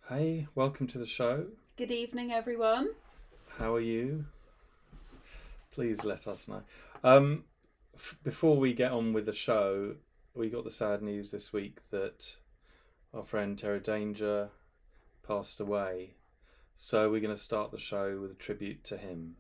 Hey, welcome to the show. Good evening, everyone. How are you? Please let us know. Before we get on with the show, we got the sad news this week that our friend Danjah passed away. So we're going to start the show with a tribute to him.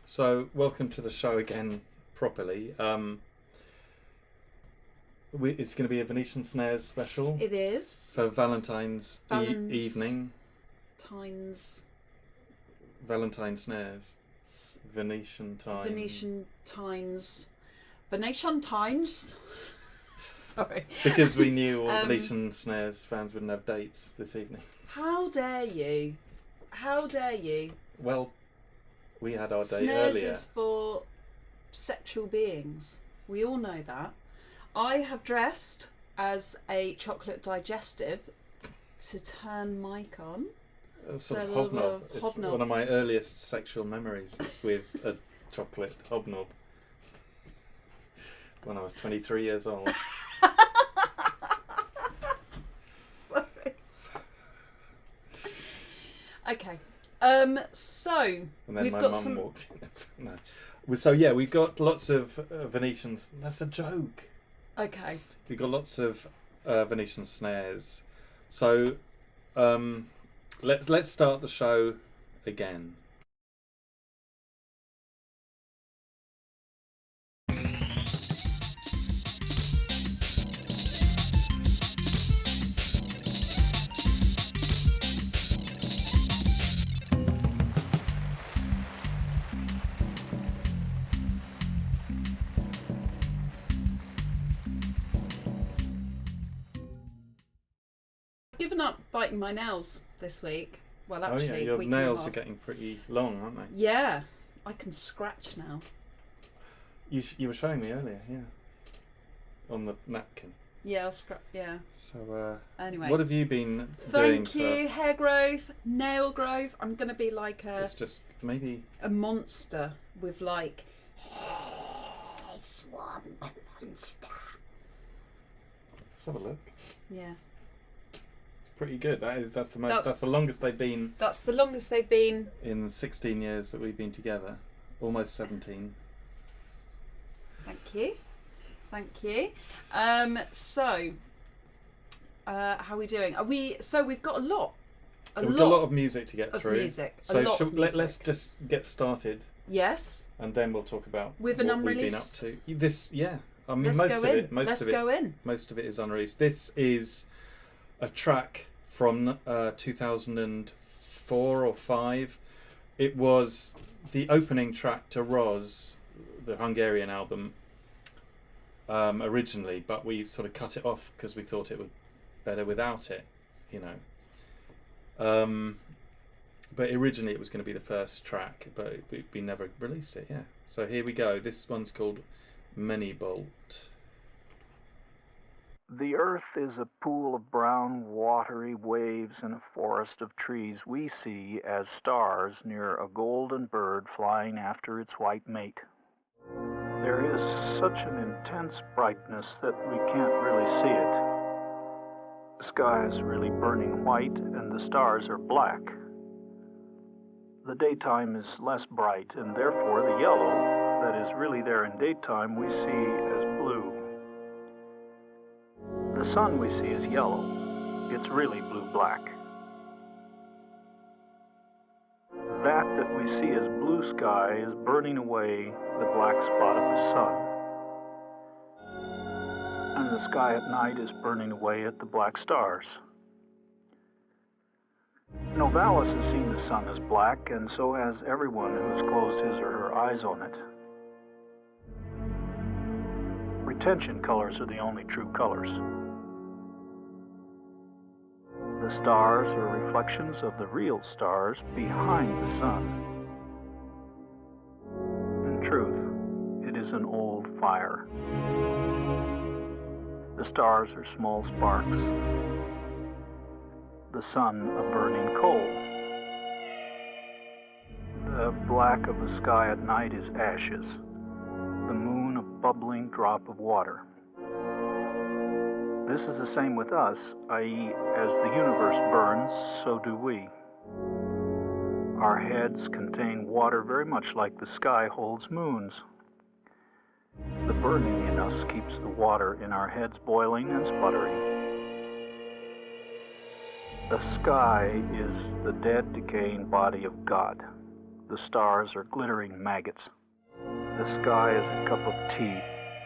So, welcome to the show again, properly. It's going to be a Venetian Snares special. It is. So, Valentine's evening. Valentine Snares. Venetian Times. Sorry. Because we knew all Venetian Snares fans wouldn't have dates this evening. How dare you? How dare you? Well, we had our date Snares earlier. is for sexual beings. We all know that. I have dressed as a chocolate digestive to turn Mike on. Sort of So a hobnob. little It's hobnob. one of my earliest sexual memories is with a chocolate hobnob. when I was 23 years old. Sorry. Okay. So And then we've my got mum some. walked in. No. So yeah, we've got lots of Venetians. That's a joke. Okay. We've got lots of Venetian snares. So let's start the show again. Given up biting my nails this week. Well, Oh actually, yeah, your week and a nails half. are getting pretty long, aren't they? Yeah, I can scratch now. You were showing me earlier, yeah, on the napkin. Yeah, I'll scratch. Yeah. So Anyway. what have you been doing? Thank you. Hair growth, nail growth. I'm gonna be like It's just maybe a monster with like. Hey, swamp monster. let's have a look. Yeah. Pretty good. That's the longest they've been That's the longest they've been. in the 16 years that we've been together. Almost 17. Thank you. So, how are we doing? We've got a lot. We've got a lot of music to get of through. music. So let's music. just get started, Yes. and then we'll talk about With what an we've been up Unreleased? to. This, yeah. I mean, Let's most go of in. it. Most of it is unreleased. This is a track from 2004 or 5. It was the opening track to Roz, the Hungarian album, originally, but we sort of cut it off because we thought it would better without it, you know. But originally it was going to be the first track, but we never released it. Yeah. So here we go. This one's called Minibolt. The earth is a pool of brown, watery waves in a forest of trees we see as stars near a golden bird flying after its white mate. There is such an intense brightness that we can't really see it. The sky is really burning white and the stars are black. The daytime is less bright and therefore the yellow that is really there in daytime we see as blue. The sun we see is yellow. It's really blue-black. That we see as blue sky is burning away the black spot of the sun. And the sky at night is burning away at the black stars. Novalis has seen the sun as black, and so has everyone who has closed his or her eyes on it. Retention colors are the only true colors. The stars are reflections of the real stars behind the sun. In truth, it is an old fire. The stars are small sparks. The sun a burning coal. The black of the sky at night is ashes. The moon a bubbling drop of water. This is the same with us, i.e., as the universe burns, so do we. Our heads contain water very much like the sky holds moons. The burning in us keeps the water in our heads boiling and sputtering. The sky is the dead, decaying body of God. The stars are glittering maggots. The sky is a cup of tea,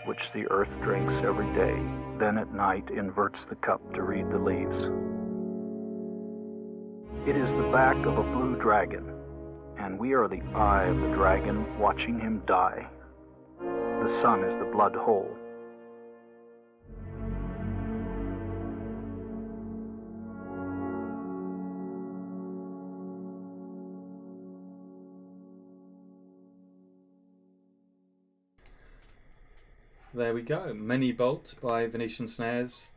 which the earth drinks every day, then at night inverts the cup to read the leaves. It is the back of a blue dragon, and we are the eye of the dragon watching him die. The sun is the blood hole. There we go. Minibolt by Venetian Snares.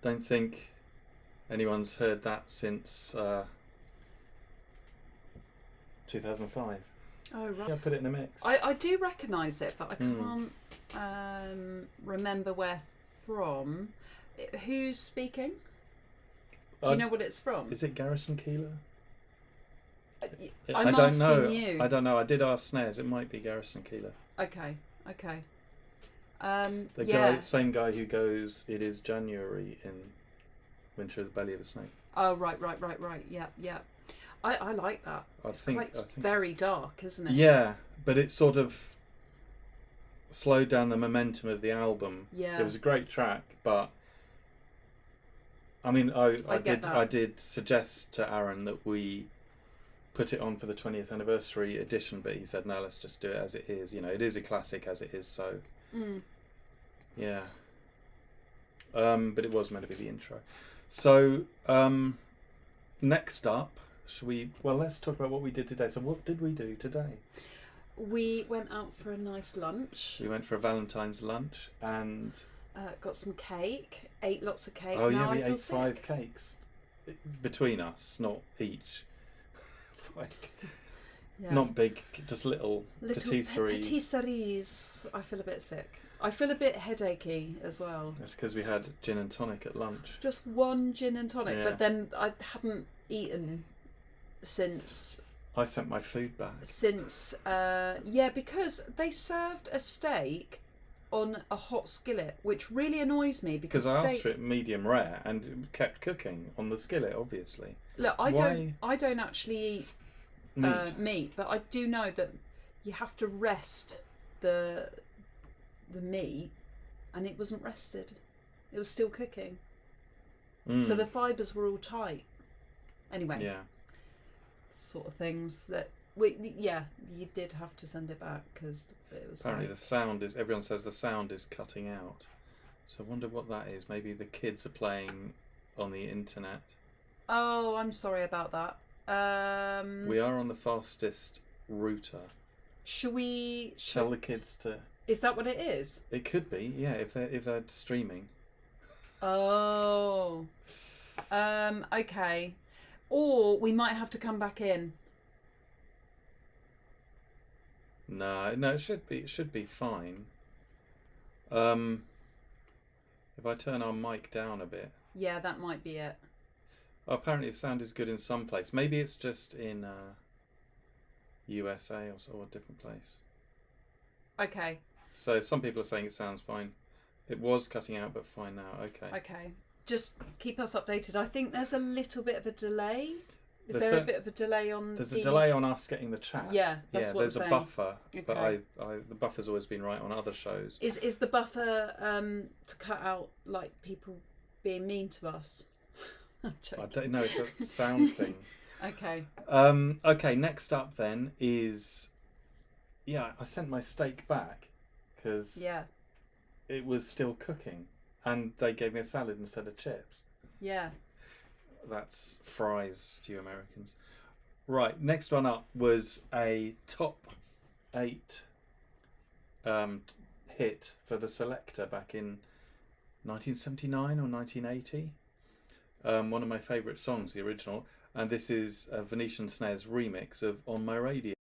Don't think anyone's heard that since 2005. Oh, right. Yeah, put it in a mix. I do recognise it, but I can't remember where from. Who's speaking? Do you know what it's from? Is it Garrison Keillor? I'm I don't asking know. you. I don't know. I did ask Snares. It might be Garrison Keillor. Okay. The Yeah. same guy who goes, "It is January in Winter of the Belly of a Snake." Oh, right. Yeah. I like that. It's very dark, isn't it? Yeah, but it sort of slowed down the momentum of the album. Yeah. It was a great track, but I mean, I did suggest to Aaron that we put it on for the 20th anniversary edition, but he said no, let's just do it as it is. You know, it is a classic as it is, so yeah. But it was meant to be the intro. So next up, let's talk about what we did today. So what did we do today? We went out for a nice lunch. We went for a Valentine's lunch and got some cake. Ate lots of cake. Oh now yeah, we I feel ate sick. 5 cakes between us, not each. Yeah. Not big, just little patisserie. Patisseries. I feel a bit sick. I feel a bit headachy as well. It's because we had gin and tonic at lunch. Just one gin and tonic, Yeah. but then I hadn't eaten since. I sent my food back. Because they served a steak on a hot skillet, which really annoys me because I asked for it medium rare and it kept cooking on the skillet, obviously. Look, I don't actually eat meat, but I do know that you have to rest the meat, and it wasn't rested. It was still cooking. So the fibres were all tight. Anyway. Yeah. Sort of things that you did have to send it back because it was apparently the sound is, everyone says the sound is cutting out, so I wonder what that is. Maybe the kids are playing on the internet. Oh, I'm sorry about that. We are on the fastest router. Shall we tell the kids to? Is that what it is? It could be, yeah, if they're streaming. Oh, okay. Or we might have to come back in. No, it should be fine. If I turn our mic down a bit. Yeah, that might be it. Oh, apparently the sound is good in some place. Maybe it's just in USA or a different place. Okay. So some people are saying it sounds fine. It was cutting out, but fine now. Okay. Okay. Just keep us updated. I think there's a little bit of a delay. Is there a bit of a delay on? There's a delay on us getting the chat. Yeah, that's what I'm saying. There's a buffer, okay. but the buffer's always been right on other shows. Is the buffer to cut out like people being mean to us? I don't know. It's a sound thing. Okay. Okay. Next up then is, I sent my steak back because it was still cooking, and they gave me a salad instead of chips. Yeah. That's fries to you Americans. Right, next one up was a top 8 hit for the Selector back in 1979 or 1980. One of my favourite songs, the original, and this is a Venetian Snares remix of On My Radio.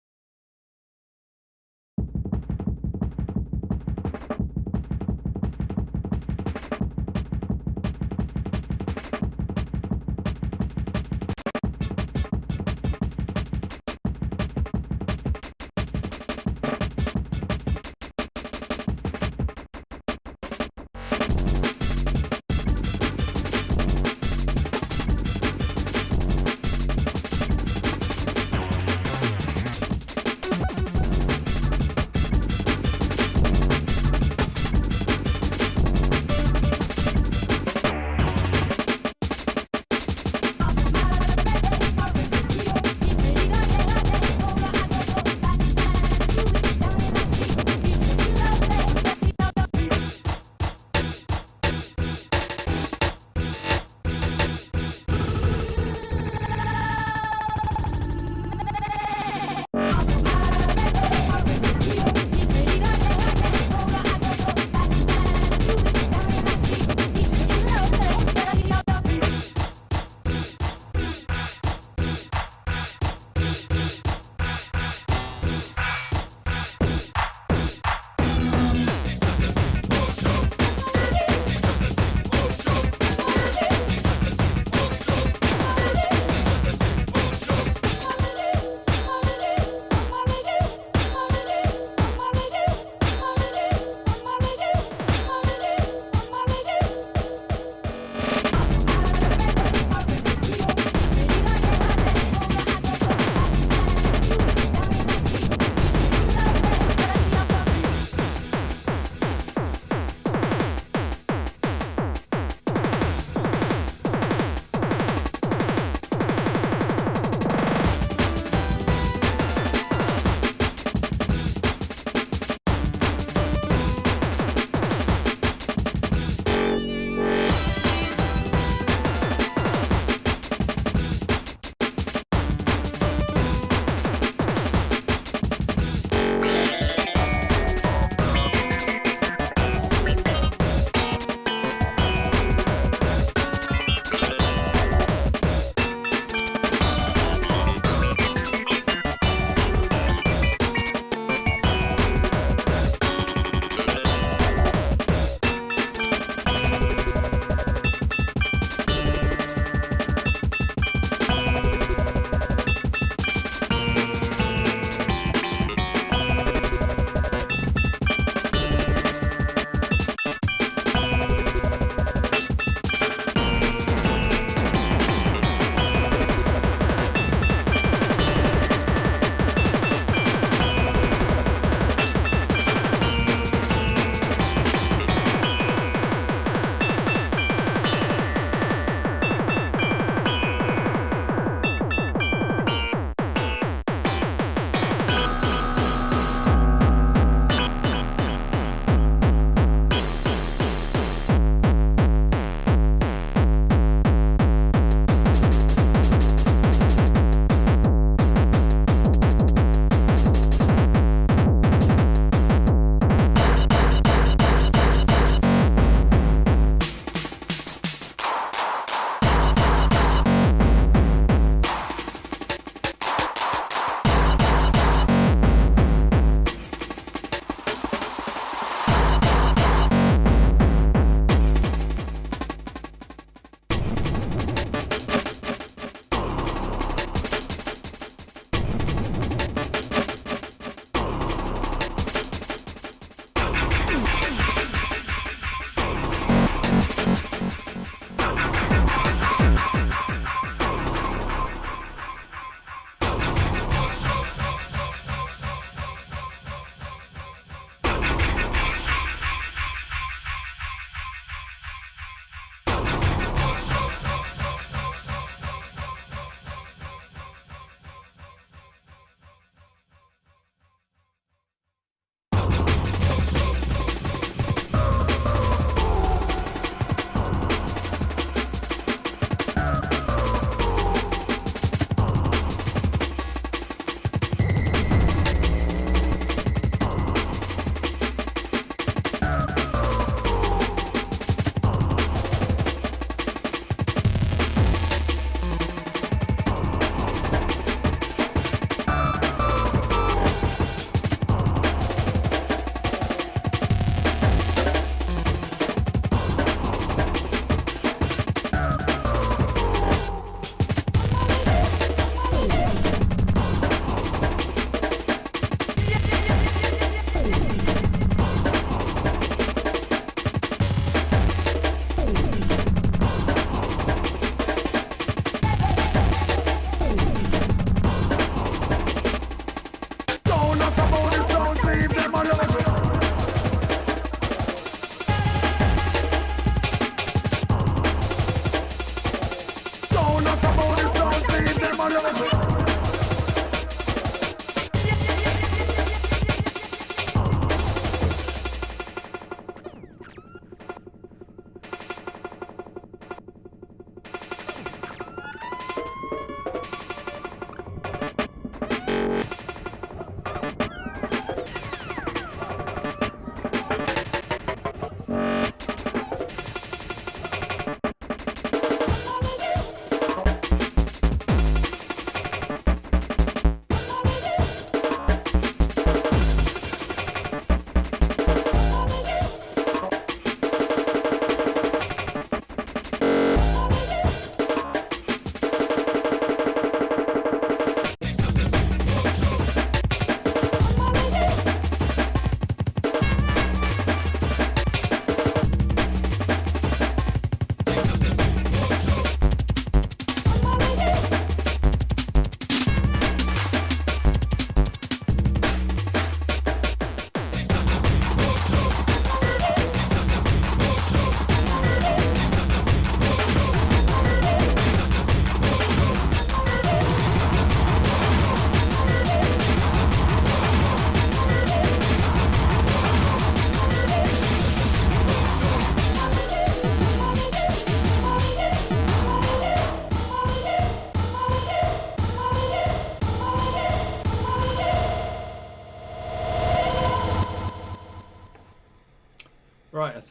Right, I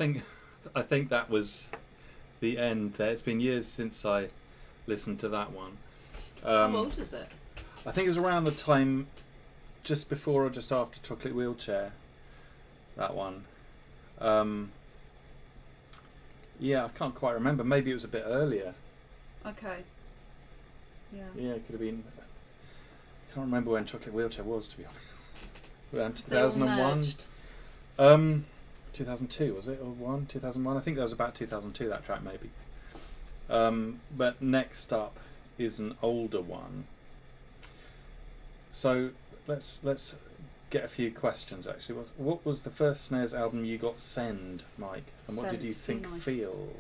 think that was the end there. It's been years since I listened to that one. How old is it? I think it was around the time just before or just after Chocolate Wheelchair. That one. Yeah, I can't quite remember. Maybe it was a bit earlier. Okay. Yeah. Yeah, it could have been. I can't remember when Chocolate Wheelchair was, to be honest. Around They all 2001. merged. 2002 was it, or 2001? I think that was about 2002, that track maybe. But next up is an older one. So let's get a few questions actually. What was the first Snares album you got send, Mike? And what did you think feel?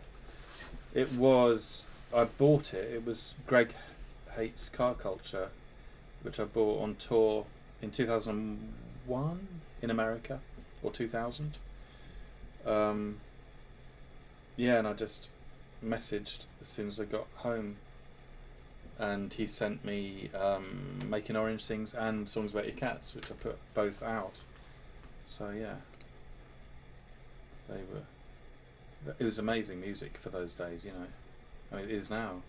It was, I bought it. It was Greg Hates Car Culture, which I bought on tour in 2001 in America, or 2000. Yeah, and I just messaged as soon as I got home, and he sent me Making Orange Things and Songs About Your Cats, which I put both out. So yeah, it was amazing music for those days, you know. I mean, it is now.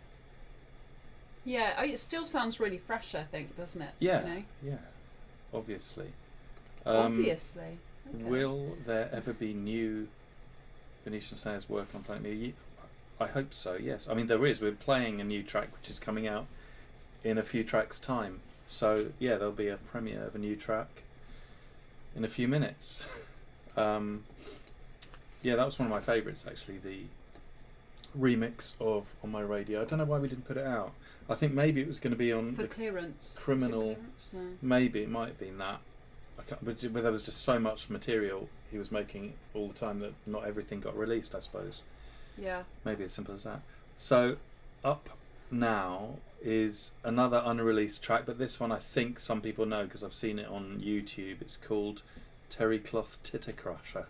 Yeah, it still sounds really fresh, I think, doesn't it? Yeah, you know? yeah, obviously. Obviously. Okay. Will there ever be new Venetian Snares work on Planet Me? I hope so, yes. I mean, there is. We're playing a new track which is coming out in a few tracks' time. So, yeah, there'll be a premiere of a new track in a few minutes. Yeah, that was one of my favourites, actually, the remix of On My Radio. I don't know why we didn't put it out. I think maybe it was going to be on For the clearance. Criminal. Clearance? No. Maybe it might have been that. But there was just so much material he was making all the time that not everything got released, I suppose. Yeah. Maybe as simple as that. So up now is another unreleased track, but this one I think some people know because I've seen it on YouTube. It's called Terry Cloth Titter Crusher.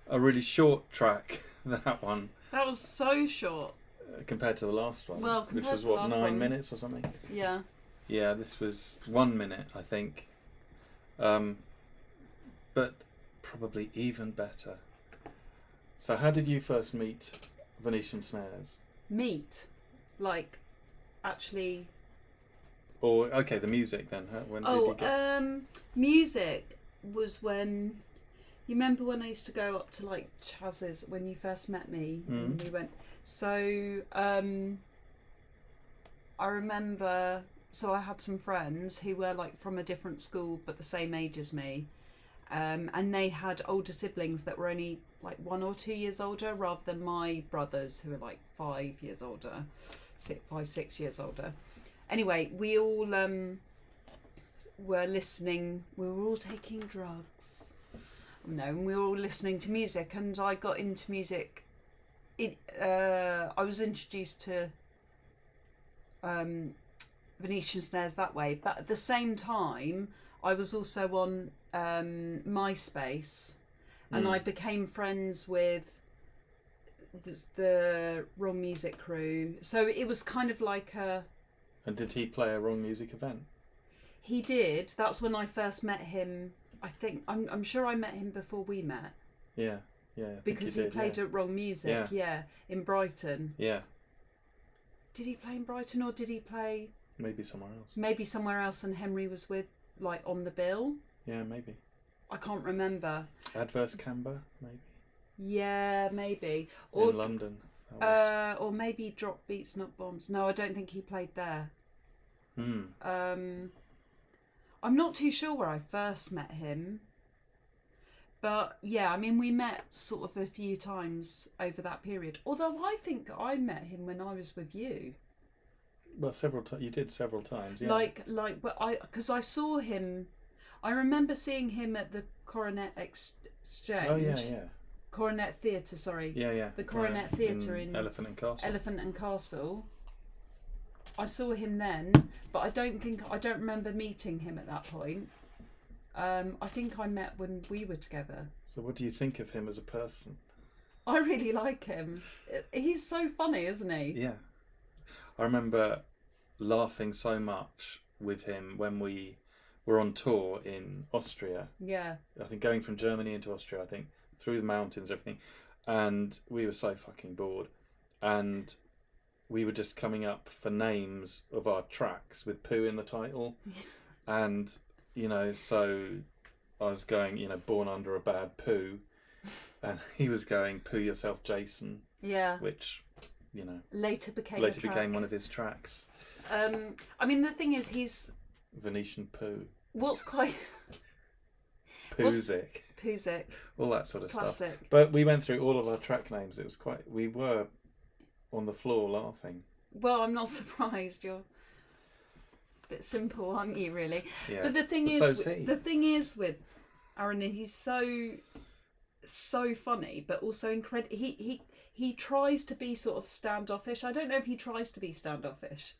A really short track, that one. That was so short. compared to the last one. Well, which compared was to the what, last 9 one. minutes or something. Yeah. Yeah, this was 1 minute, I think. But probably even better. So how did you first meet Venetian Snares? Meet, like, actually. Or okay, the music then. When did you get? Music was when. You remember when I used to go up to like Chaz's when you first met me and we went. So I remember. So I had some friends who were like from a different school but the same age as me, and they had older siblings that were only like 1 or 2 years older, rather than my brothers who were like 5 years older, 6 years older. Anyway, we all were listening. We were all taking drugs. No, and we were all listening to music, and I got into music. I was introduced to Venetian Snares that way, but at the same time, I was also on MySpace, and I became friends with the Wrong Music crew. So it was kind of like a. And did he play a Wrong Music event? He did. That's when I first met him. I think I'm sure I met him before we met. Yeah, yeah. Because he played at Wrong Music, yeah, in Brighton. Yeah. Did he play in Brighton or did he play? Maybe somewhere else. Maybe somewhere else, and Henry was with, like, on the bill. Yeah, maybe. I can't remember. Adverse Camber, maybe. Yeah, maybe. Or in London. Or maybe Drop Beats Not Bombs. No, I don't think he played there. I'm not too sure where I first met him. But yeah, I mean, we met sort of a few times over that period. Although I think I met him when I was with you. Well, several times. You did several times, yeah. But because I saw him, I remember seeing him at the Coronet Exchange. Oh yeah. Coronet Theatre, sorry. Yeah. The Coronet Theatre in Elephant and Castle. Elephant and Castle. I saw him then, but I don't remember meeting him at that point. I think I met when we were together. So what do you think of him as a person? I really like him. He's so funny, isn't he? Yeah. I remember laughing so much with him when we were on tour in Austria. Yeah. I think going from Germany into Austria, I think, through the mountains, everything. And we were so fucking bored. And we were just coming up for names of our tracks with poo in the title. And, so I was going, Born Under a Bad Poo. And he was going, Poo Yourself, Jason. Yeah. Which, later became one of his tracks. I mean, the thing is, he's Venetian Poo. What's quite µ-Ziq. All that sort of Classic. stuff. But we went through all of our track names. It was we were on the floor laughing. Well, I'm not surprised. You're a bit simple, aren't you, really? Yeah. But the thing is with Aaron, he's so funny, but also incredible. He tries to be sort of standoffish. I don't know if he tries to be standoffish,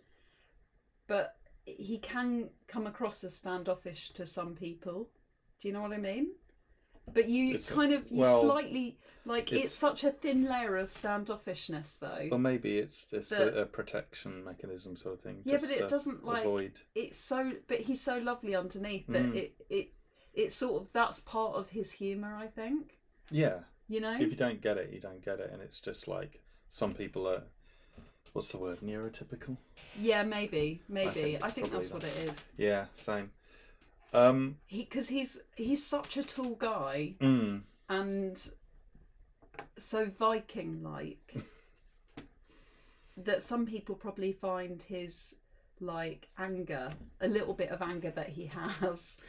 but he can come across as standoffish to some people. Do you know what I mean? But slightly, like, it's such a thin layer of standoffishness, though. Well, maybe it's just a protection mechanism sort of thing. Yeah, but it doesn't, like, avoid. It's so, but he's so lovely underneath that it's sort of, that's part of his humour, I think. Yeah. If you don't get it, you don't get it, and it's just like some people are. What's the word? Neurotypical. Yeah, maybe. I think that's what it is. Yeah, same. Because he's such a tall guy and so Viking-like that some people probably find his anger, a little bit of anger that he has,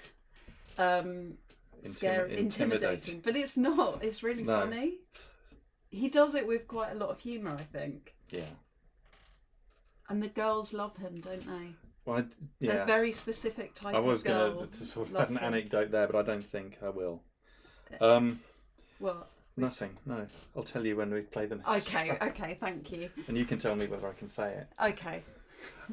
scary, intimidating. But it's not. It's really funny. He does it with quite a lot of humour, I think. Yeah. And the girls love him, don't they? Well, yeah. A very specific type of girl. I was going to sort of have an anecdote there, but I don't think I will. What? Nothing. No, I'll tell you when we play the next. Okay, thank you. And you can tell me whether I can say it. Okay.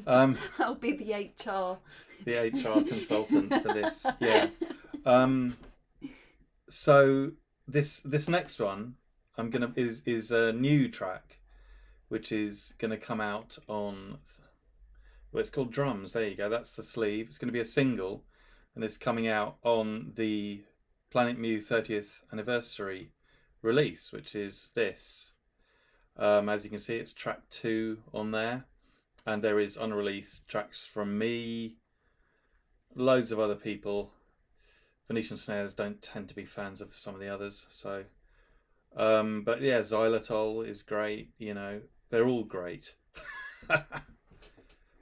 I'll be the HR. The HR consultant for this. Yeah. So this next one is a new track which is going to come out on... Well, it's called Drums. There you go. That's the sleeve. It's going to be a single, and it's coming out on the Planet Mu 30th anniversary release, which is this. As you can see, it's track 2 on there, and there is unreleased tracks from me, loads of other people. Venetian Snares don't tend to be fans of some of the others, so but yeah, Xylitol is great. You know, they're all great.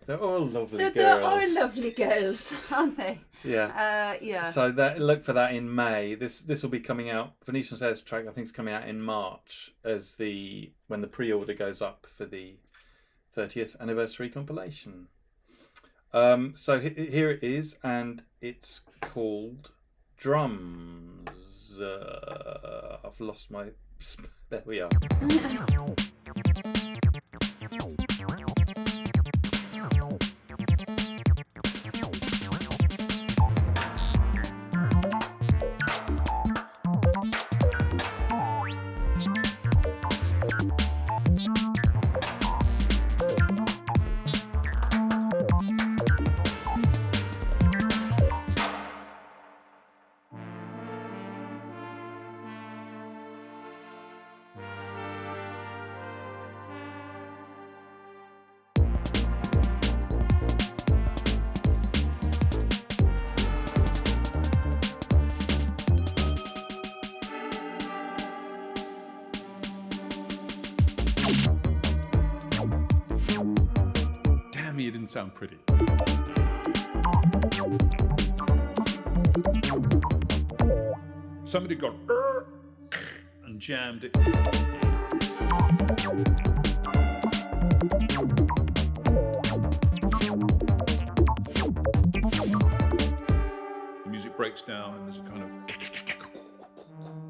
They're all lovely girls. They're all lovely girls, aren't they? Yeah. Yeah. So look for that in May. This will be coming out. Venetian Snares track I think is coming out in March when the pre-order goes up for the 30th anniversary compilation. So here it is, and it's called Drums. I've lost my... There we are. It didn't sound pretty. Somebody got and jammed it. The music breaks down and there's a kind of,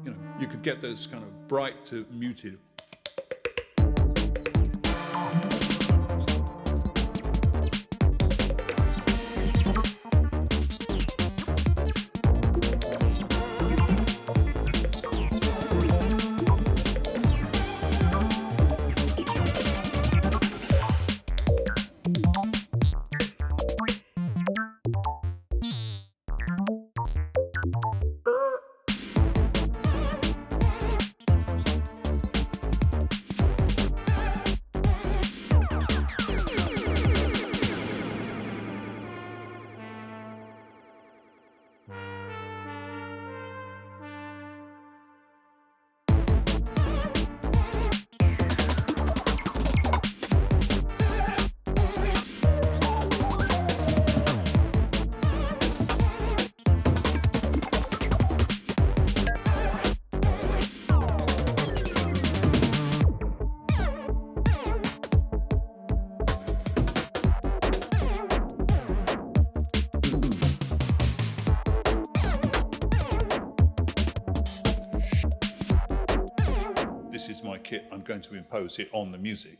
you know, you could get this kind of bright to muted. This is my kit, I'm going to impose it on the music.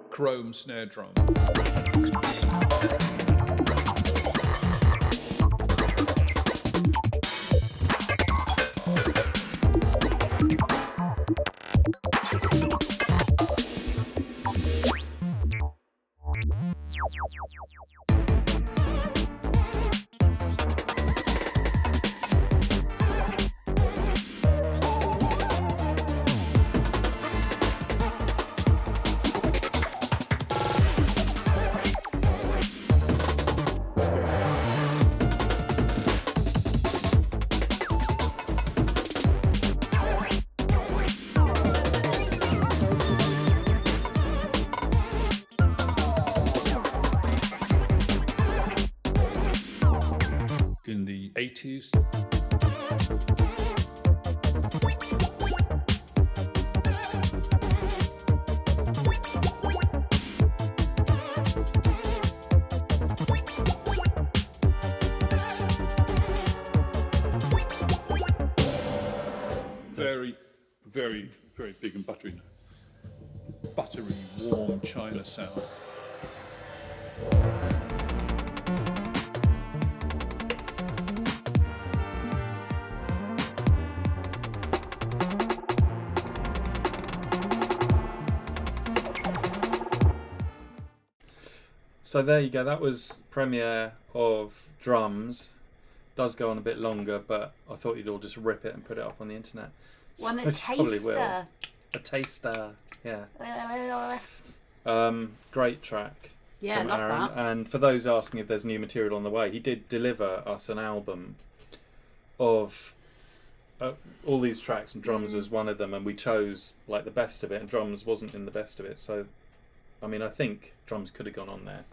Chrome snare drum. In the 80s. very, very big and buttery warm China sound. So there you go. That was premiere of Drums. Does go on a bit longer, but I thought you'd all just rip it and put it up on the internet. Want a Which probably will. taster? A taster, yeah. Great track. Yeah, from love Aaron. that. And for those asking if there's new material on the way, he did deliver us an album of all these tracks, and Drums was one of them, and we chose like the best of it, and Drums wasn't in the best of it. So, I mean, I think Drums could have gone on there,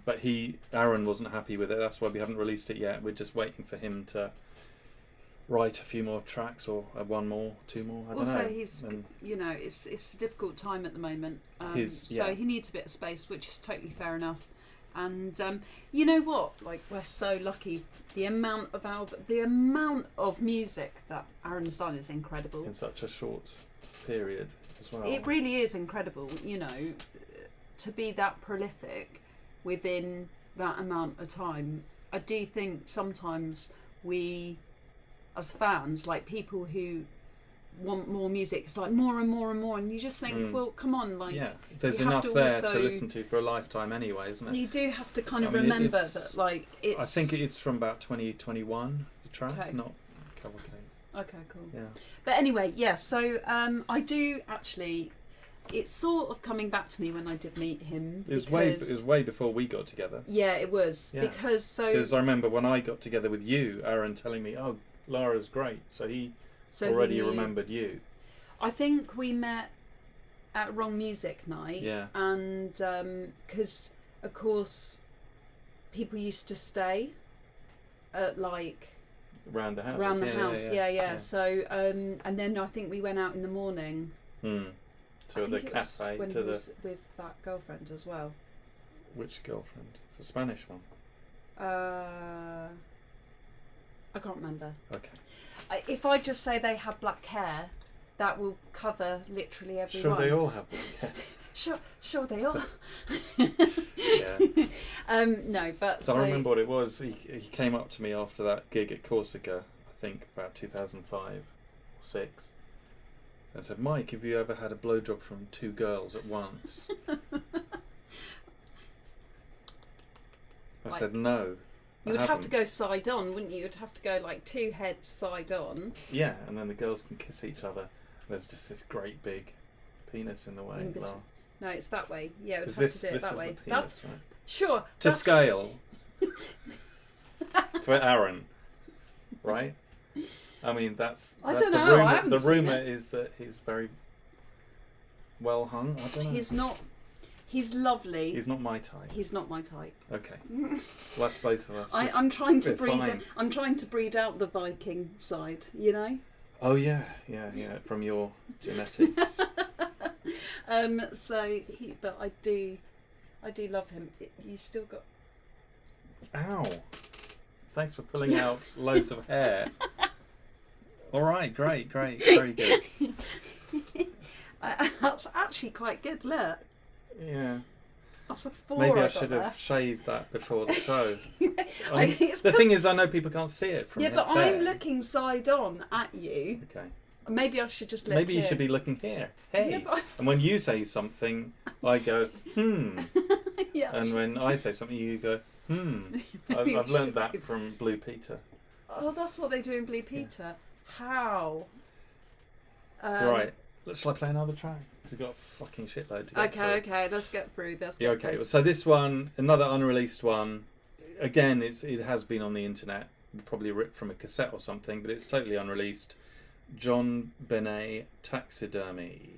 but Aaron wasn't happy with it. That's why we haven't released it yet. We're just waiting for him to write a few more tracks, or one more, two more. I don't know. Also, he's, you know, it's a difficult time at the moment. So he needs a bit of space, which is totally fair enough. And you know what? Like, we're so lucky. The amount of music that Aaron's done is incredible in such a short period as well. It really is incredible. You know, to be that prolific within that amount of time. I do think sometimes we, as fans, like people who want more music, it's like more and more and more, and you just think, well, come on, like, yeah, there's enough there to listen to for a lifetime anyway, isn't it? You do have to kind of remember that, like, it's, I think it's from about 2021, the track, not Cavalcade. Okay, cool. Yeah. But anyway, yeah, so I do actually, it's sort of coming back to me when I did meet him. It was way before we got together. Yeah, it was. Yeah. Because I remember when I got together with you, Aaron telling me, oh, Lara's great. So he already remembered you. I think we met at Wrong Music Night. Yeah. And because, of course, people used to stay at, like, around the house. Around the house, yeah. So, and then I think we went out in the morning. To the cafe. When he was with that girlfriend as well. Which girlfriend? The Spanish one? I can't remember. Okay. If I just say they have black hair, that will cover literally everyone. Sure, they all have black hair. Sure they all. Yeah. No, but so I remember what it was. He came up to me after that gig at Corsica, I think about 2005 or 6, and said, "Mike, have you ever had a blowjob from two girls at once?" I said, "No." You would have to go side on, wouldn't you? You'd have to go like two heads side on. Yeah, and then the girls can kiss each other. There's just this great big penis in the way. No, it's that way. Yeah, we'd have to do it that way. The penis, that's right. Sure. To scale. For Aaron, right? I mean, that's I don't the know. rumor. I haven't the seen rumor it. is that he's very well hung. I don't know. He's not. He's lovely. He's not my type. He's not my type. Okay. Well, that's both of us. I'm trying to breed. Fine. I'm trying to breed out the Viking side. You know. Oh yeah. From your genetics. But I do love him. You still got. Ow! Thanks for pulling out loads of hair. All right, great, very good. That's actually quite good. Look. Yeah. That's a 4. Maybe I should have shaved that before the show. I mean, the thing is, I know people can't see it from but there. I'm looking side on at you. Okay. Maybe I should just look Maybe here. you should be looking here. Hey. Yeah, And when you say something, I go, Yeah. And when I say something, you go, I've learned that from Blue Peter. Oh, that's what they do in Blue Peter. How? Right. Shall I play another track? Because we've got a fucking shitload to get through. Okay, let's get through this. Okay. So this one, another unreleased one. Again, it has been on the internet, probably ripped from a cassette or something, but it's totally unreleased. John Benet, Taxidermy.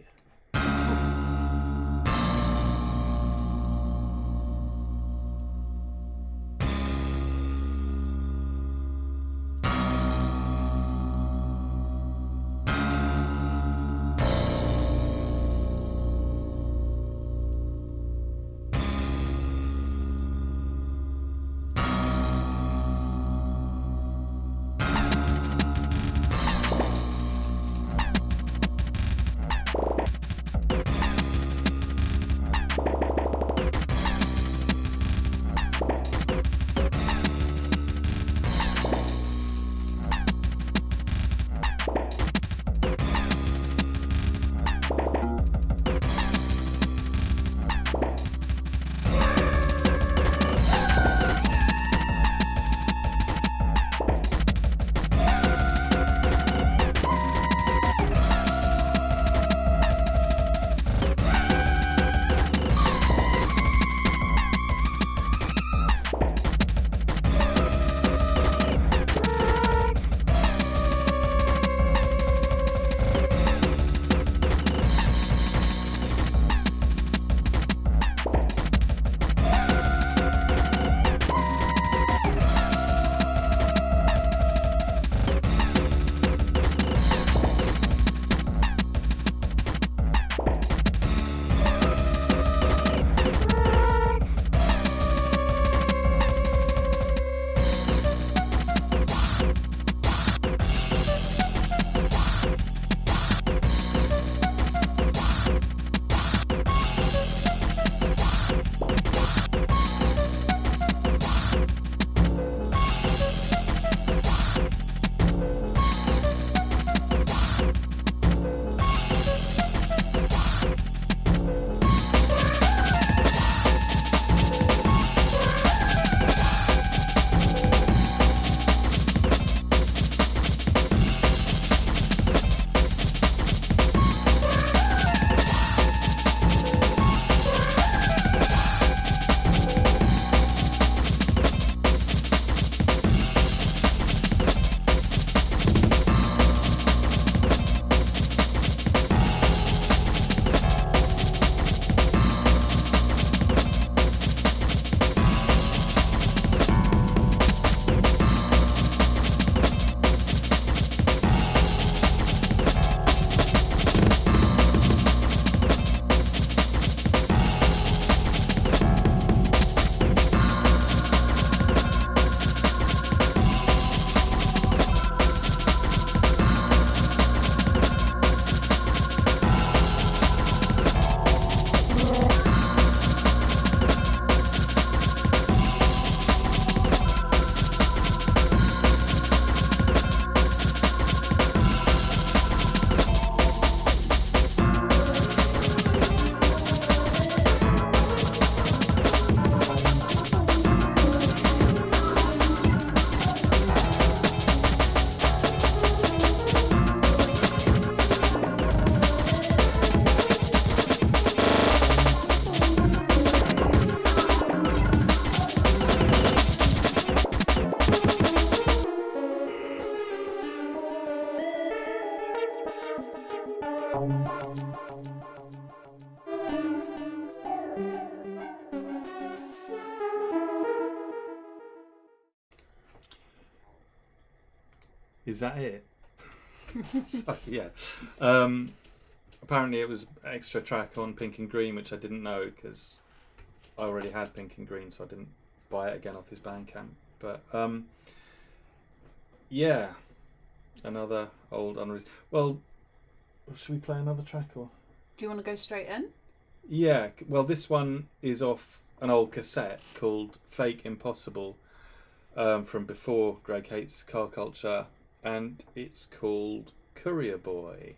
Is that it? So, yeah. Apparently it was an extra track on Pink and Green, which I didn't know because I already had Pink and Green, so I didn't buy it again off his Bandcamp. But yeah, another old unreleased. Well, should we play another track or? Do you want to go straight in? Yeah, well, this one is off an old cassette called Fake Impossible, from before Greg Hates Car Culture, and it's called Courier Boy.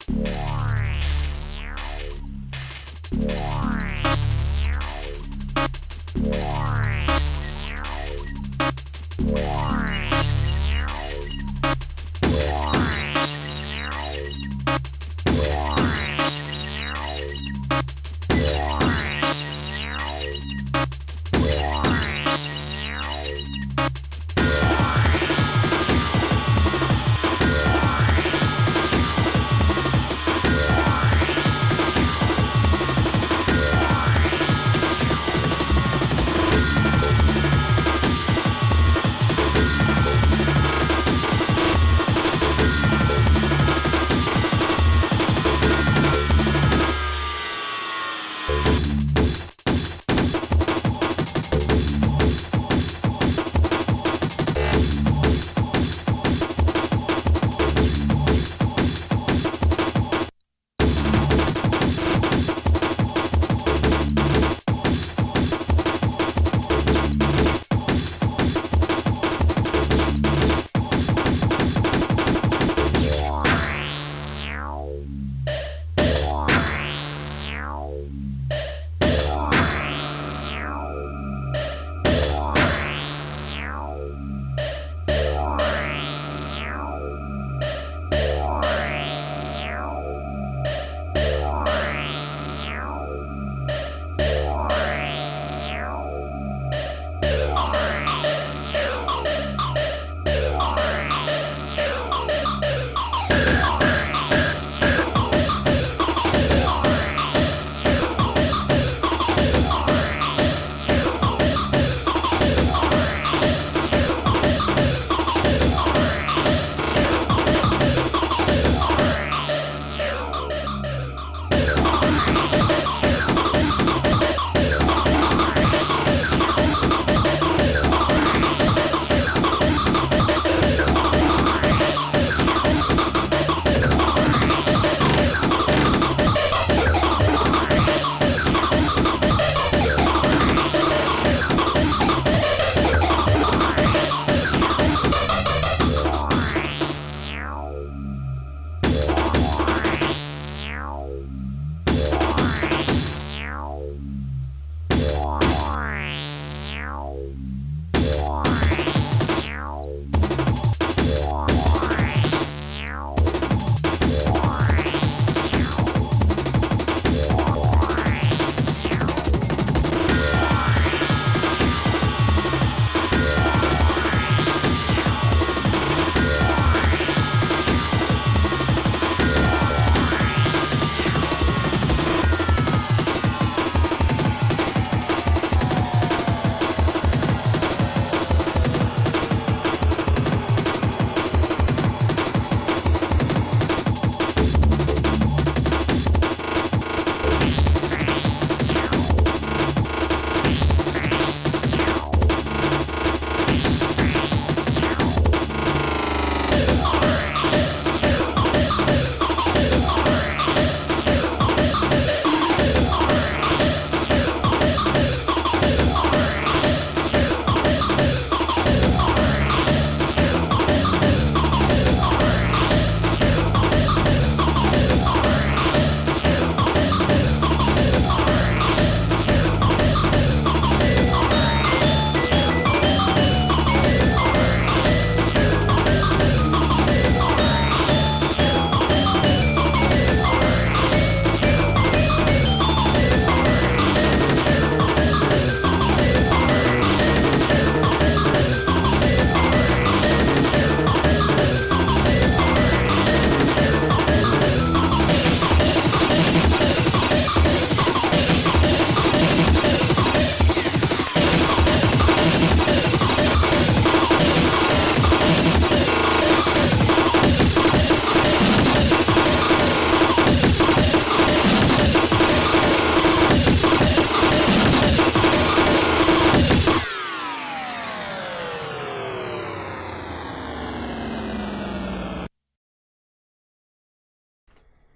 Yeah.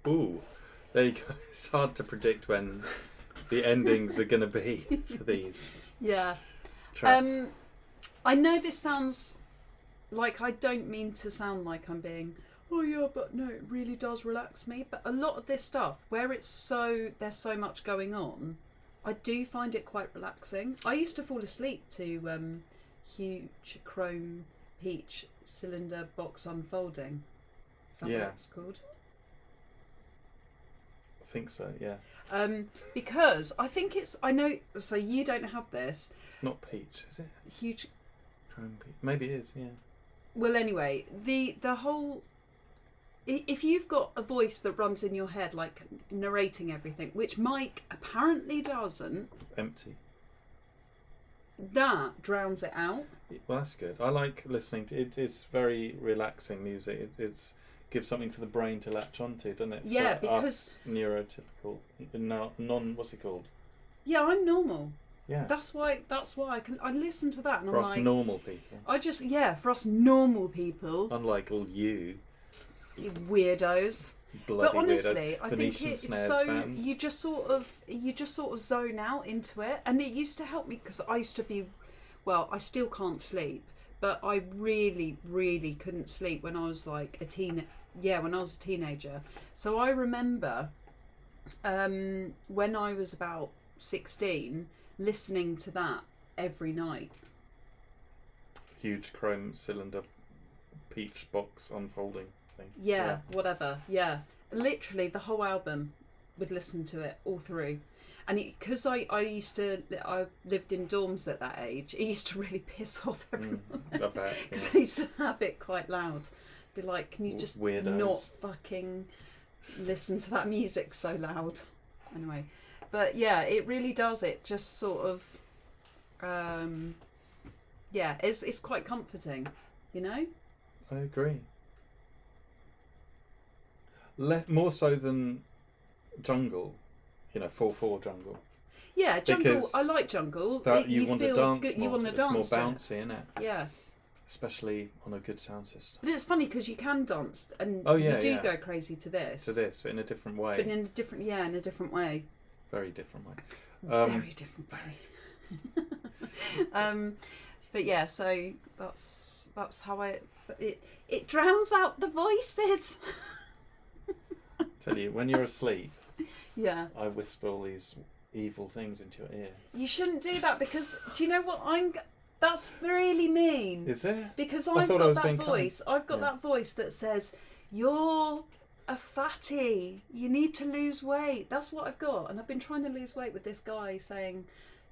Ooh, there you go. It's hard to predict when the endings are going to be for these Yeah. tracks. I know this sounds like, I don't mean to sound like I'm being, oh yeah, but no, it really does relax me. But a lot of this stuff, where there's so much going on, I do find it quite relaxing. I used to fall asleep to huge chrome peach cylinder box unfolding. Is that Yeah. what it's called? I think so, yeah. Because I think I know, so you don't have this. Not peach, is it? Huge. Chrome peach. Maybe it is, yeah. Well, anyway, the whole, if you've got a voice that runs in your head, like narrating everything, which Mike apparently doesn't, It's empty. that drowns it out. Well, that's good. I like listening to it. It's very relaxing music. It's gives something for the brain to latch onto, doesn't it? Yeah, For because us neurotypical, non. What's it called? yeah, I'm normal. Yeah. That's why I listen to that and For I'm us like, normal people, for us normal people, unlike all you weirdos. bloody But honestly, weirdos. I Venetian think it's Snares so fans. you just sort of zone out into it, and it used to help me because I used to be, well, I still can't sleep, but I really, really couldn't sleep when I was like when I was a teenager. So I remember when I was about 16, listening to that every night. Huge chrome cylinder peach box unfolding thing. Yeah, whatever. Yeah, literally the whole album. Would listen to it all through, and because I lived in dorms at that age, it used to really piss off everyone. I bet. Because Yeah. I used to have it quite loud. Be like, can you just Weirdos. not fucking listen to that music so loud? Anyway, but yeah, it really does. It just sort of, it's quite comforting, you know. I agree. More so than Jungle, 4/4 Jungle. Yeah, Jungle. Because I like Jungle. That you want to feel dance good, more. you want to It's dance. more to it. bouncy, isn't it? Yeah. Especially on a good sound system. But it's funny because you can dance and Oh, yeah, you do yeah. go crazy to this. But in a different way. But in a different way. Very different way. Very different way. But yeah, so that's how it drowns out the voices. Tell you, when you're asleep, Yeah. I whisper all these evil things into your ear. You shouldn't do that because do you know what that's really mean. Is it? Because I I've thought I got was that being voice. kind. I've got Yeah. that voice that says, "You're a fatty. You need to lose weight." That's what I've got. And I've been trying to lose weight with this guy saying,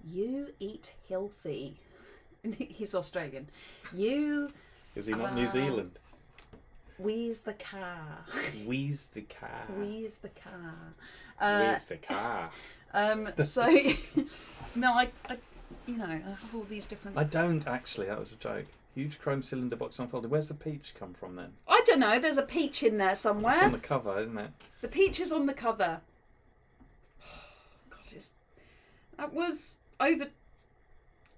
"You eat healthy." And he's Australian. You Is he not New Zealand? wheeze the car. Wheeze the car. Wheeze the car. Wheeze the car. So no, I have all these different. I don't actually. That was a joke. Huge chrome cylinder box unfolded. Where's the peach come from then? I don't know. There's a peach in there somewhere. It's on the cover, isn't it? The peach is on the cover. God, that was over.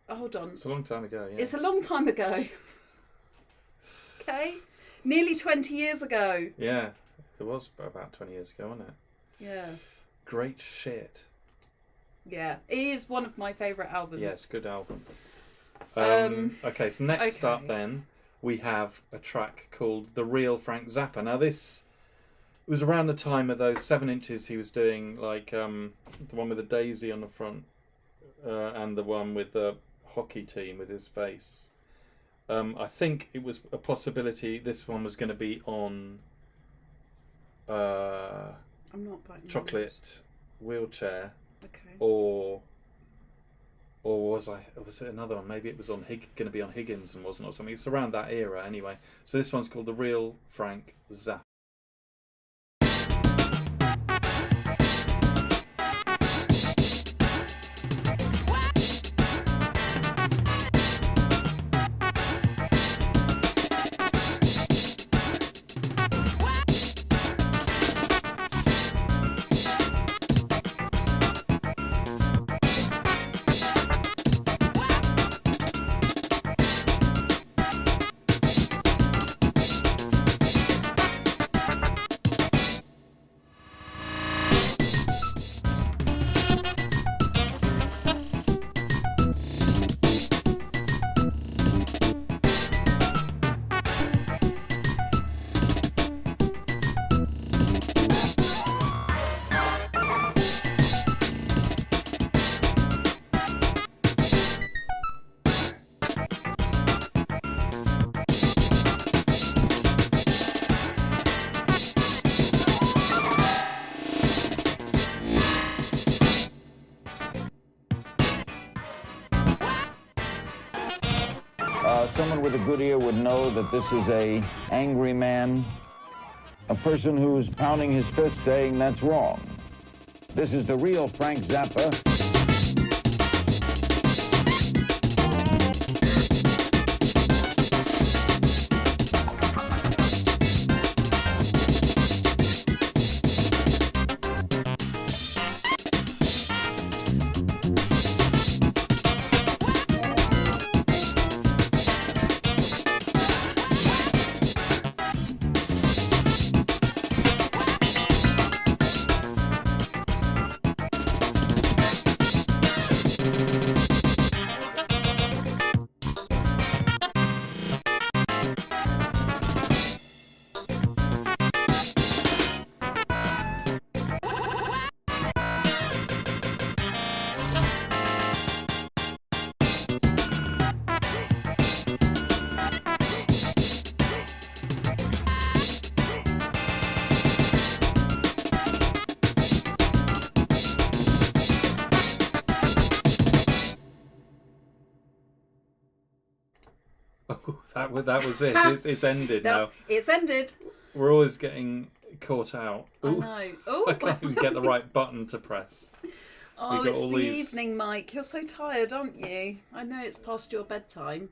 Hold on. It's a long time ago. Yeah. It's a long time ago. Okay, nearly 20 years ago. Yeah, it was about 20 years ago, wasn't it? Yeah. Great shit. Yeah, it is one of my favourite albums. Yes, good album. Okay. So next up then, we have a track called The Real Frank Zapper. Now this was around the time of those 7 inches he was doing, like the one with the daisy on the front and the one with the hockey team with his face. I think it was a possibility this one was going to be on I'm not biting Chocolate Wheelchair. Okay. Or was it another one? Maybe it was on going to be on Higgins and wasn't, or something. It's around that era anyway. So this one's called The Real Frank Zapper. know that this is a angry man, a person who's pounding his fist saying that's wrong. This is the real Frank Zapper. That was it. It's ended now. It's ended. We're always getting caught out. Ooh, I know. Oh, I can't even get the right button to press. Oh, it's the evening, Mike. You're so tired, aren't you? I know it's past your bedtime.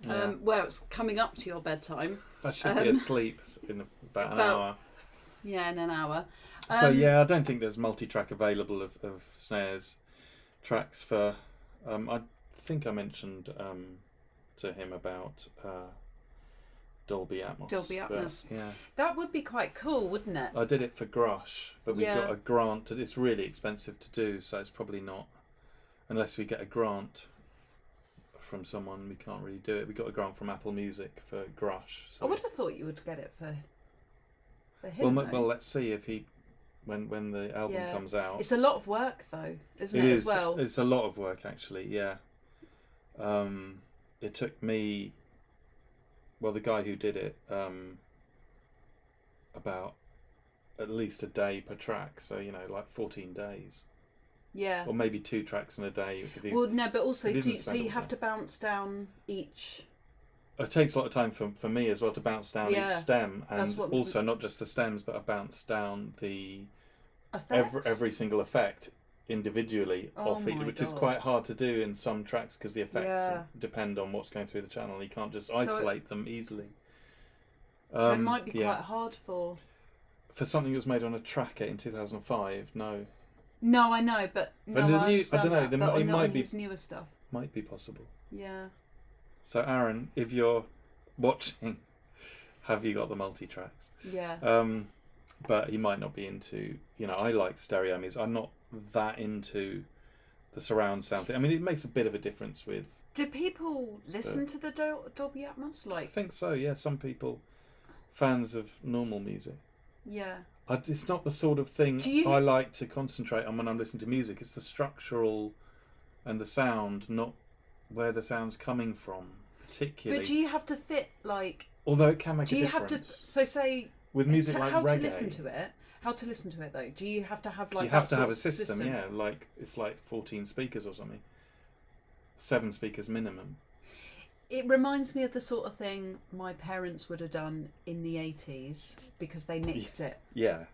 Yeah. Well, it's coming up to your bedtime. I should be asleep in about an hour. Yeah, in an hour. So yeah, I don't think there's multi-track available of snares tracks for. I think I mentioned to him about Dolby Atmos. Dolby Atmos. But, yeah, that would be quite cool, wouldn't it? I did it for Grush, but we Yeah. got a grant. It's really expensive to do, so it's probably not. Unless we get a grant from someone, we can't really do it. We got a grant from Apple Music for Grush. So. I would have thought you would get it for him. Well, let's see if he, when the album comes out. It's a lot of work, though, isn't it? As well, it's a lot of work, actually. Yeah. It took me. Well, the guy who did it, about at least a day per track. So like 14 days. Yeah. Or maybe 2 tracks in a day. Well, no, but also, so you have that. to bounce down each. It takes a lot of time for me as well to bounce down each stem, and also not just the stems, but I bounce down the every single effect individually off each, which is quite hard to do in some tracks because the effects depend on what's going through the channel. You can't just isolate them easily. So it might be quite hard for something that was made on a tracker in 2005. No, I know, but I don't know. It might be his newer stuff. Might be possible. Yeah. So Aaron, if you're watching, have you got the multi-tracks? Yeah. But he might not be into, I like stereo music. I'm not that into the surround sound thing. I mean, it makes a bit of a difference with... Do people listen to the Dolby Atmos? I think so, yeah. Some people, fans of normal music. Yeah. It's not the sort of thing I like to concentrate on when I'm listening to music. It's the structural and the sound, not where the sound's coming from, particularly. But do you have to fit, although it can make a difference. Do you have to... So say... With music like how reggae... How to listen to it, though? Do you have to have, you have to have a system, yeah. It's like 14 speakers or something. 7 speakers minimum. It reminds me of the sort of thing my parents would have done in the 80s because they nicked it. Yeah.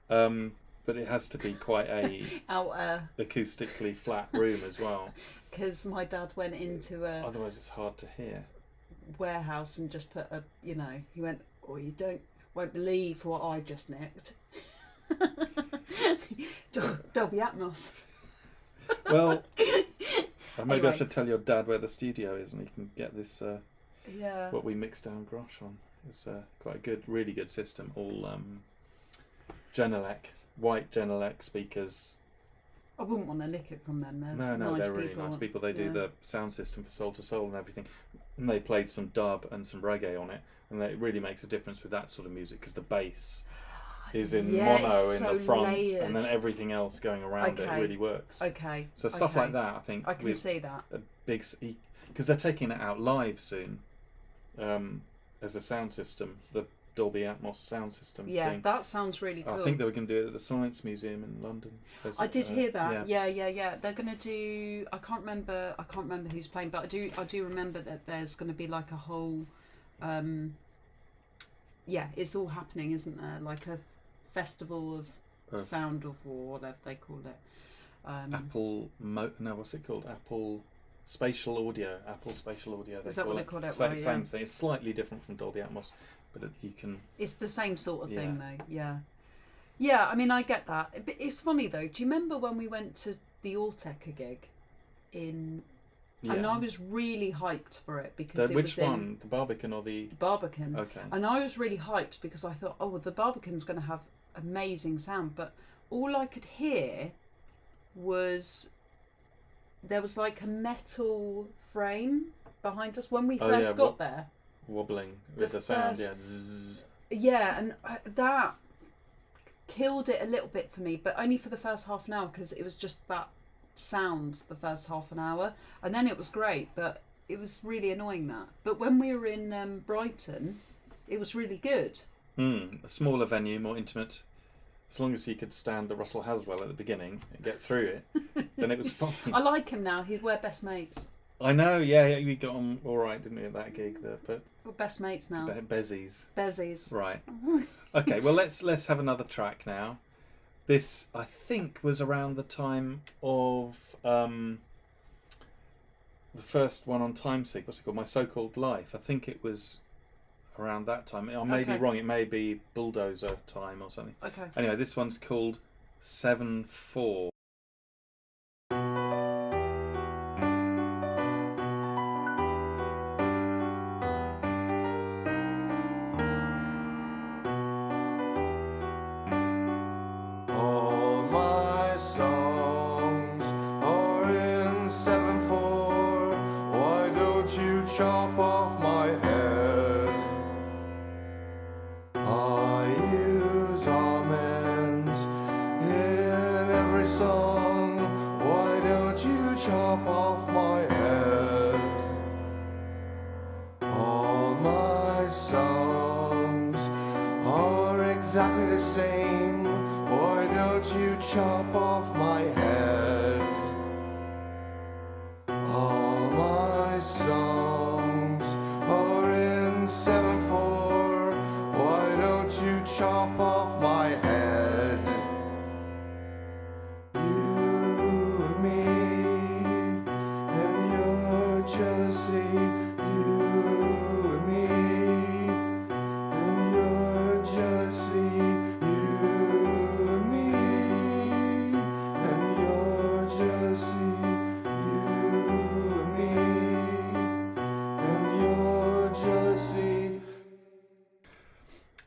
But it has to be quite a acoustically flat room as well. Because my dad went into a... Otherwise it's hard to hear. ...warehouse and just put a, he went, you won't believe what I just nicked. Dolby Atmos. Well, maybe I should tell your dad where the studio is and he can get this, what we mixed down Grosh on. It's quite a good, really good system. All Genelec, white Genelec speakers. I wouldn't want to nick it from them. No, nice they're really nice people. They do the sound system for Soul to Soul and everything. And they played some dub and some reggae on it. And it really makes a difference with that sort of music because the bass is in mono in the front and then everything else going around it really works. Okay. So stuff like that, I think. I can see that. A big... Because they're taking it out live soon as a sound system, the Dolby Atmos sound system thing. That sounds really cool. I think they were going to do it at the Science Museum in London. I did hear that. Yeah. They're going to do... I can't remember who's playing, but I do remember that there's going to be like a whole yeah, it's all happening, isn't there? Like a festival of sound or whatever they call it. What's it called? Apple Spatial Audio. Is that what they call it? Same thing. It's slightly different from Dolby Atmos, but you can. It's the same sort of thing, though. Yeah. Yeah, I mean, I get that. But it's funny though. Do you remember when we went to the Allteca gig in? Yeah. And I was really hyped for it because which one? The Barbican or the Barbican? Okay. And I was really hyped because I thought, oh, well, the Barbican's going to have amazing sound, but all I could hear was there was like a metal frame behind us when we first got there, wobbling with the sound. Yeah. Zzz. Yeah, and that killed it a little bit for me, but only for the first half an hour because it was just that sound the first half an hour, and then it was great, but it was really annoying that. But when we were in Brighton, it was really good. A smaller venue, more intimate. As long as you could stand the Russell Haswell at the beginning and get through it, then it was fine. I like him now. We're best mates. I know, yeah, we got on all right, didn't we, at that gig there? But we're best mates now. Bezies. Right. Okay, well let's have another track now. This, I think, was around the time of the first one on µ-Ziq. What's it called? My So-Called Life. I think it was around that time. I may be wrong. It may be Bulldozer time or something. Okay. Anyway, this one's called 7/4.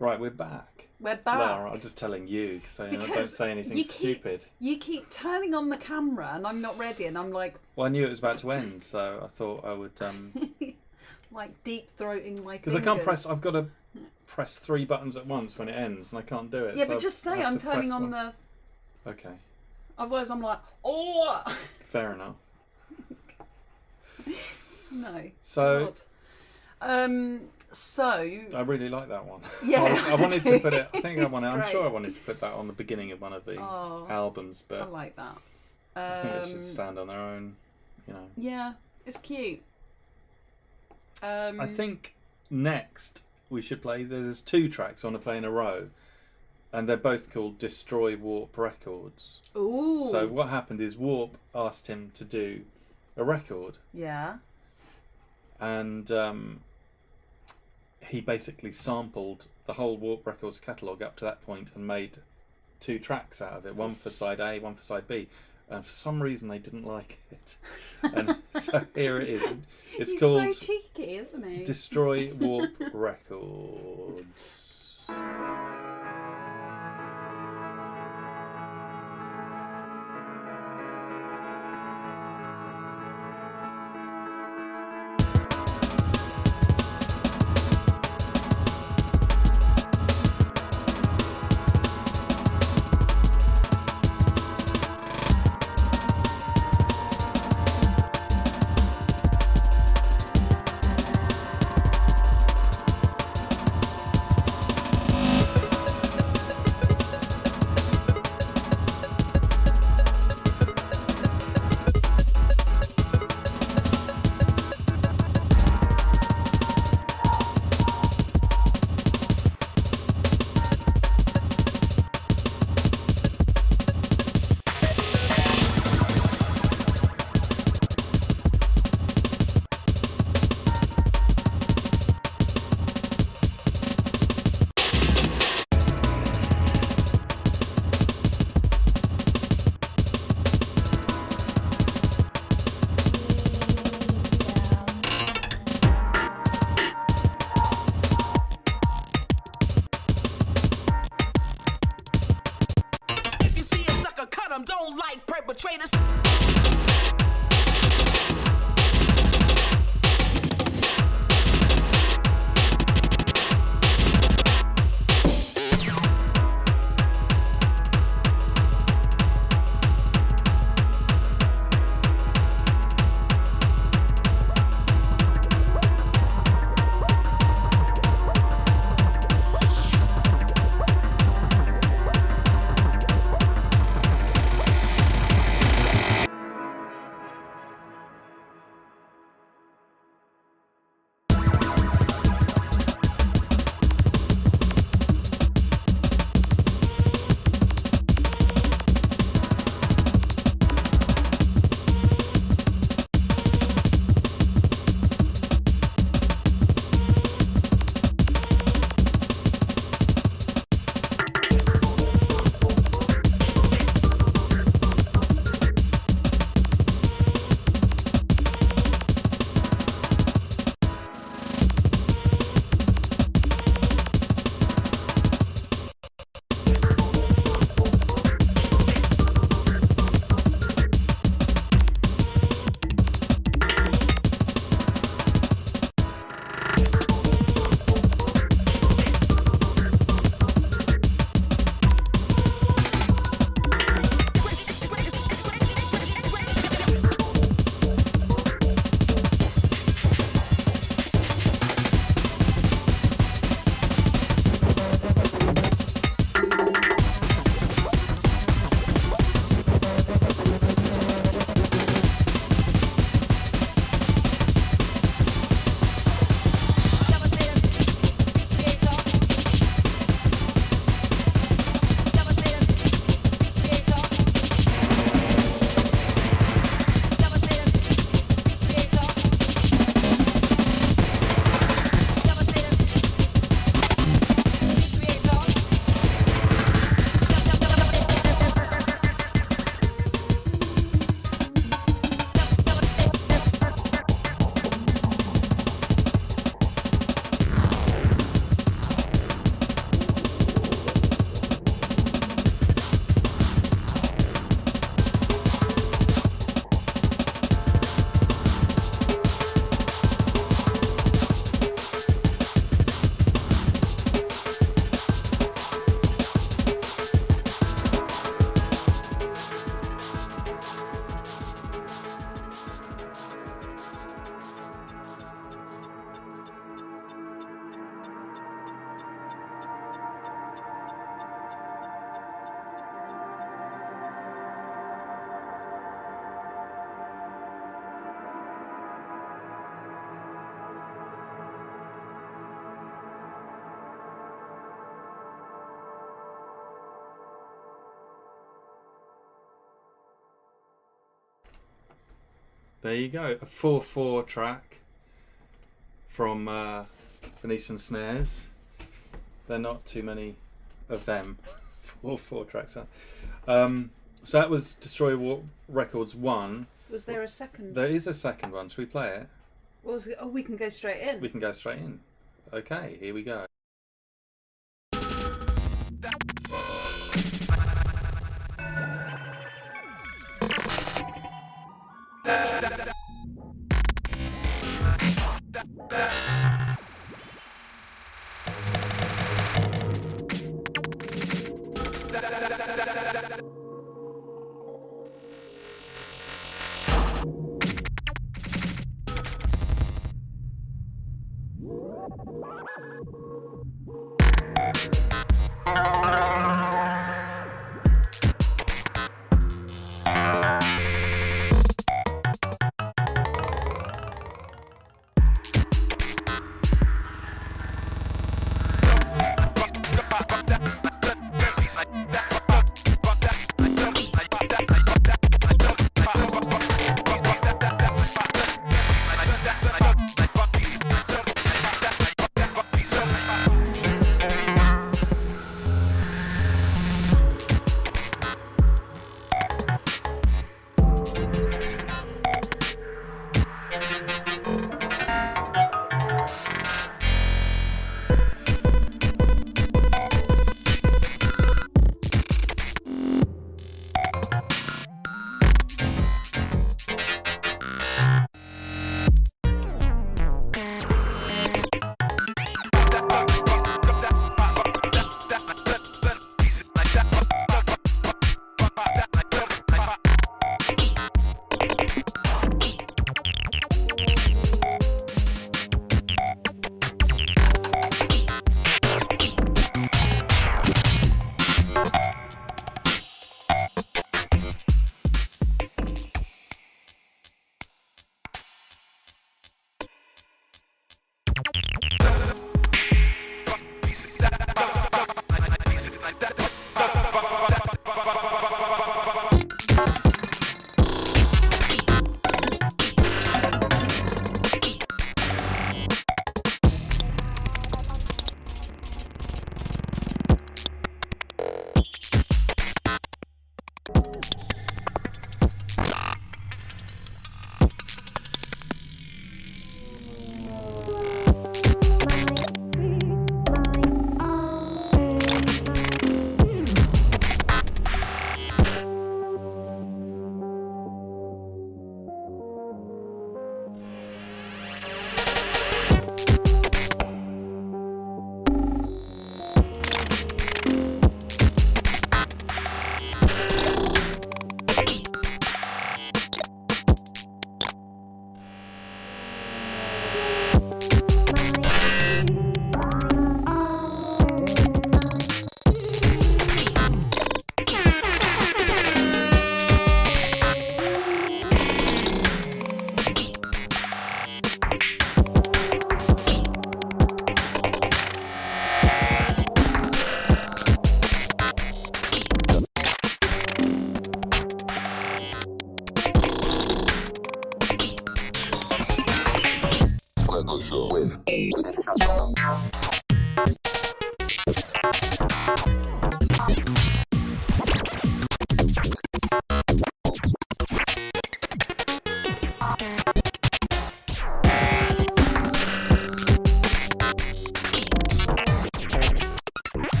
Right, we're back. Lara, I'm just telling you, so don't say anything stupid. You keep turning on the camera and I'm not ready, and I'm like... Well, I knew it was about to end, so I thought I would... like deep-throating my fingers. Because I can't press... I've got to press 3 buttons at once when it ends, and I can't do it. Yeah, so but just say I'm turning on the... Okay. Otherwise I'm like, oh! Fair enough. No. So... So I really like that one. Yeah, I wanted to put it. I think I'm great. sure I wanted to put that on the beginning of one of the albums, but I like that. I think they should stand on their own. Yeah, it's cute. I think next we should play. There's 2 tracks I want to play in a row, and they're both called Destroy Warp Records. Ooh. So what happened is Warp asked him to do a record. Yeah. And he basically sampled the whole Warp Records catalogue up to that point and made 2 tracks out of it, one for side A, one for side B. And for some reason they didn't like it. And so here it is. It's He's called so cheeky, isn't he? Destroy Warp Records. traitors. There you go, a 4/4 track from Venetian Snares. There are not too many of them. 4/4 tracks. So that was Destroy Records 1. Was there a second? There is a second one. Should we play it? We can go straight in. We can go straight in. Okay, here we go.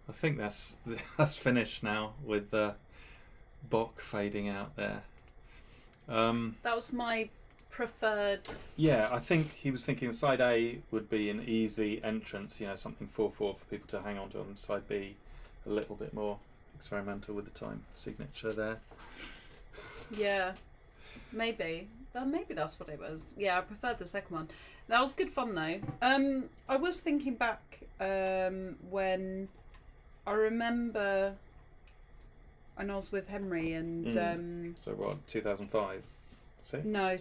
I think that's finished now with the Bok fading out there. That was my preferred. Yeah, I think he was thinking side A would be an easy entrance, something 4/4 for people to hang on to, and side B a little bit more experimental with the time signature there. Yeah, maybe. Maybe that's what it was. Yeah, I preferred the second one. That was good fun though. I was thinking back when I remember when I was with Henry and so what, 2005, 6? No,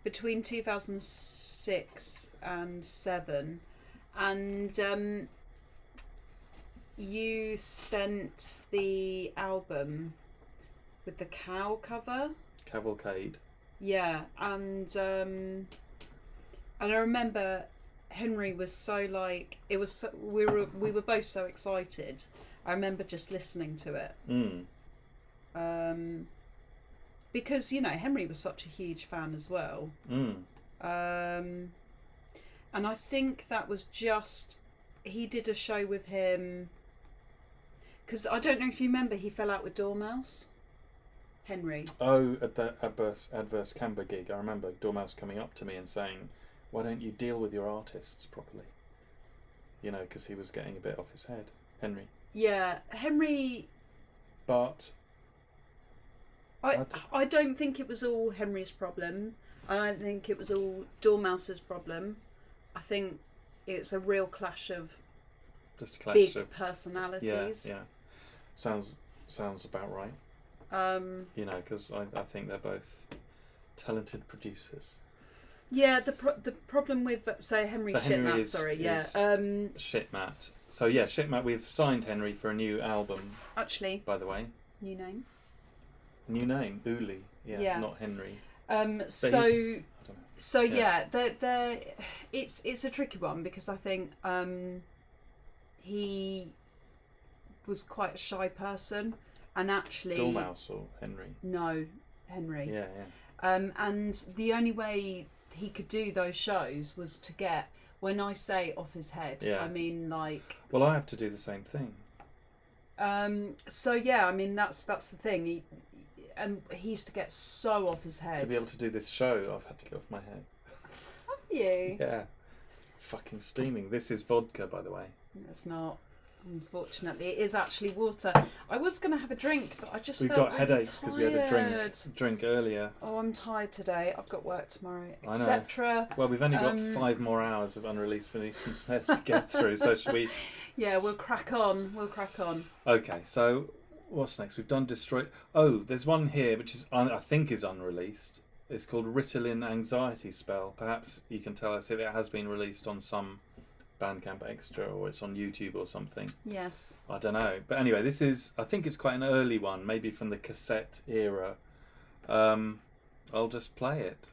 between 2006 and 7, and you sent the album with the cow cover. Cavalcade. Yeah, and I remember Henry was so like, it was so, we were both so excited. I remember just listening to it. Because Henry was such a huge fan as well. And I think that was just, he did a show with him, because I don't know if you remember, he fell out with Dormouse. Henry. Oh, at the Adverse Canberra gig, I remember Dormouse coming up to me and saying, "Why don't you deal with your artists properly?" Because he was getting a bit off his head. Henry. Yeah, Henry. But I don't think it was all Henry's problem. I don't think it was all Dormouse's problem. I think it's a real clash of just a clash big of personalities. Yeah. Sounds about right. Because I think they're both talented producers. Yeah, the problem with Henry Shitmat, Shitmat. So yeah, Shitmat. We've signed Henry for a new album. Actually, by the way, new name, Uli. Yeah, not Henry. It's a tricky one because I think he was quite a shy person. And actually, Dormouse or Henry? No, Henry. Yeah. And the only way he could do those shows was to get, when I say off his head, I mean like. Well, I have to do the same thing. That's the thing. He used to get so off his head. To be able to do this show, I've had to get off my head. Have you? Yeah. Fucking steaming. This is vodka, by the way. It's not. Unfortunately, it is actually water. I was going to have a drink, but I just We've felt got headaches because we had a drink earlier. Oh, I'm tired today. I've got work tomorrow, etc. Well, we've only got 5 more hours of unreleased Venetian Snares to get through, so should we? Yeah, we'll crack on. Okay, so what's next? We've done Destroy. Oh, there's one here which is I think is unreleased. It's called Ritalin Anxiety Spell. Perhaps you can tell us if it has been released on some Bandcamp Extra or it's on YouTube or something. Yes. I don't know. But anyway, this is, I think it's quite an early one, maybe from the cassette era. I'll just play it.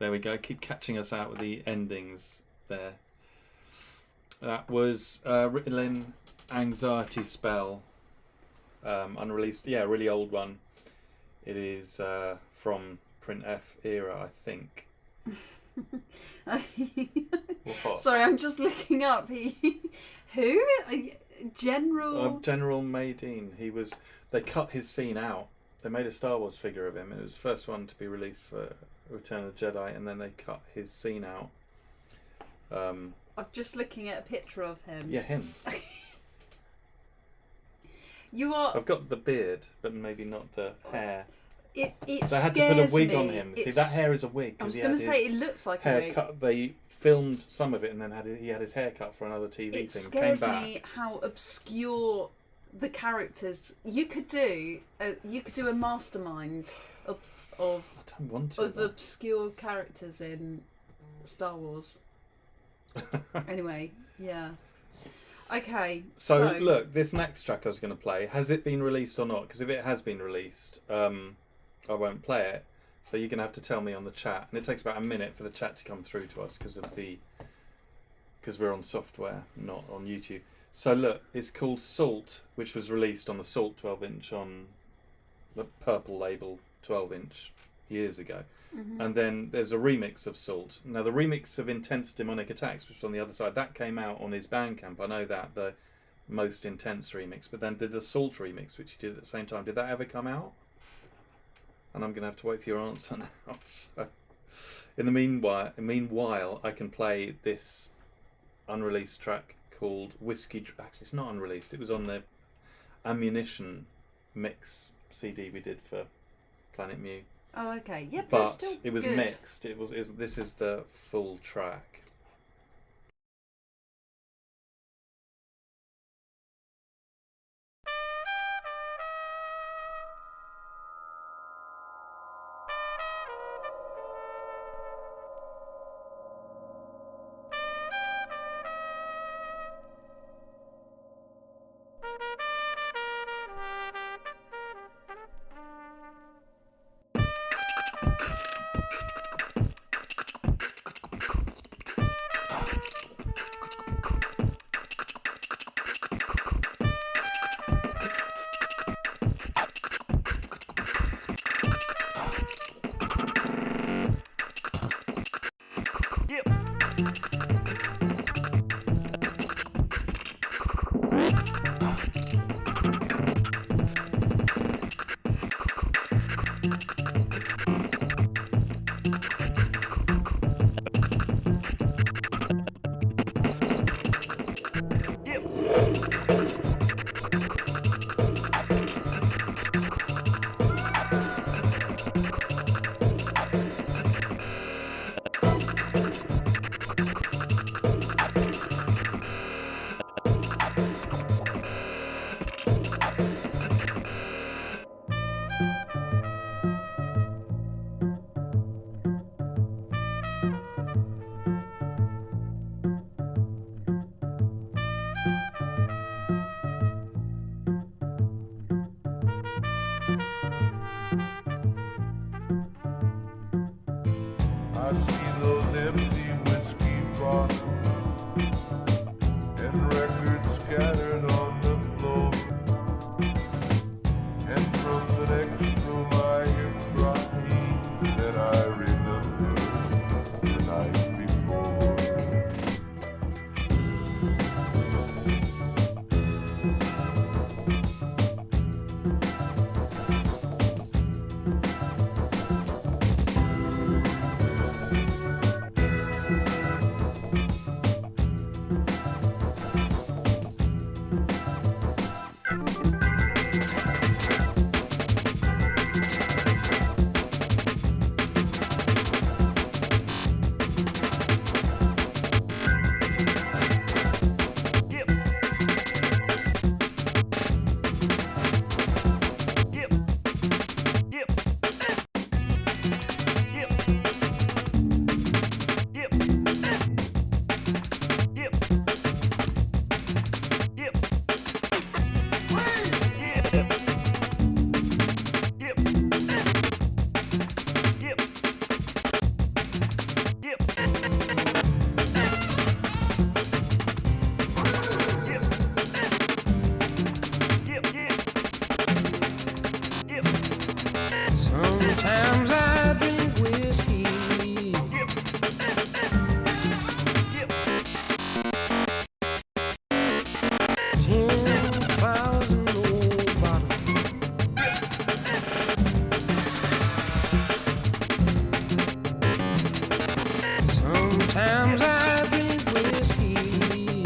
There we go. Keep catching us out with the endings there. That was Ritalin Anxiety Spell. Unreleased. Yeah, really old one. It is from Print F era, I think. What? Sorry, I'm just looking up. Who? General General Madine. He was. They cut his scene out. They made a Star Wars figure of him. It was the first one to be released for Return of the Jedi, and then they cut his scene out. I'm just looking at a picture of him. Yeah, him. You are. I've got the beard, but maybe not the hair. It They had to put a wig on him. See, that hair is a wig. I was going to say it looks like a wig. Cut. They filmed some of it, and then he had his hair cut for another TV thing. It scares Came back. me how obscure the characters. You could do a mastermind of I don't want to. of obscure characters in Star Wars. Anyway, yeah. Okay. So look, this next track I was going to play, has it been released or not? Because if it has been released, I won't play it. So you're going to have to tell me on the chat, and it takes about a minute for the chat to come through to us because we're on software, not on YouTube. So look, it's called Salt, which was released on the Salt 12-inch on the purple label 12-inch years ago. Mm-hmm. And then there's a remix of Salt. Now the remix of Intense Demonic Attacks, which was on the other side, that came out on his Bandcamp. I know that, the most intense remix. But then did the Salt remix, which he did at the same time. Did that ever come out? And I'm going to have to wait for your answer now. So, in the meanwhile, I can play this unreleased track called Whiskey. Actually, it's not unreleased. It was on the Ammunition mix CD we did for Planet Mu. Oh, okay. Yeah, but it's But still it was good. mixed. This is the full track. I see those empty whiskey bottles and records scattered on the floor. And from the next room I hear crying that I remember the night before. Sometimes I drink whiskey. 10,000 old bottles. Sometimes I drink whiskey.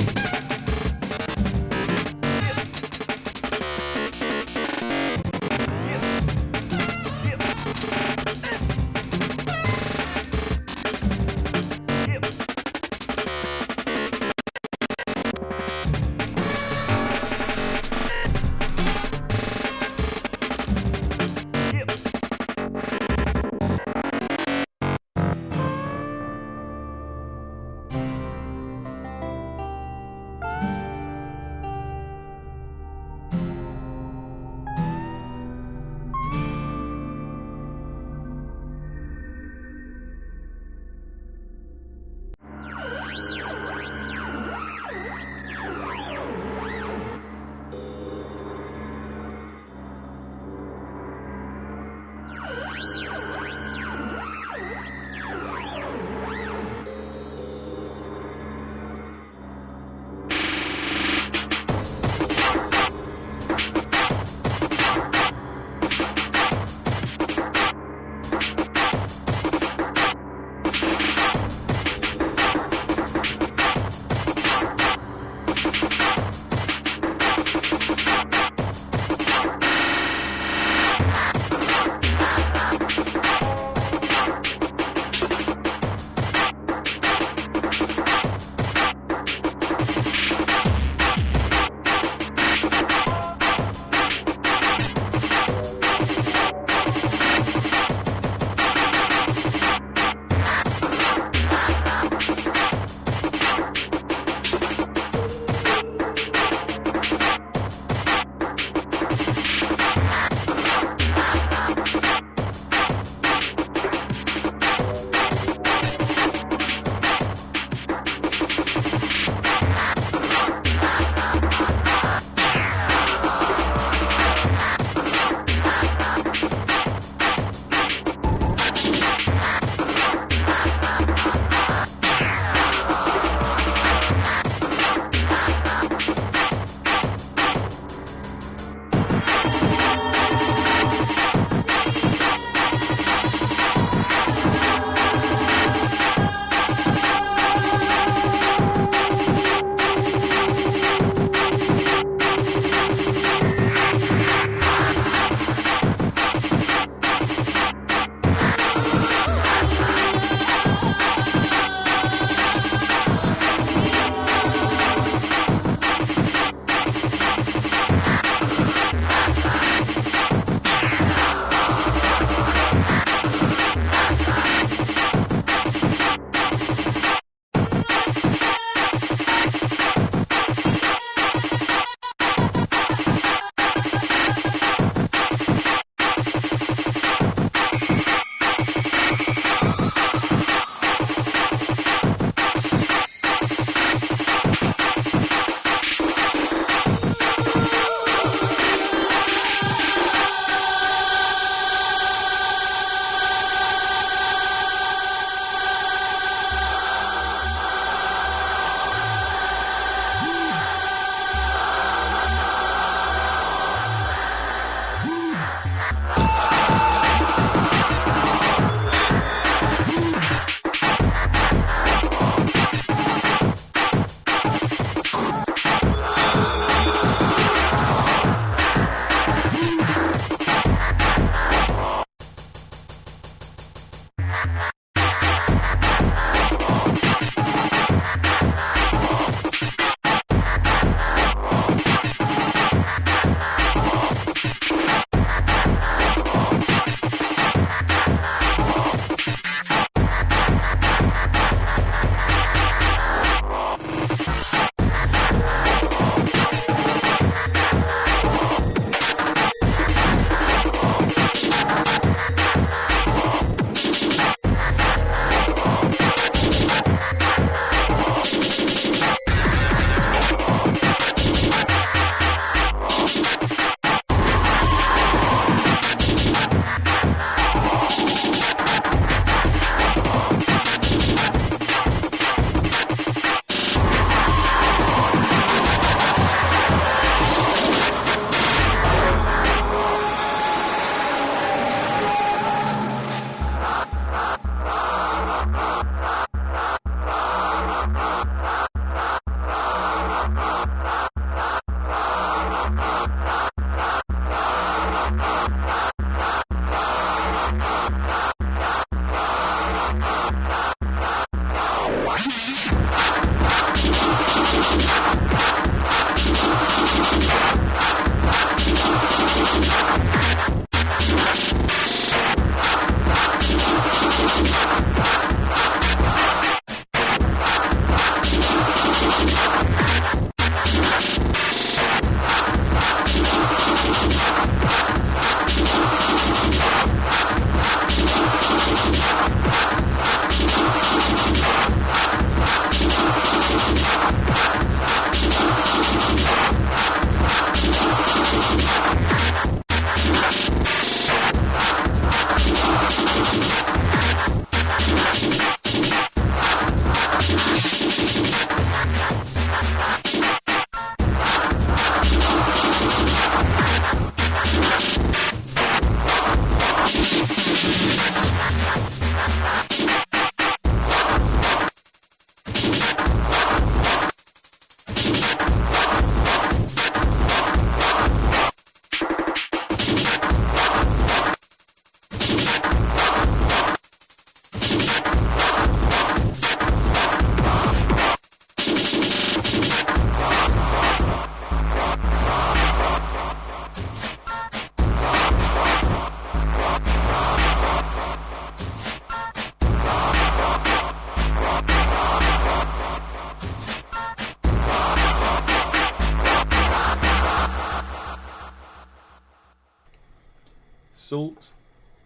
Salt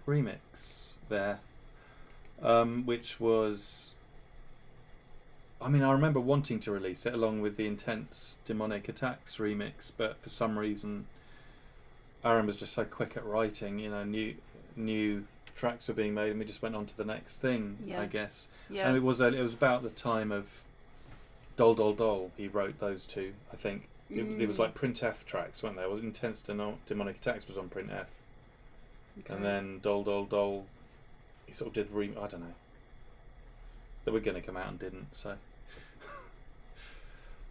remix there, which was, I mean, I remember wanting to release it along with the Intense Demonic Attacks remix, but for some reason Aaron was just so quick at writing, you know, new tracks were being made and we just went on to the next thing, I guess. Yeah. And it was about the time of Dol Dol Dol. He wrote those two, I think. It was like Print F tracks, weren't there? It was Intense Demonic Attacks was on Print F. Okay. And then Dol Dol Dol, he sort of did I don't know. They were going to come out and didn't, so.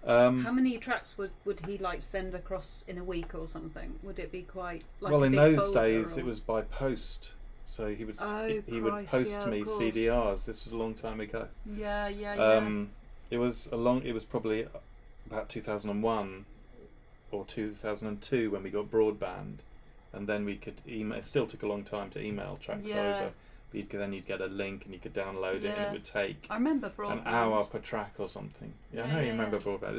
How many tracks would he like send across in a week or something? Would it be quite like well, a in big those folder, days or? It was by post, so he would would Christ, post me of course. CDRs. This was a long time ago. Yeah. It was probably about 2001 or 2002 when we got broadband, and then we could email. It still took a long time to email tracks over. But then you'd get a link and you could download it, and it would take I remember broadband. an hour per track or something. I know you remember broadband.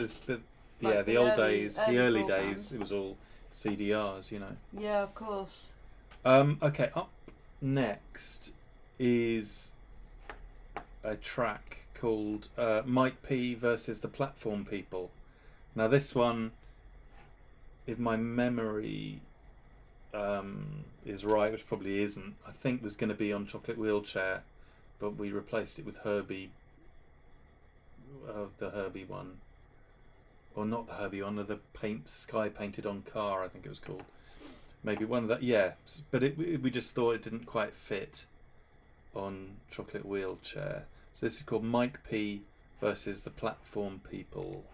Like the old days, the early days, it was all CDRs, you know. Yeah, of course. Okay, up next is a track called Mike P versus the Platform People. Now this one, if my memory is right, which probably isn't, I think was going to be on Chocolate Wheelchair, but we replaced it with Herbie, the Herbie one, or not the Herbie one, the Sky Painted on Car, I think it was called. Maybe one of that, yeah. But we just thought it didn't quite fit on Chocolate Wheelchair. So this is called Mike P versus the Platform People.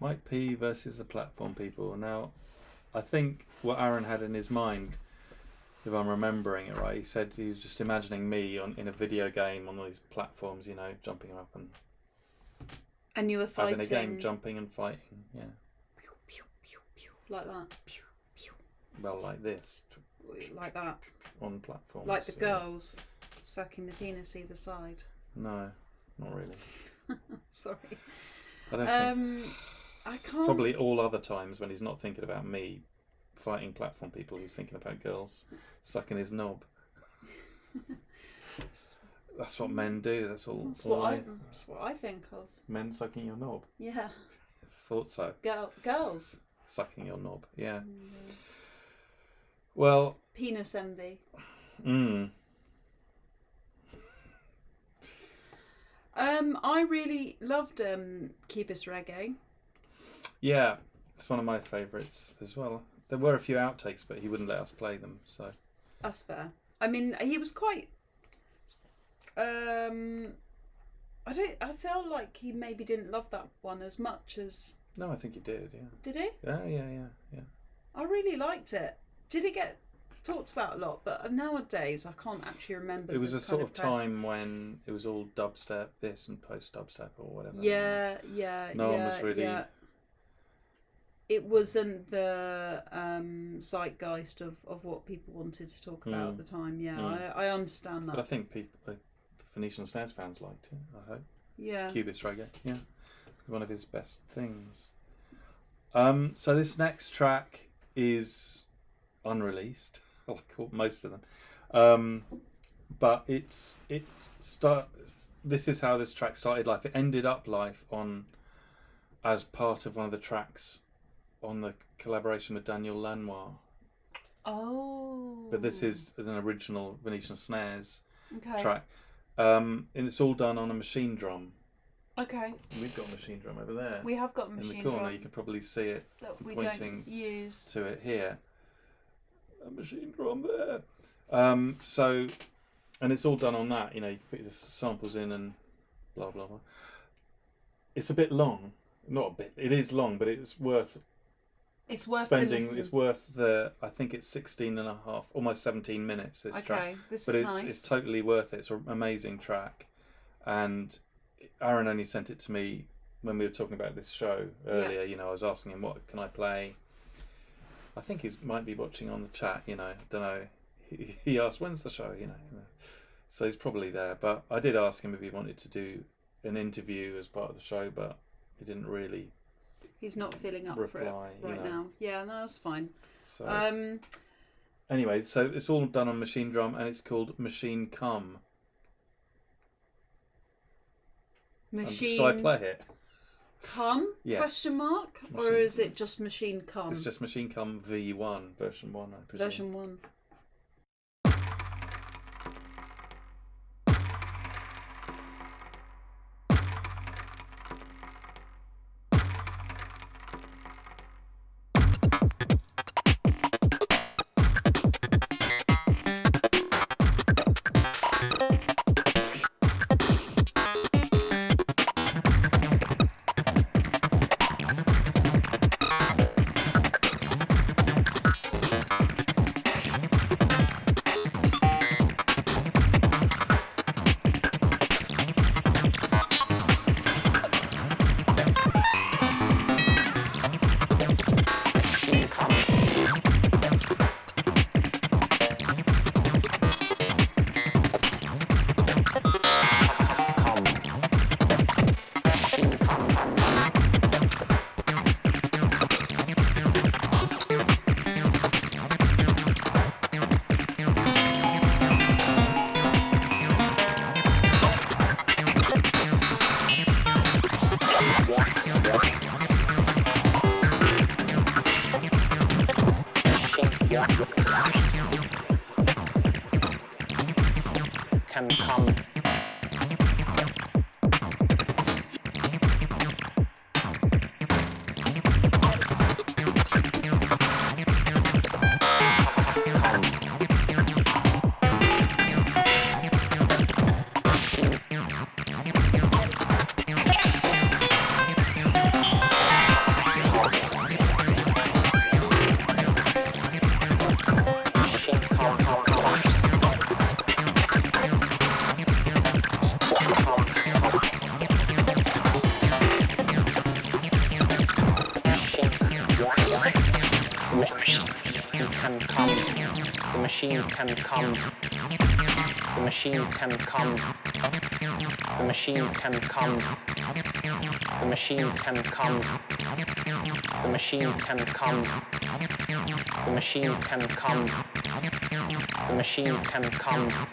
Mike P versus the platform people. Now, I think what Aaron had in his mind, if I'm remembering it right, he said he was just imagining me in a video game on all these platforms, you know, jumping up And you were fighting. having a game, jumping and fighting. Yeah. Pew, pew, pew, pew, like that. Pew, pew. Well, like this. Like that. On platforms. Like the girls sucking the penis either side. No, not really. Sorry. I don't think. I can't. Probably all other times when he's not thinking about me fighting platform people, he's thinking about girls sucking his knob. That's what men do. That's all. That's what I think of. Men sucking your knob. Yeah. Thought so. Girls. Sucking your knob. Yeah. Well. Penis envy. I really loved Cubist Reggae. Yeah, it's one of my favourites as well. There were a few outtakes, but he wouldn't let us play them, so. That's fair. I mean, he was quite. I felt like he maybe didn't love that one as much as. No, I think he did. Yeah. Did he? Yeah. I really liked it. Did it get talked about a lot? But nowadays, I can't actually remember. It was a sort of press. time when it was all dubstep, this and post dubstep or whatever. Yeah. No one was really. Yeah. It wasn't the zeitgeist of what people wanted to talk about at the time. Yeah, I understand that. But I think people, Venetian Snares fans liked it, I hope. Yeah. Cubist Reggae, yeah. One of his best things. So this next track is unreleased, like most of them. But this is how this track started life. It ended up life as part of one of the tracks on the collaboration with Daniel Lanois. Oh. But this is an original Venetian Snares track. And it's all done on a machine drum. Okay. We've got a machine drum over there. We have got a machine in the corner. drum. You can probably see it that we pointing don't use. to it here. A machine drum there. So, and it's all done on that. You know, you put the samples in and blah blah blah. It's a bit long. Not a bit. It is long, but it's worth. It's worth spending. It's worth the. I think it's 16 and a half, almost 17 minutes. This track. Okay, this but is it's, nice. It's totally worth it. It's an amazing track, and Aaron only sent it to me when we were talking about this show earlier. You know, I was asking him what can I play. I think he might be watching on the chat. You know, I don't know. He asked when's the show. You know, so he's probably there. But I did ask him if he wanted to do an interview as part of the show, but he didn't really. He's not feeling up reply, for it right now. Yeah, no, that's fine. So, anyway, so it's all done on machine drum, and it's called Machine Come. Machine. Shall I play it? Come? Yes. Question mark? Or is it just Machine Come? It's just Machine Come V1, version 1, I presume. Version 1. Can come. machine can come. The machine can come. The machine can come. The machine can come. The machine can come. The machine can come. The machine can come.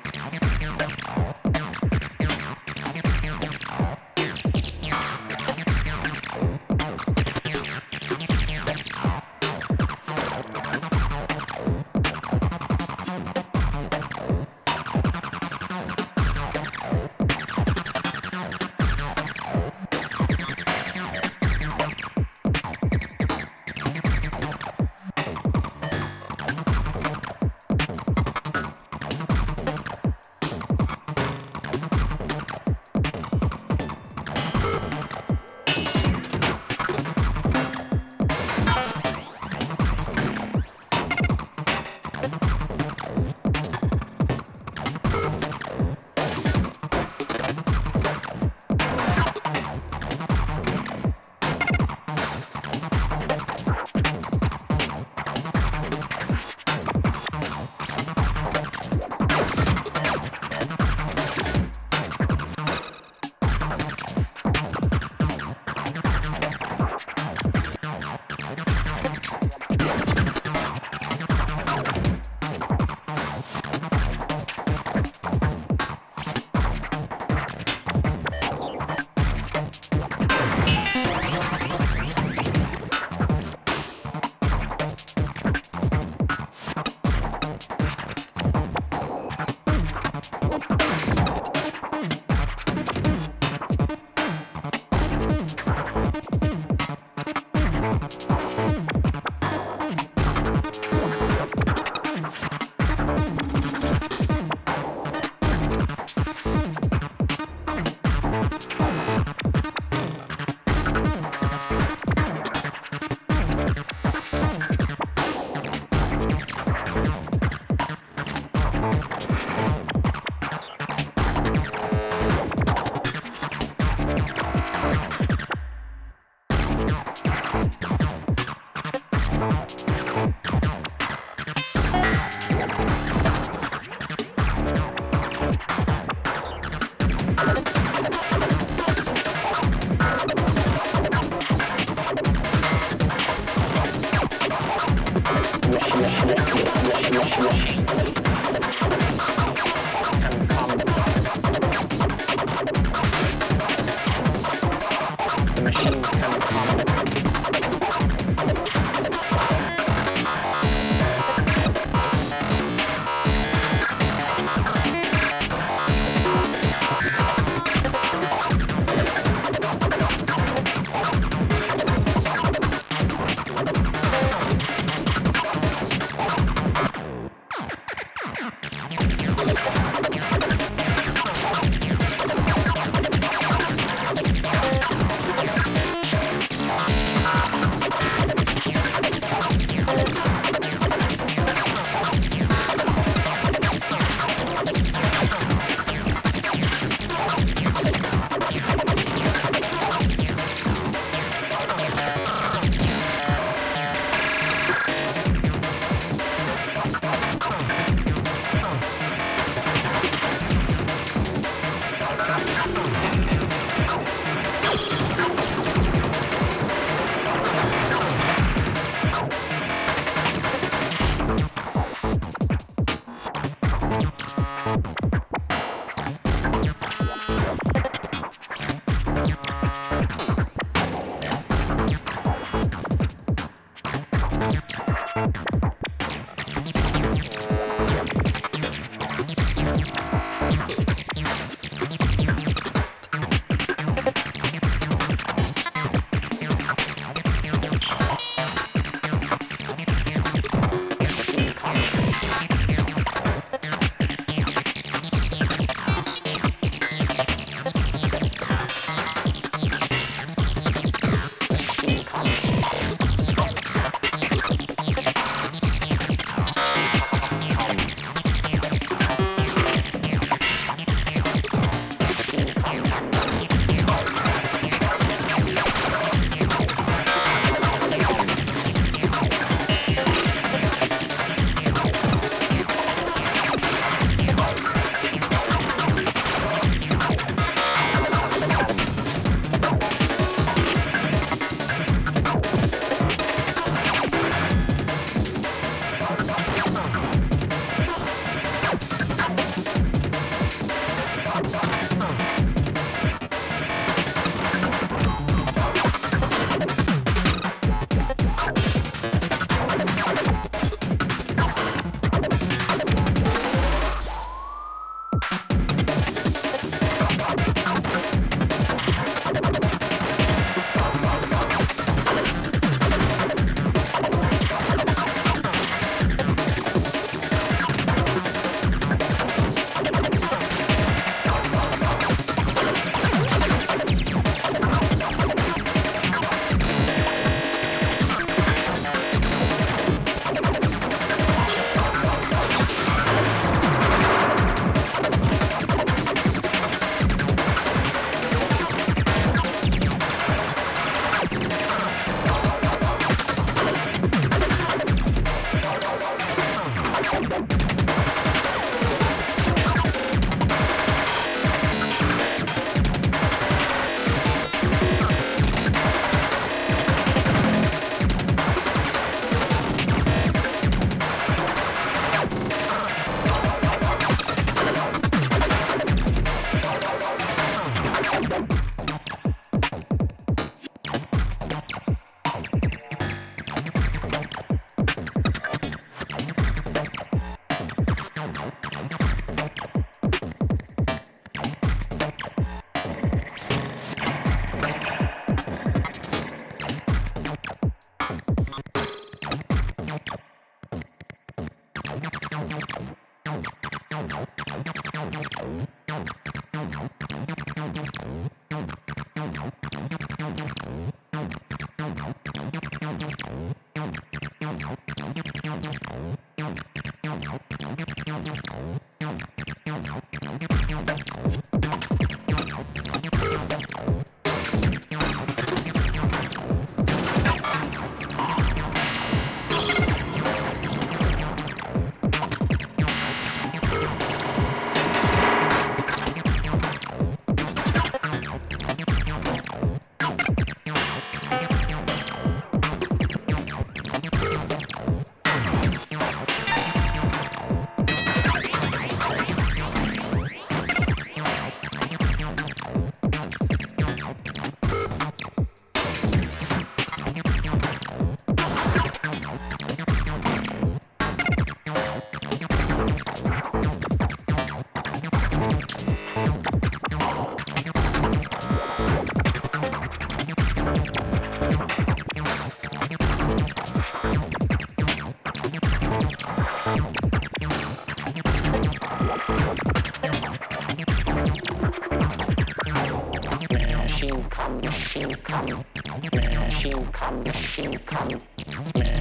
come, machine come,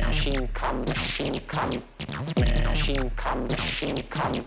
machine come, machine come, machine come, machine come.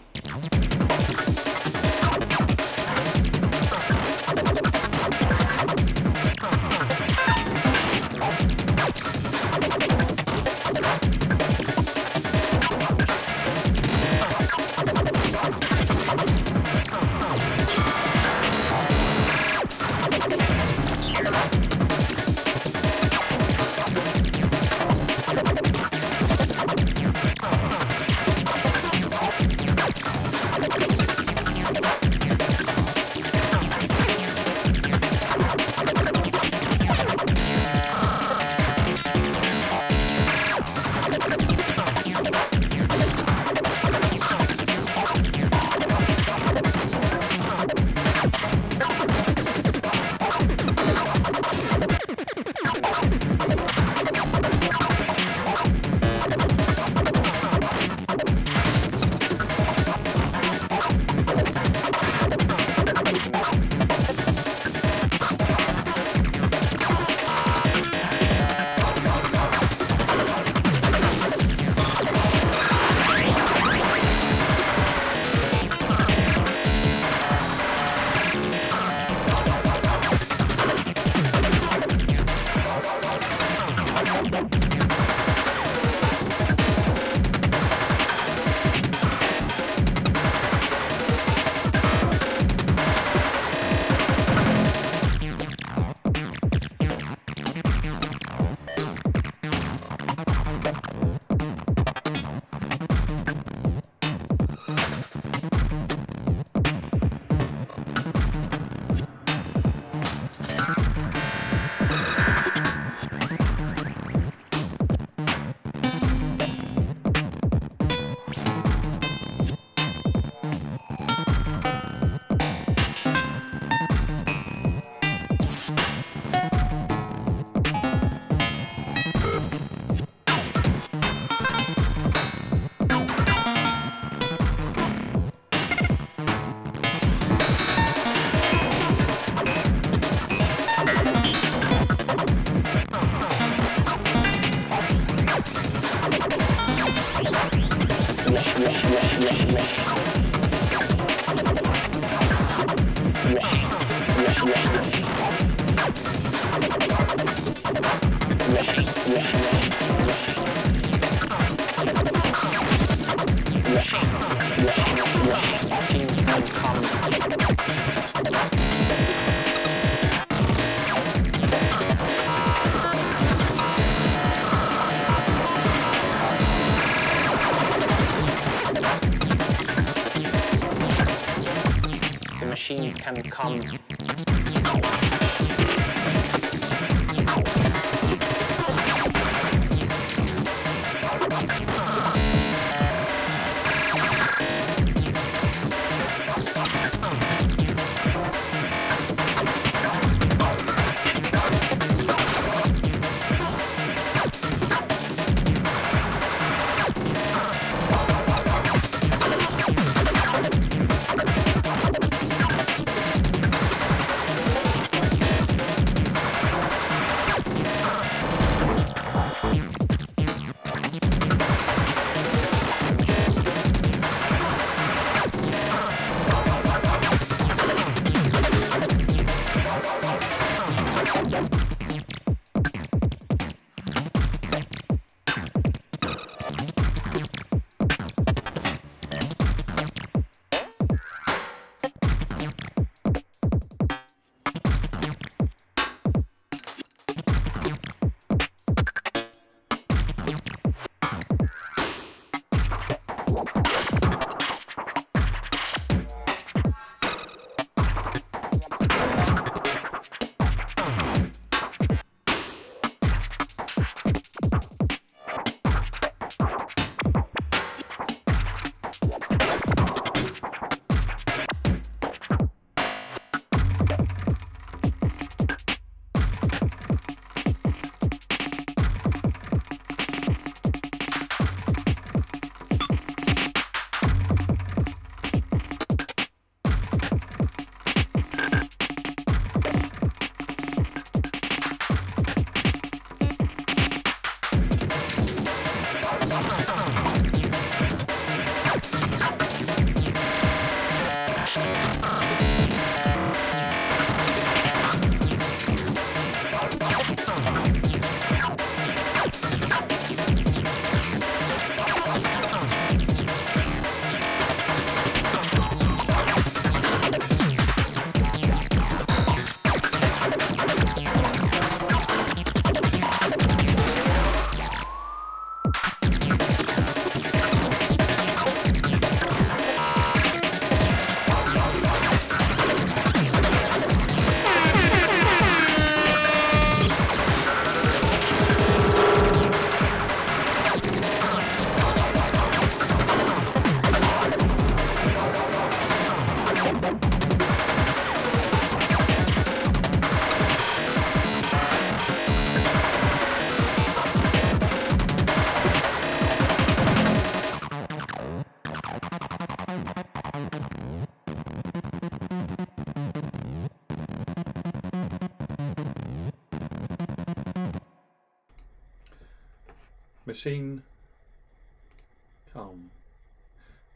Can come.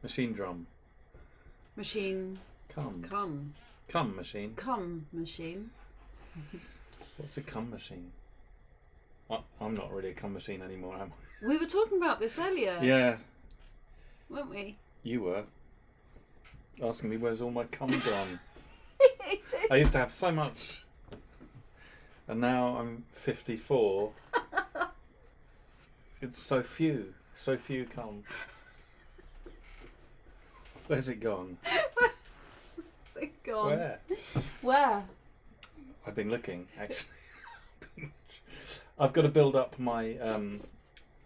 Machine drum. Machine Cum. cum. Cum machine. Cum machine. What's a cum machine? I'm not really a cum machine anymore, am I? We were talking about this earlier. Yeah, Weren't we? you were. Asking me where's all my cum gone. It's- I used to have so much. And now I'm 54. It's so few cum. Where's it gone? Where's it gone? Where? Where? I've been looking, actually. I've got to build up my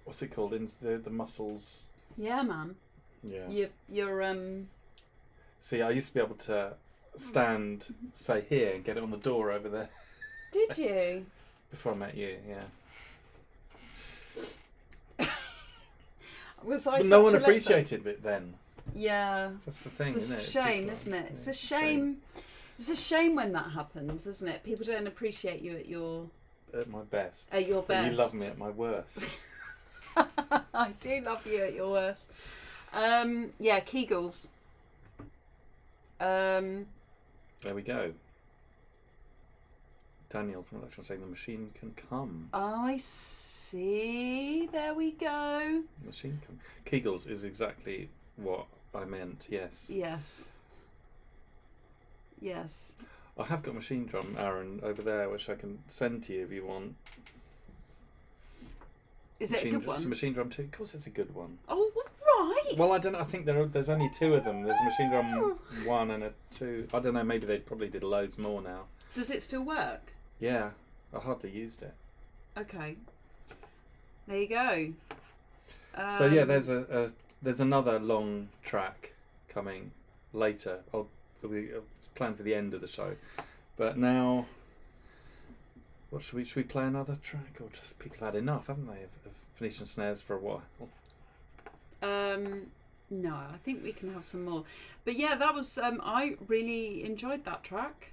what's it called? The muscles. Yeah, man. Yeah. You're See, I used to be able to stand, say here, and get it on the door over there. Did you? Before I met you, yeah. Was I But no such one a little- appreciated it then. Yeah. That's the thing, It's a isn't it? shame, People- isn't it? yeah, It's a shame. It's a shame when that happens, isn't it? People don't appreciate you at your At my best. best. But you love me at my worst. I do love you at your worst. Yeah, Kegels. There we go. Daniel from Electron saying the machine can come. I see. There we go. Machine come. Kegels is exactly what I meant, yes. Yes. Yes. I have got a machine drum, Aaron, over there, which I can send to you if you want. Is it a good It's a one? machine drum too. Of course it's a good one. Oh, right. Well, I don't know. I think there's only two of them. There's a machine drum 1 and a 2. I don't know, maybe they probably did loads more now. Does it still work? Yeah, I hardly used it. Okay. There you go. So yeah, there's another long track coming later. It'll be planned for the end of the show. But now, what should we play another track, or just people have had enough, haven't they, of Venetian Snares for a while? No, I think we can have some more. But yeah, that was I really enjoyed that track.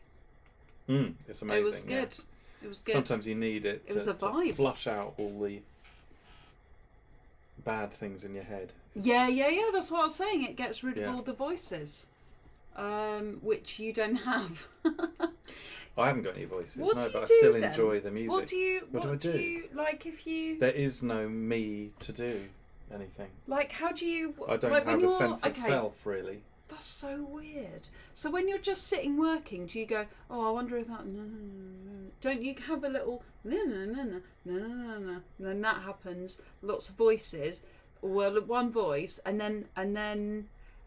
It's amazing. It was good. Yeah. It was good. Sometimes you need it, It was a to vibe. flush out all the bad things in your head. Yeah. That's what I was saying. It gets rid of Yeah. all the voices, which you don't have. I haven't got any voices, What no, do but you I do still then? enjoy the music. What do you? What do I do? you like if you There is no me to do anything. like? How do you? I don't like when have a you're- sense of okay, self, really. That's so weird. So when you're just sitting working, do you go, oh, I wonder if that... Don't you have a little... And then that happens, lots of voices, or one voice, and then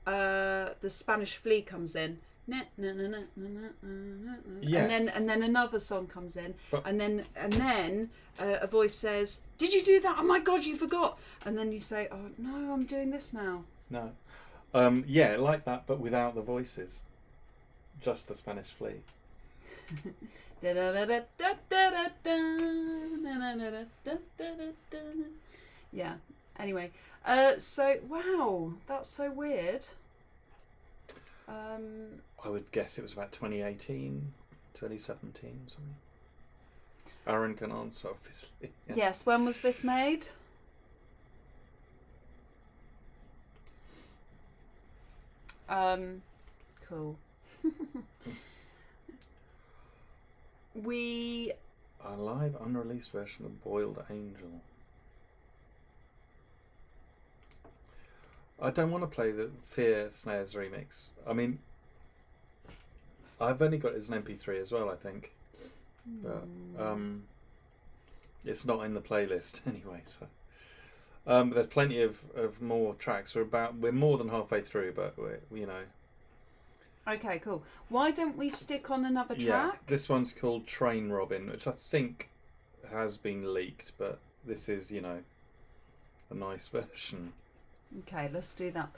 the Spanish flea comes in. Yes. And then another song comes in, But- and then a voice says, "Did you do that? Oh my God, you forgot!" And then you say, "Oh no, I'm doing this now." No. Yeah, like that, but without the voices. Just the Spanish flea. Yeah. Anyway, so wow, that's so weird. I would guess it was about 2018, 2017, something. Aaron can answer, obviously. Yeah. Yes. When was this made? Cool. We A live unreleased version of Boiled Angel. I don't want to play the Fear Snares remix. I mean, I've only got it as an MP3 as well, I think. But it's not in the playlist anyway, so But there's plenty of more tracks. We're more than halfway through, but we're. Okay, cool. Why don't we stick on another track? Yeah, this one's called Train Robin, which I think has been leaked, but this is, a nice version. Okay, let's do that.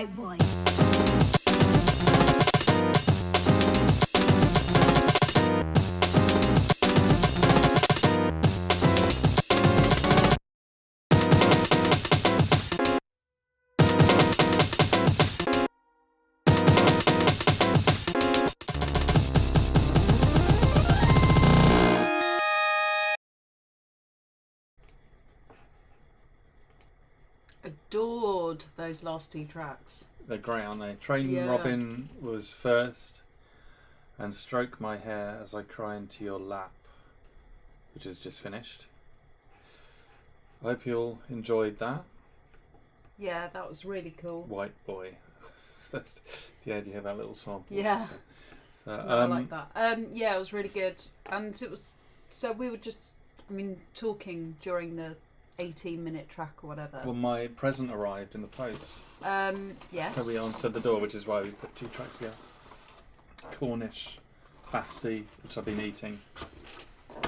white boy. Adored those last two tracks. They're great, aren't they? Train Yeah. Robin was first, and Stroke My Hair as I Cry Into Your Lap, which is just finished. I hope you all enjoyed that. Yeah, that was really cool. White Boy. That's the idea of that little sample. Yeah. So, No, I like that. Yeah, it was really good. And it was, so we were just, talking during the 18-minute track or whatever. Well, my present arrived in the post. Yes. So we answered the door, which is why we put 2 tracks together. Cornish pasty, which I've been eating,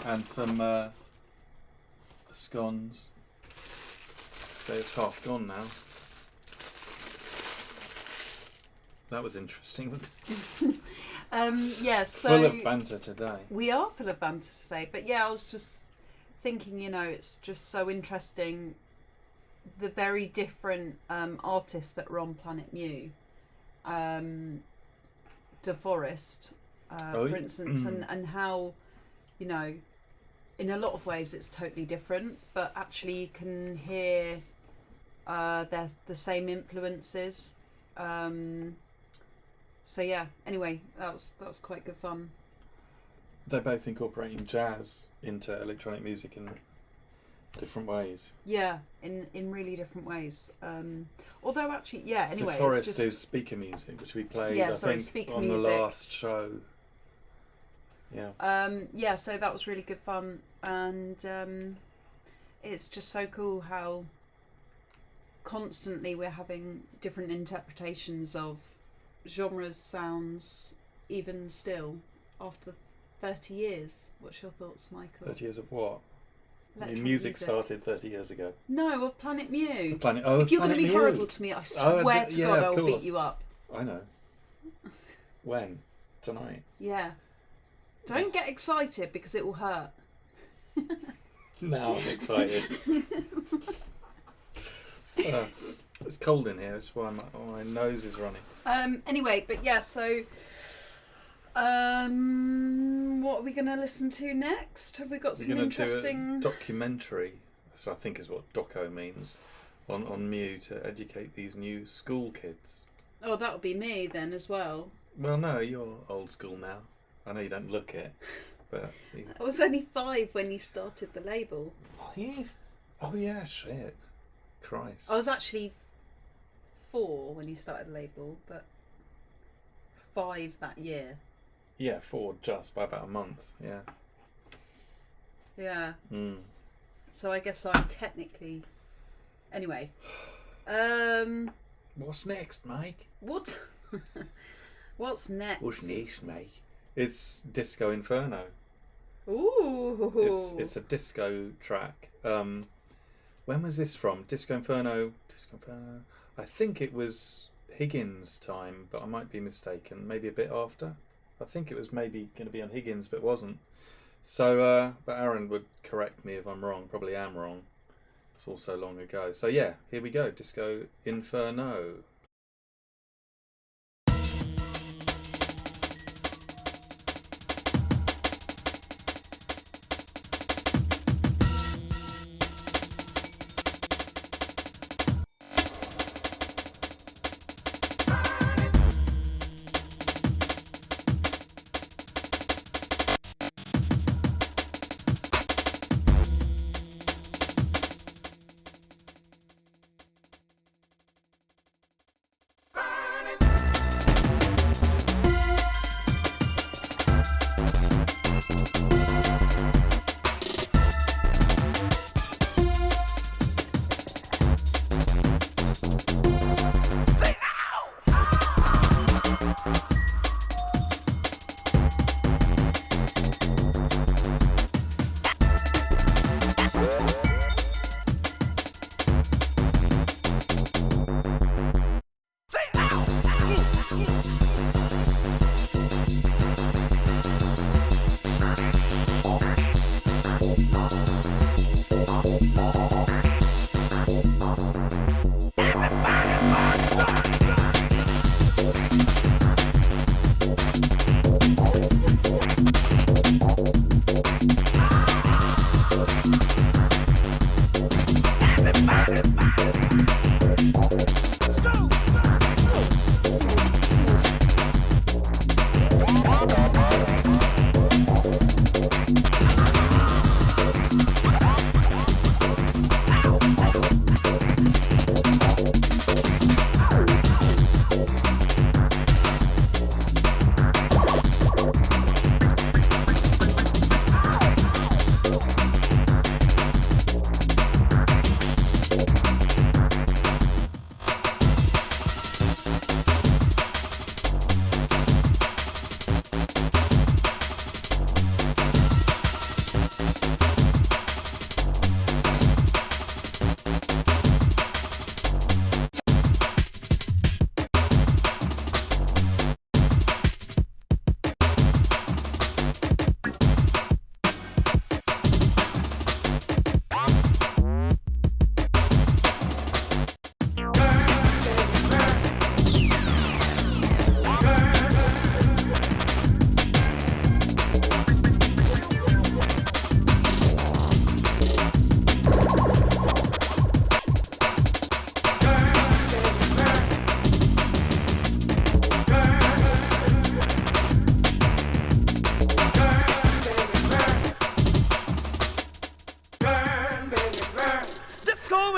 and some scones. So it's half gone now. That was interesting. Yeah, so Full of banter today. we are full of banter today. But yeah, I was just thinking, it's just so interesting, the very different artists that were on Planet Mu. DeForest, for instance, and how, in a lot of ways it's totally different, but actually you can hear the same influences. So yeah, anyway, that was quite good fun. They're both incorporating jazz into electronic music in different ways. Yeah, in really different ways. Although actually, yeah. Anyway, DeForest it's just, is speaker music, which we played. Yeah, I sorry, think speaker on music. the last show. Yeah. Yeah, so that was really good fun, and it's just so cool how constantly we're having different interpretations of genres, sounds, even still after 30 years. What's your thoughts, Michael? 30 years of what? Electronic Music started 30 years ago. No, of Planet Mu. If you're going to be horrible to me, I swear to God, I'll beat you up. I know. When? Tonight? Yeah. Don't get excited because it will hurt. Now I'm excited. It's cold in here, that's why my nose is running. Anyway, but yeah, so what are we going to listen to next? Have we got some interesting do a documentary, so I think is what doco means, on Mu to educate these new school kids. Oh, that'll be me then as well. Well, no, you're old school now. I know you don't look it, but I was only 5 when you started the label. Oh yeah, shit. Christ. I was actually 4 when you started the label, but 5 that year. Yeah, 4 just by about a month. Yeah. Yeah. Mm. So I guess I'm technically. Anyway. What's next, Mike? What? What's next? What's next, Mike? It's Disco Inferno. Ooh. It's a disco track. When was this from? Disco Inferno. I think it was Higgins' time, but I might be mistaken. Maybe a bit after. I think it was maybe going to be on Higgins, but wasn't. So, but Aaron would correct me if I'm wrong. Probably am wrong. It's all so long ago. So yeah, here we go. Disco Inferno.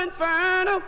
Inferno.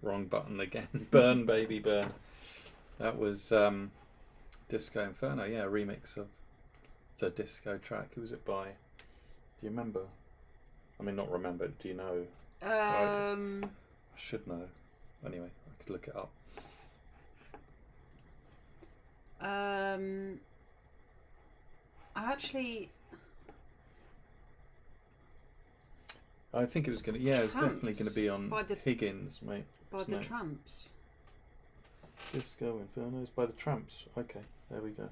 Wrong button again. Burn, baby, burn. That was Disco Inferno, yeah, a remix of the disco track. Who was it by? Do you remember? I mean, not remember, do you know? I should know. Anyway, I could look it up. I think it was going to, yeah, it was definitely going to be on Higgins, mate. By the Tramps. Disco Inferno is by the Tramps. Okay, there we go.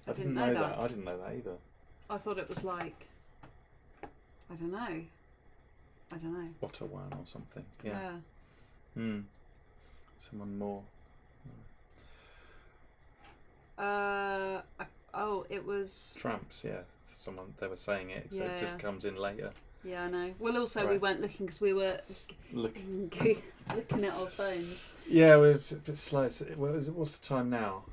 I didn't know that. I didn't know that either. I thought it was like, I don't know. Ottawan or something. Yeah. Hmm. Someone more. It was Tramps. Yeah. Someone, they were saying it. So it just comes in later. Yeah, I know. Well, also we weren't looking because we were looking at our phones. Yeah, we're a bit slow. So what's the time now?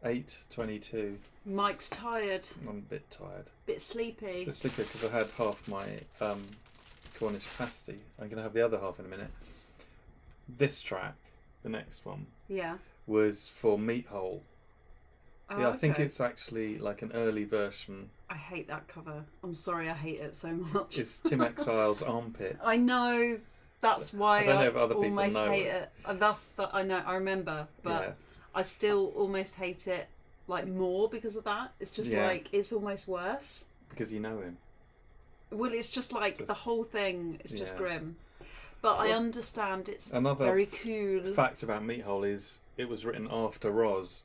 8:22. Mike's tired. I'm a bit tired. Bit sleepy. A bit sleepy because I had half my Cornish pasty. I'm going to have the other half in a minute. This track, the next one, was for Meat Hole. Oh, yeah, I think it's actually like an early version. I hate that cover. I'm sorry, I hate it so much. It's Tim Exile's Armpit. I know. That's why I almost hate it. I know. I remember, but I still almost hate it like more because of that. It's just like it's almost worse because you know him. Well, it's just like the whole thing is just grim. But I understand it's another very cool. Fact about Meat Hole is it was written after Roz.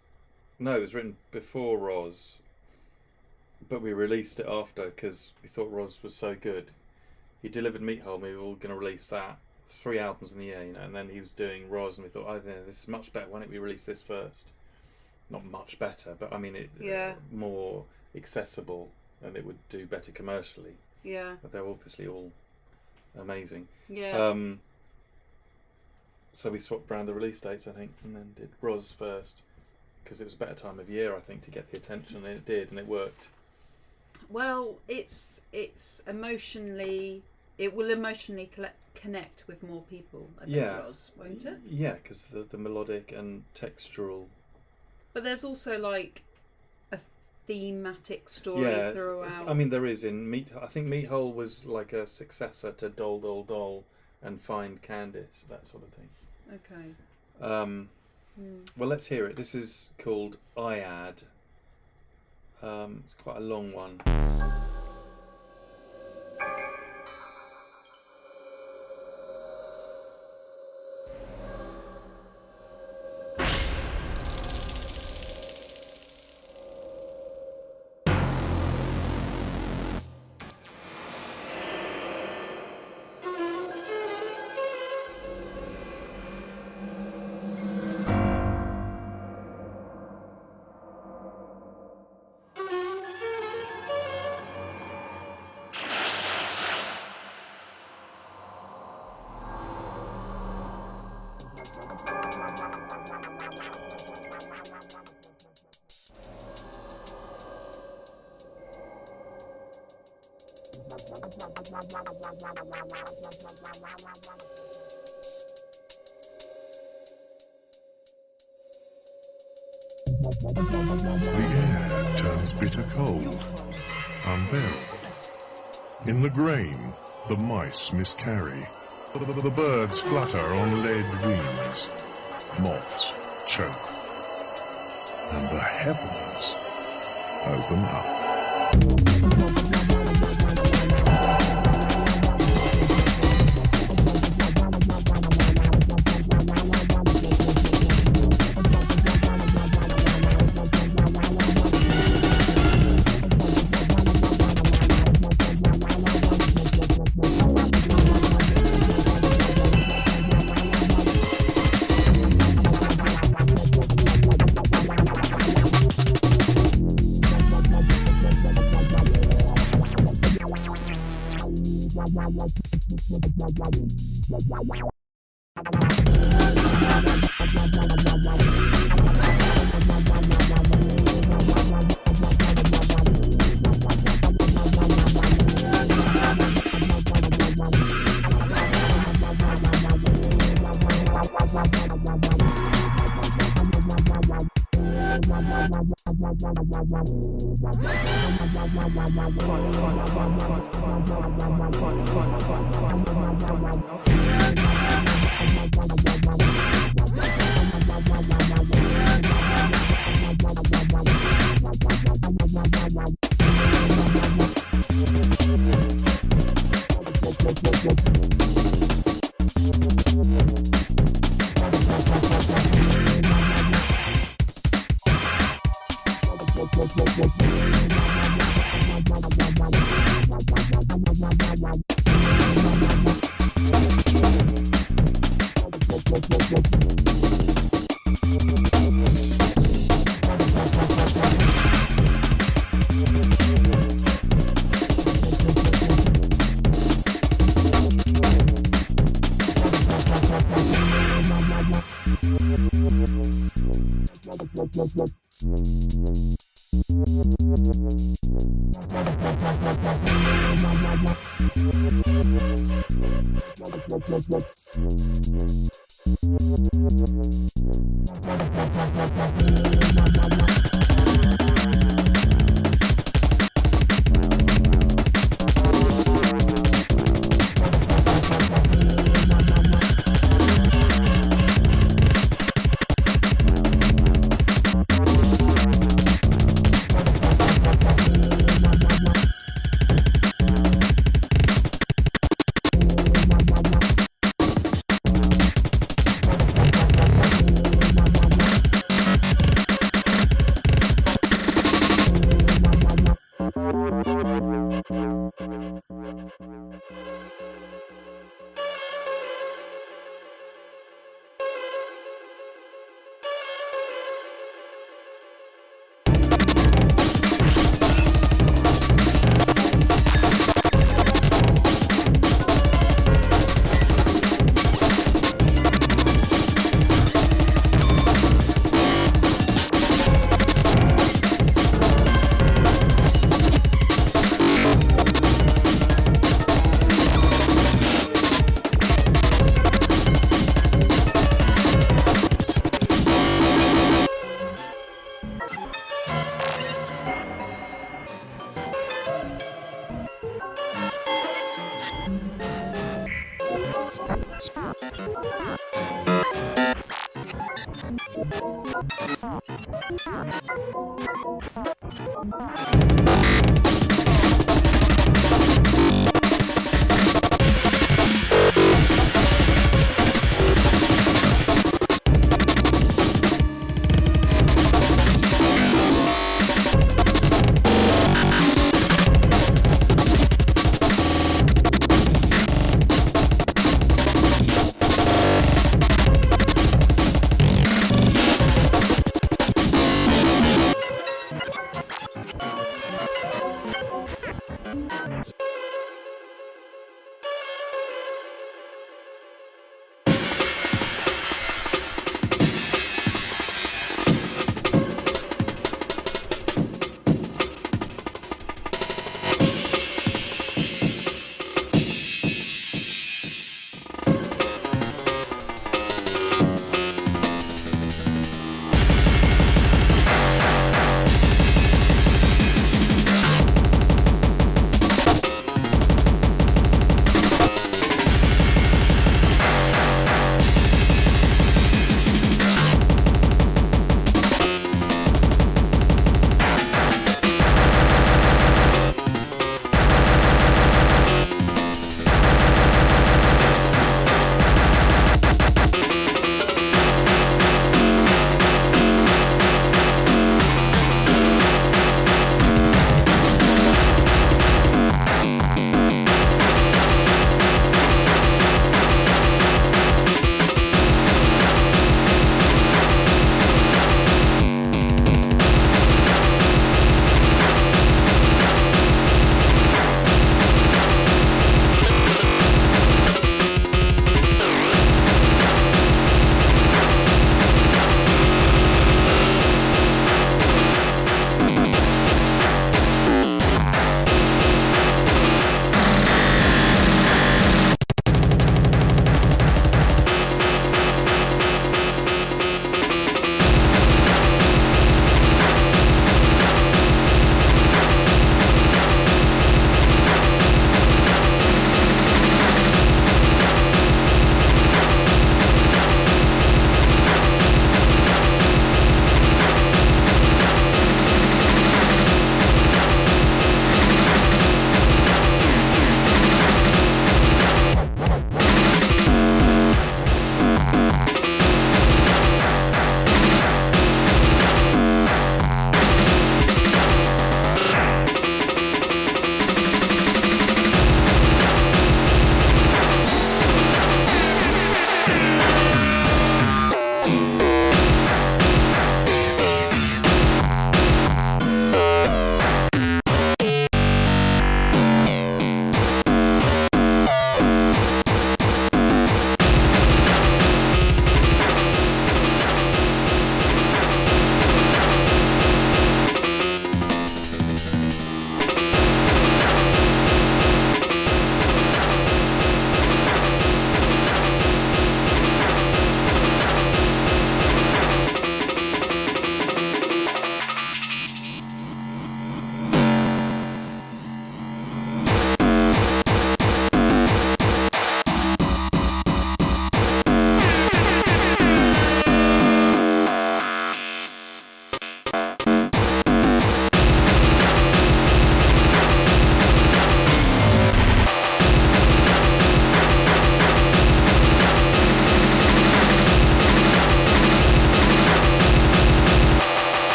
No, it was written before Roz, but we released it after because we thought Roz was so good. He delivered Meat Hole, we were all going to release that. 3 albums in the year, you know, and then he was doing Roz, and we thought, oh, this is much better. Why don't we release this first? Not much better, but I mean, more accessible, and it would do better commercially. Yeah. But they're obviously all amazing. Yeah. So we swapped around the release dates, I think, and then did Roz first because it was a better time of year, I think, to get the attention, and it did, and it worked. Well, it's emotionally. It will emotionally connect with more people. I think Roz, won't it? Yeah, because the melodic and textural. But there's also like a thematic story throughout. I mean, there is in I think Meat Hole was like a successor to Doll Doll Doll and Find Candice, that sort of thing. Okay. Well, let's hear it. This is called Iad. It's quite a long one. The air turns bitter cold, unbearable. In the grain, the mice miscarry. The birds flutter on lead wings. Moths choke. And the heavens open up.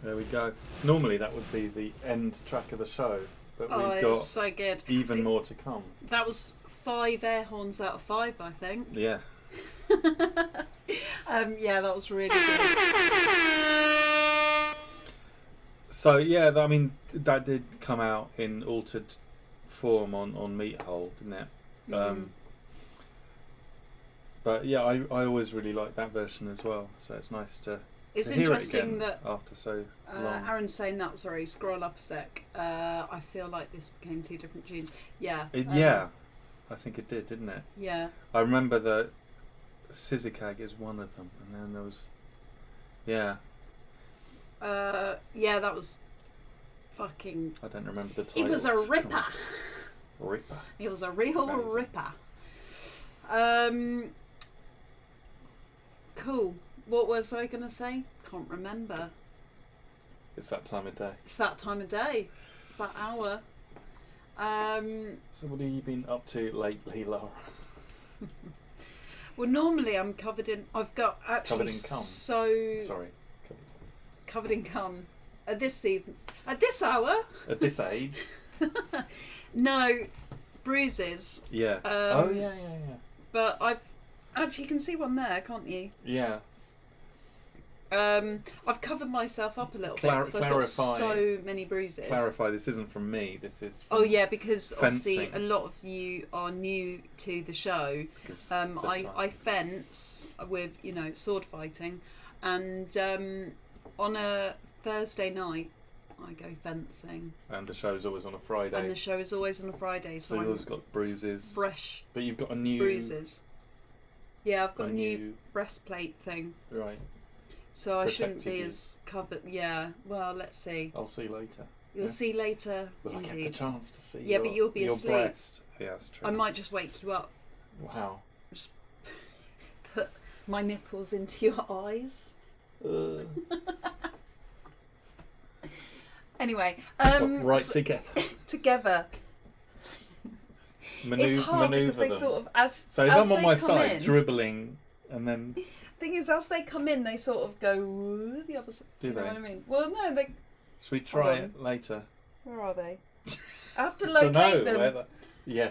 There we go. Normally that would be the end track of the show, but we've got so good. even more to come. That was 5 air horns out of 5, I think. Yeah. Yeah, that was really good. So yeah, I mean that did come out in altered form on Meathold, didn't it? But yeah, I always really like that version as well. So it's nice to. It's hear interesting it again that after so long. Aaron's saying that. Sorry, scroll up a sec. I feel like this became two different tunes. Yeah. Yeah, I think it did, didn't it? Yeah. I remember that µ-Ziq is one of them, and then there was, yeah. Yeah, that was fucking. I don't remember the title. It was a ripper. Ripper. It was a real Amazing. ripper. Cool. What was I going to say? Can't remember. It's that time of day. It's that time of day. It's that hour. So what have you been up to lately, Lara? Well, normally I'm covered in. I've got actually Covered in cum. so Sorry. covered in cum at this hour. At this age? No, bruises. Yeah. Oh yeah. But I've actually, you can see one there, can't you? Yeah. I've covered myself up a little bit, so I've got so many bruises. Clarify, this isn't from me. This is. Oh yeah, because fencing. obviously a lot of you are new to the show. I fence with sword fighting, and on a Thursday night I go fencing. And the show's always on a Friday. And the show is always on a Friday, so you've I'm always got bruises. fresh. But you've got a new bruises. Yeah, I've got a new new breastplate thing. Right. So I shouldn't be Protected you. as covered. Yeah. Well, let's see. I'll see later. You'll see later. Will I get the indeed. chance to see? Yeah, but you'll be your asleep. breast. Yeah, that's true. I might just wake you up. Wow. Just put my nipples into your eyes. Anyway, right so, together. Together. It's hard because they them. sort of as So if as I'm on they my come side in, dribbling, and then thing is, as they come in, they sort of go the other side. Do you know they? what I mean? Well, no, they. Should we try it later? Where are they? I have to So locate them. where yeah.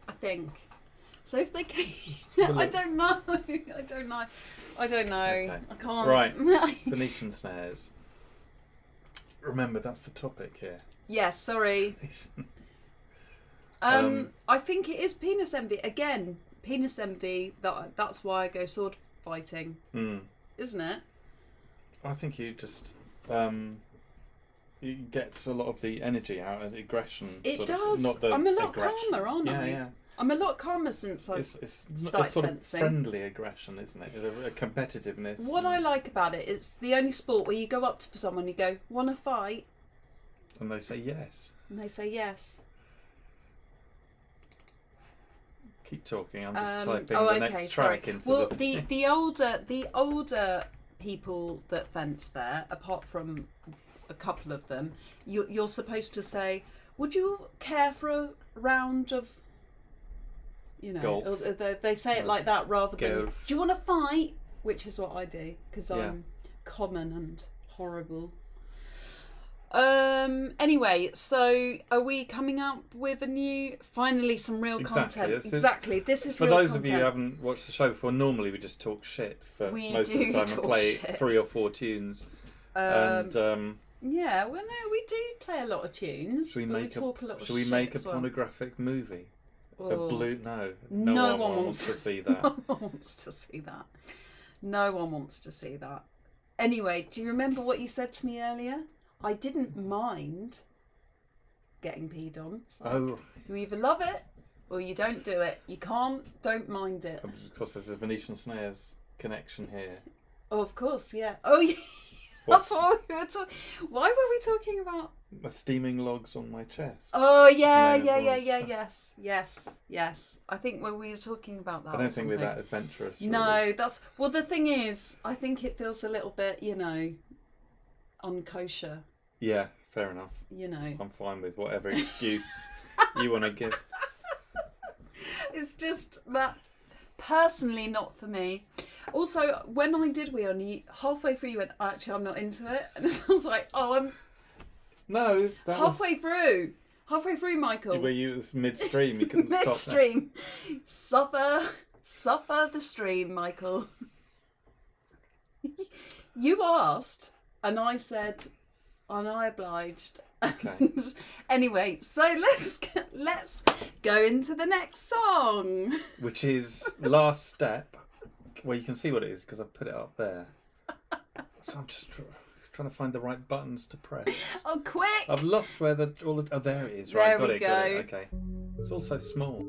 I think. So if they came, Well, I don't know. I don't know. Okay. I can't. Right. Venetian snares. Remember, that's the topic here. Yes, sorry. I think it is penis envy again. Penis envy. That's why I go sword fighting, isn't it? I think you just it gets a lot of the energy out of aggression. It sort does. Of, not the I'm a lot aggression. calmer, aren't I? Yeah. I'm a lot calmer since I It's started a sort fencing. of friendly aggression, isn't it? A competitiveness. What I like about it, it's the only sport where you go up to someone, you go, "Want to fight?" And they say yes. And they say yes. Keep talking. I'm just typing the next track into well, the. the older people that fence there, apart from a couple of them, you're supposed to say, "Would you care for a round of?" Golf. They say it like that rather than, Golf. "Do you want to fight?" Which is what I do because I'm common and horrible. Anyway, so are we coming out with finally some real content? Exactly. This is for real those content. of you who haven't watched the show before. Normally we just talk shit for most of the time and play 3 or 4 tunes. Yeah, well, no, we do play a lot of tunes. Should we make talk a lot of should we shit make a as well. pornographic movie? Oh. A blue? No. No one one wants to see that. No one wants to see that. No one wants to see that. Anyway, do you remember what you said to me earlier? I didn't mind getting peed on. It's like, you either love it or you don't do it. You don't mind it. Of course, there's a Venetian Snares connection here. Oh, of course, yeah. Oh, yeah. That's what we were talking. Why were we talking about? The steaming logs on my chest. Oh, yeah. Yes. I think when we were talking about that. I don't think we're that adventurous. Really. No, well, the thing is, I think it feels a little bit, unkosher. Yeah, fair enough. I'm fine with whatever excuse you want to give. It's just that personally not for me. Also, when I did Wee On You, halfway through you went, "Actually, I'm not into it," and I was like, "Oh, I'm." No, that halfway through, Michael. Where you was midstream, you couldn't stop. Midstream, suffer the stream, Michael. You asked, and I said, Aren't I obliged? Okay. Anyway, so let's go into the next song. Which is Last Step. Well, you can see what it is because I've put it up there. So I'm just trying to find the right buttons to press. Oh, quick! I've lost where oh, there it is. Right, There got we it, got it. go. Okay. It's all so small.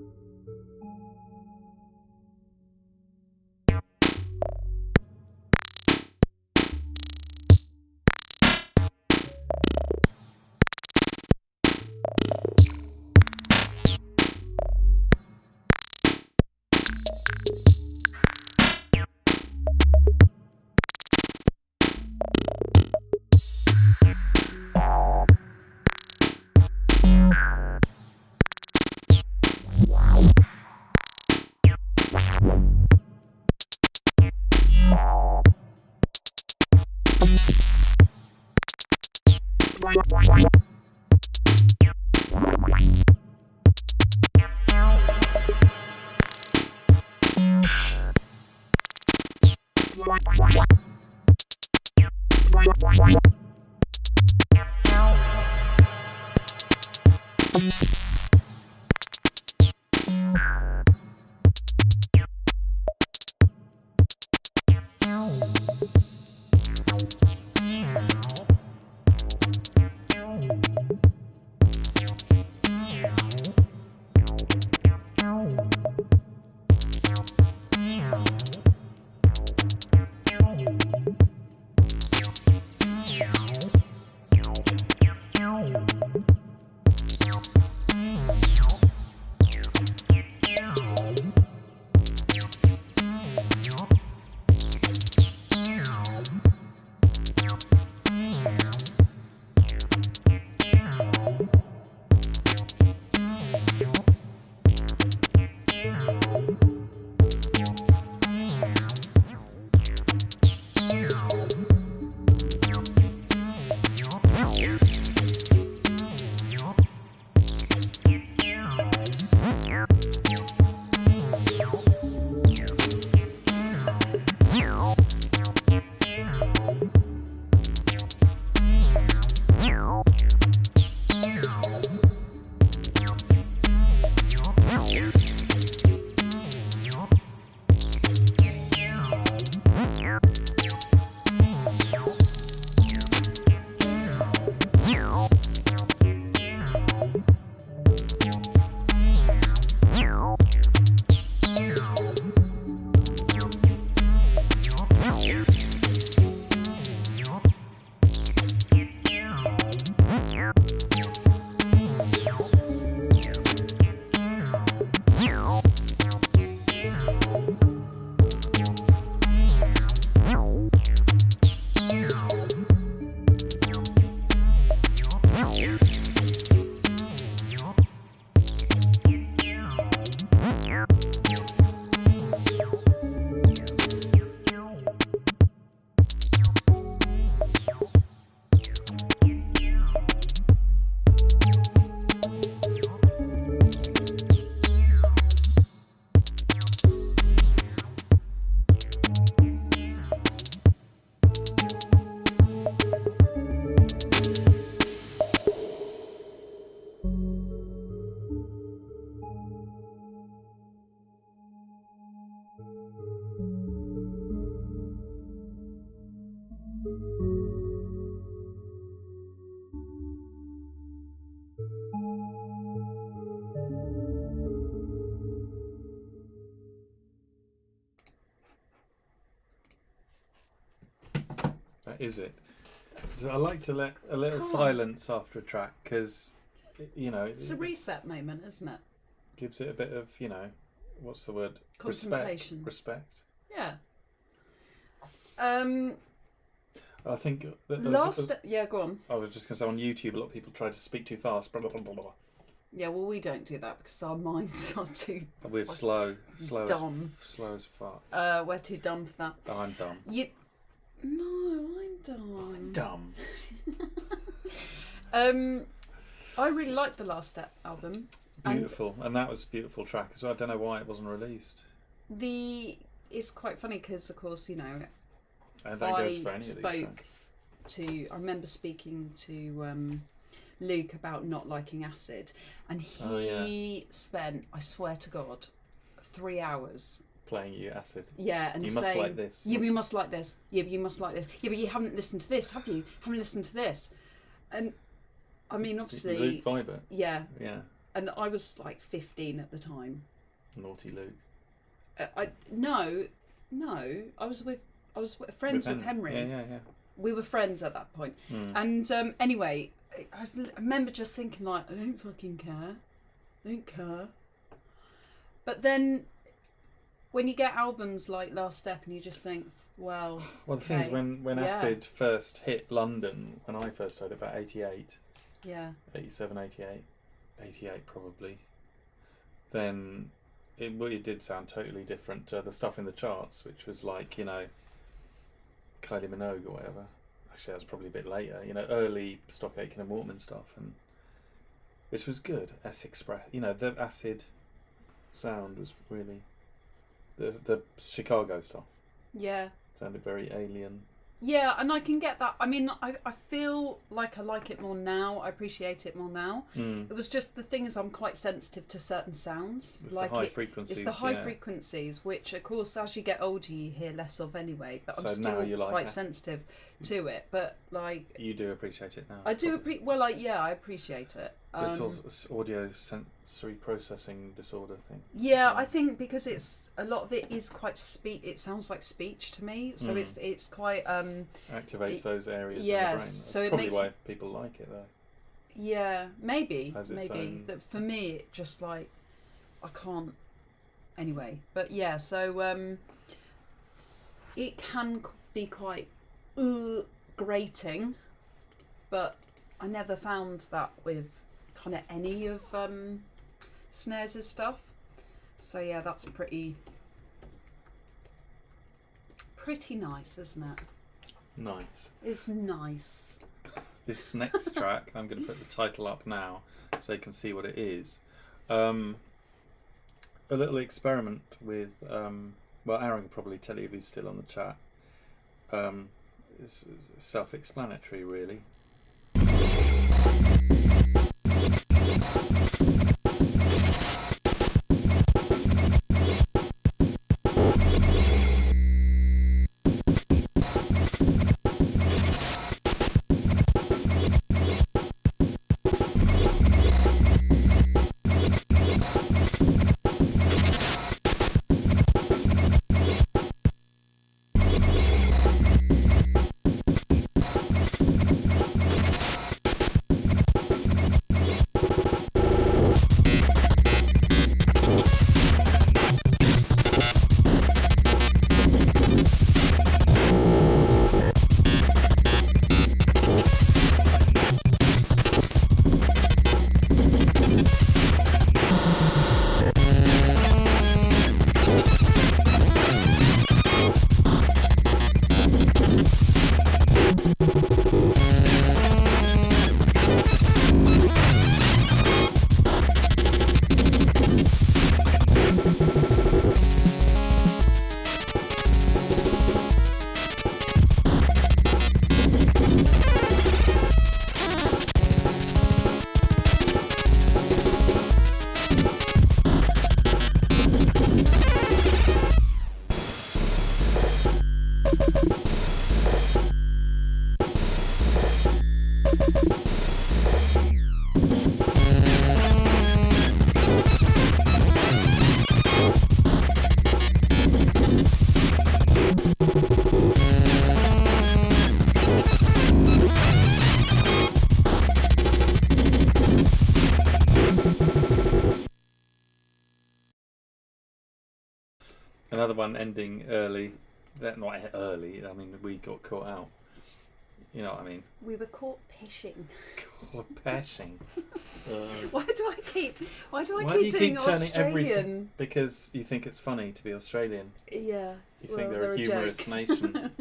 That is it. So I like to let a little silence after a track because, you know, it's a reset moment, isn't it? Gives it a bit of, you know, what's the word? Contemplation. Respect. Yeah. I think yeah, go on. I was just going to say on YouTube, a lot of people try to speak too fast. Blah blah blah blah blah. Yeah, well, we don't do that because our minds are too. We're slow dumb. Slow as fuck. We're too dumb for that. Oh, I'm dumb. No, I'm dumb. I'm dumb. I really liked the Last Step album. Beautiful, and that was a beautiful track as well. I don't know why it wasn't released. It's quite funny because, of course, you know, And that goes for any of these spoke I remember speaking to Luke about not liking acid, and he spent, I swear to God, 3 hours playing you acid. Yeah, and you saying, must like this. Yeah, but you must like this. Yeah, but you must like this. Yeah, but you haven't listened to this, have you? Haven't listened to this. And I mean, obviously, Luke Viber. Yeah. Yeah. And I was like 15 at the time. Naughty Luke. No, I was friends with Henry. Yeah. We were friends at that point. And anyway, I remember just thinking like, I don't fucking care. I don't care. But then when you get albums like Last Step and you just think, well, the thing is, when acid first hit London, when I first heard it, about 88, 87, 88 probably, then it did sound totally different to the stuff in the charts, which was like, you know, Kylie Minogue or whatever. Actually, that was probably a bit later, you know, early Stock Aitken and Mortman stuff, and which was good. Express, you know, the acid sound was really the Chicago stuff. Yeah. Sounded very alien. Yeah, and I can get that. I mean, I feel like I like it more now. I appreciate it more now. It was just, the thing is, I'm quite sensitive to certain sounds. It's like the high frequencies. It's the high frequencies, which, of course, as you get older, you hear less of anyway. But I'm still quite sensitive to it. But like, you do appreciate it now. I do I appreciate it. This audio sensory processing disorder thing. Yeah, I think because it's a lot of it is quite it sounds like speech to me, so it's quite activates those areas in the brain. That's so probably why people like it though. Yeah, maybe. That for me, it just like, I can't anyway. But yeah, so it can be quite grating, but I never found that with kind of any of Snares' stuff. So yeah, that's pretty nice, isn't it? Nice. It's nice. This next track, I'm going to put the title up now so you can see what it is. A little experiment with, Aaron can probably tell you if he's still on the chat. It's self-explanatory, really. Another one ending early. That not early. I mean, we got caught out. You know what I mean? We were caught pishing. Caught pashing. Why do I keep doing Australian? Because you think it's funny to be Australian. Yeah. You think they're a humorous nation.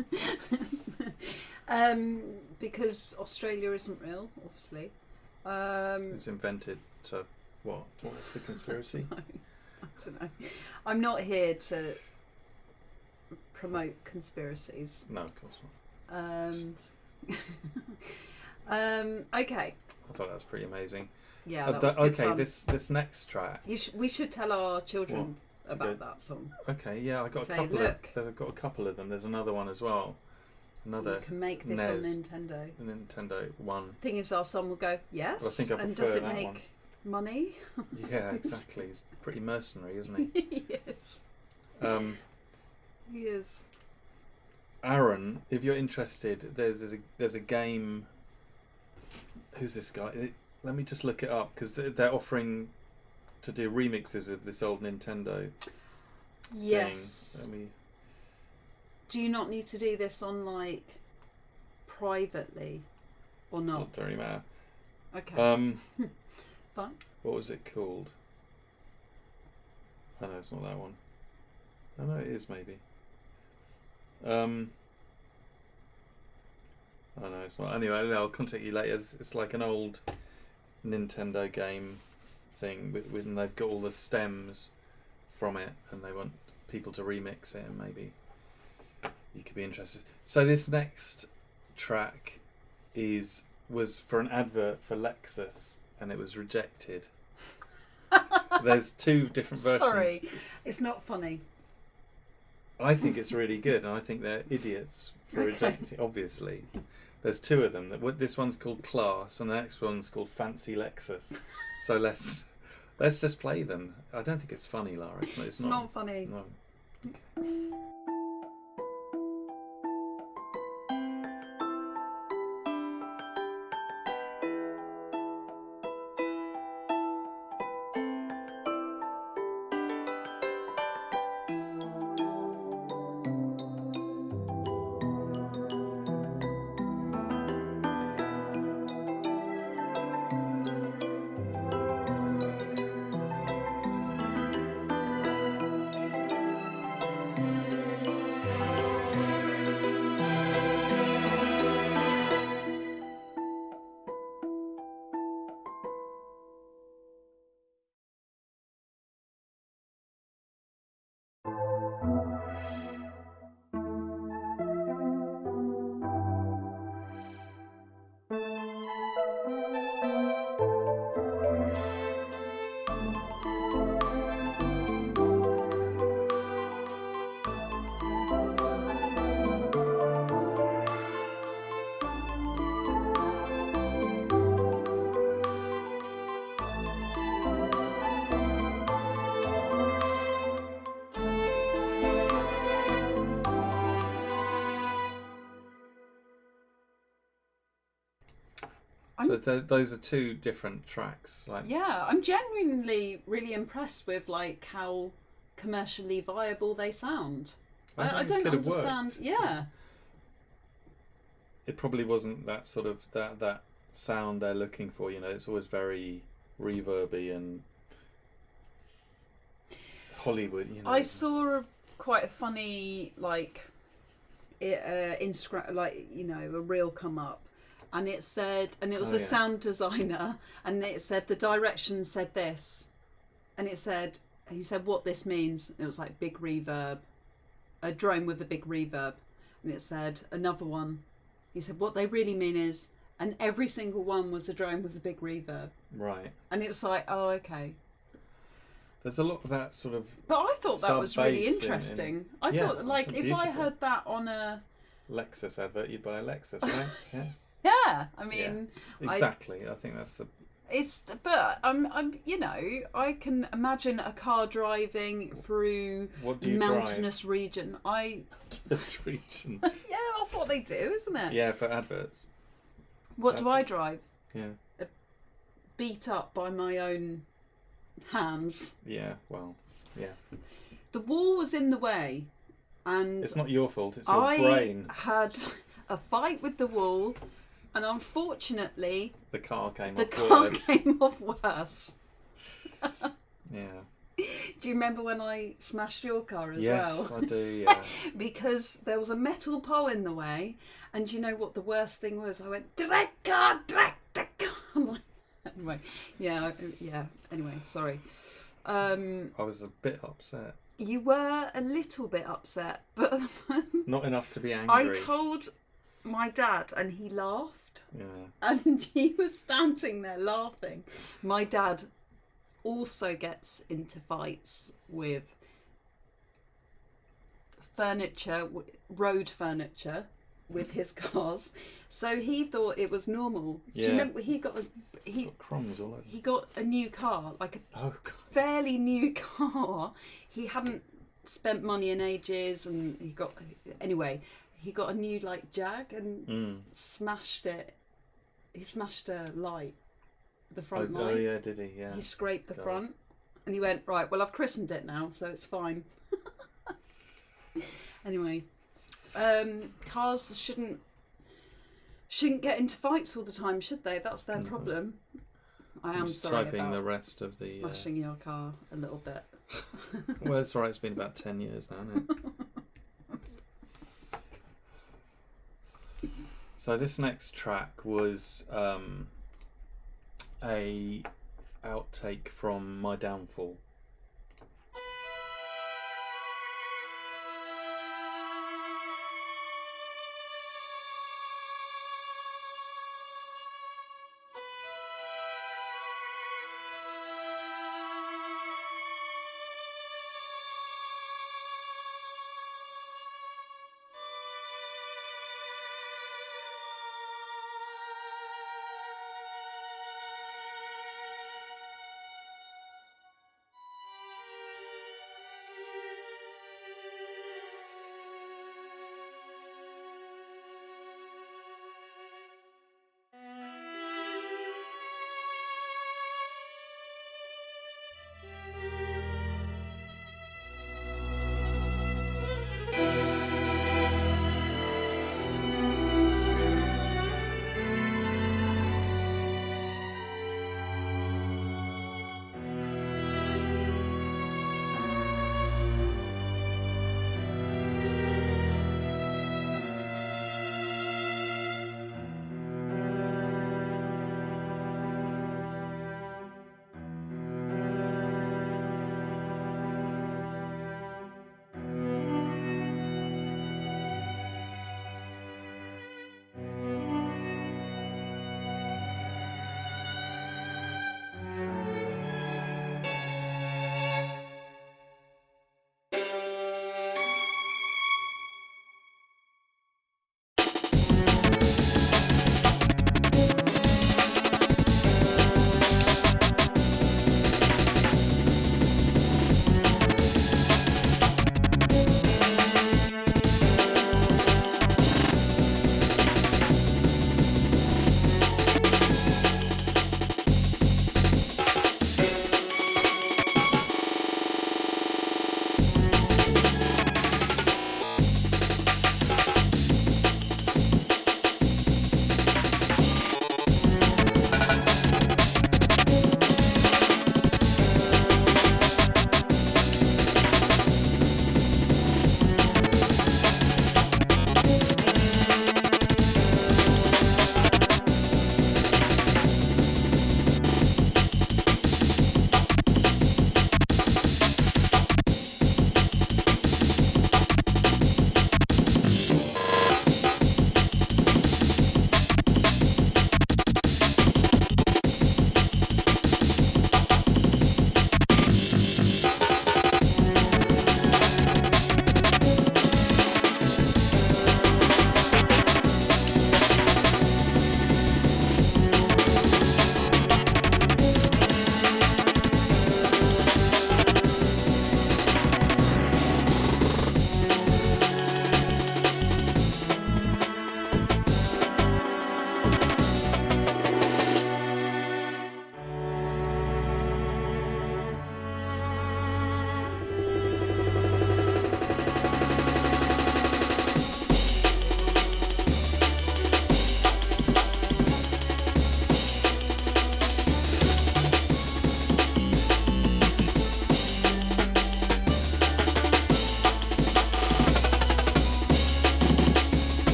Because Australia isn't real, obviously. It's invented to what? What's the conspiracy? I don't know. I'm not here to promote conspiracies. No, of course not. Okay. I thought that was pretty amazing. Yeah, that was good okay, fun. this next track. We should tell our children about that song. Okay, yeah, I got Say, a couple. look. I've got a couple of them. There's another one as well. Another. You can make this NES, on Nintendo. The Nintendo one. Thing is, our son will go, yes. Well, I think I and prefer does it that make one. money? Yeah, exactly. He's pretty mercenary, isn't he? Yes. He is. Aaron, if you're interested, there's a game. Who's this guy? Let me just look it up because they're offering to do remixes of this old Nintendo. Yes. Thing. Do you not need to do this on like privately or It not? doesn't really matter. Okay. Fine. What was it called? Oh no, it's not that one. Oh no, it is maybe. Oh no, it's not. Anyway, I'll contact you later. It's like an old Nintendo game thing and they've got all the stems from it and they want people to remix it and maybe you could be interested. So this next track was for an advert for Lexus and it was rejected. There's two different versions. Sorry, it's not funny. I think it's really good, and I think they're idiots for rejecting. Obviously, there's two of them. This one's called Class, and the next one's called Fancy Lexus. So let's just play them. I don't think it's funny, Lara. It's not funny. No. So those are two different tracks. Like, yeah, I'm genuinely really impressed with like how commercially viable they sound. I don't understand. Worked. Yeah, it probably wasn't that sort of that sound they're looking for. You know, it's always very reverby and Hollywood. You know, I saw quite a funny like Instagram, like a reel come up. And it said, and it was a sound designer, and it said the directions said this, and he said what this means. And it was like big reverb, a drone with a big reverb, and it said another one. He said what they really mean is, and every single one was a drone with a big reverb. Right. And it was like, oh, okay. There's a lot of that sort of. But I thought that was really sub-bass interesting. I thought like if I heard that on a Lexus advert, you'd buy a Lexus, right? Yeah. Yeah, I mean, exactly. I think that's the. But I'm I can imagine a car driving through mountainous region. This region. Yeah, that's what they do, isn't it? Yeah, for adverts. What do I drive? Yeah. Beat up by my own hands. Yeah. Well. Yeah. The wall was in the way, and it's not your fault. It's your brain. I had a fight with the wall. And unfortunately, the car came off worse. Yeah. Do you remember when I smashed your car as well? Yes, I do, yeah. Because there was a metal pole in the way, and you know what the worst thing was? I went, direct car. Anyway, anyway, sorry. I was a bit upset. You were a little bit upset, but... Not enough to be angry. I told my dad, and he laughed. Yeah. And he was standing there laughing. My dad also gets into fights with furniture, road furniture, with his cars. So he thought it was normal. Yeah. Do you remember he got crumbs all over. he got a new car, like a Oh, God. fairly new car. He hadn't spent money in ages, and he got a new like Jag and smashed it. He smashed a light, the front light. Oh yeah, did he? Yeah. He scraped the God. front, and he went, right, well, I've christened it now, so it's fine. Anyway, cars shouldn't get into fights all the time, should they? That's their problem. I am just sorry typing about the rest of the smashing your car a little bit. Well, it's alright. It's been about 10 years now, hasn't it? So this next track was a outtake from My Downfall.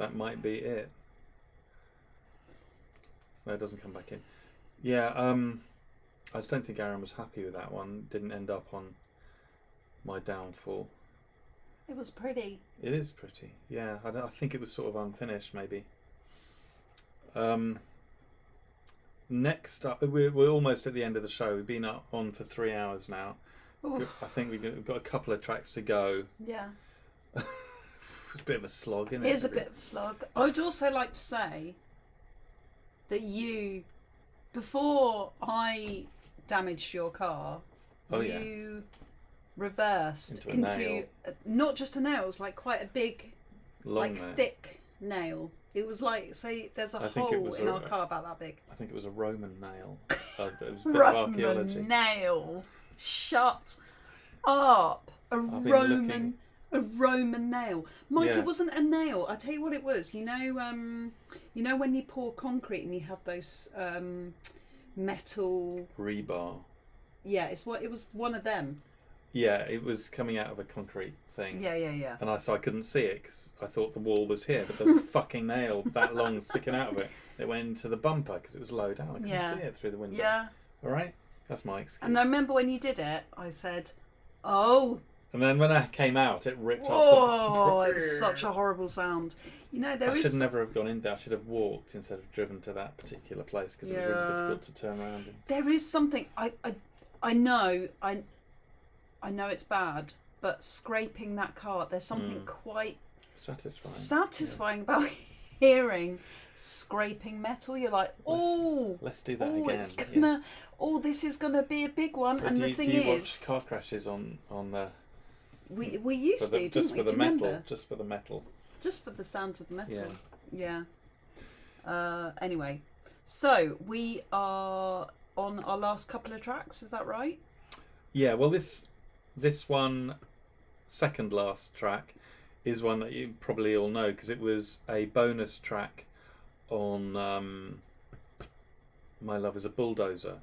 that might be it. No, it doesn't come back in. Yeah, I just don't think Aaron was happy with that one. Didn't end up on my downfall. It was pretty. It is pretty. Yeah, I think it was sort of unfinished, maybe. Next up, we're almost at the end of the show. We've been on for 3 hours now. Oof. I think we've got a couple of tracks to go. Yeah. It's a bit of a slog, isn't it? It is a bit of a slog. I would also like to say that you, before I damaged your car, you reversed into not just a nail, it was like quite a big, long nail. Thick nail. It was like, say, there's a hole in our car about that big. I think it was a Roman nail. It was a bit of archaeology. Roman nail. Shut up. A Roman nail. Mike, it wasn't a nail. I tell you what it was. You know when you pour concrete and you have those metal rebar. Yeah, it was one of them. Yeah, it was coming out of a concrete thing. Yeah. And so I couldn't see it because I thought the wall was here, but the fucking nail that long sticking out of it. It went into the bumper because it was low down. I couldn't see it through the window. Yeah. All right, that's my excuse. And I remember when you did it, I said, "Oh." And then when I came out, it ripped off the bumper. Oh, it was such a horrible sound. You know, I should never have gone in there. I should have walked instead of driven to that particular place because it was really difficult to turn around in. There is something I know it's bad, but scraping that car, there's something quite satisfying about hearing scraping metal. You're like, let's do that again. It's gonna, this is gonna be a big one. So and do the you, thing do you is, watch car crashes on the? We used to, just didn't for we? the Do you metal, remember? just for the metal. Just for the sounds of the metal. Yeah. Anyway, so we are on our last couple of tracks. Is that right? Yeah. Well, this one, second last track, is one that you probably all know because it was a bonus track on My Love Is a Bulldozer,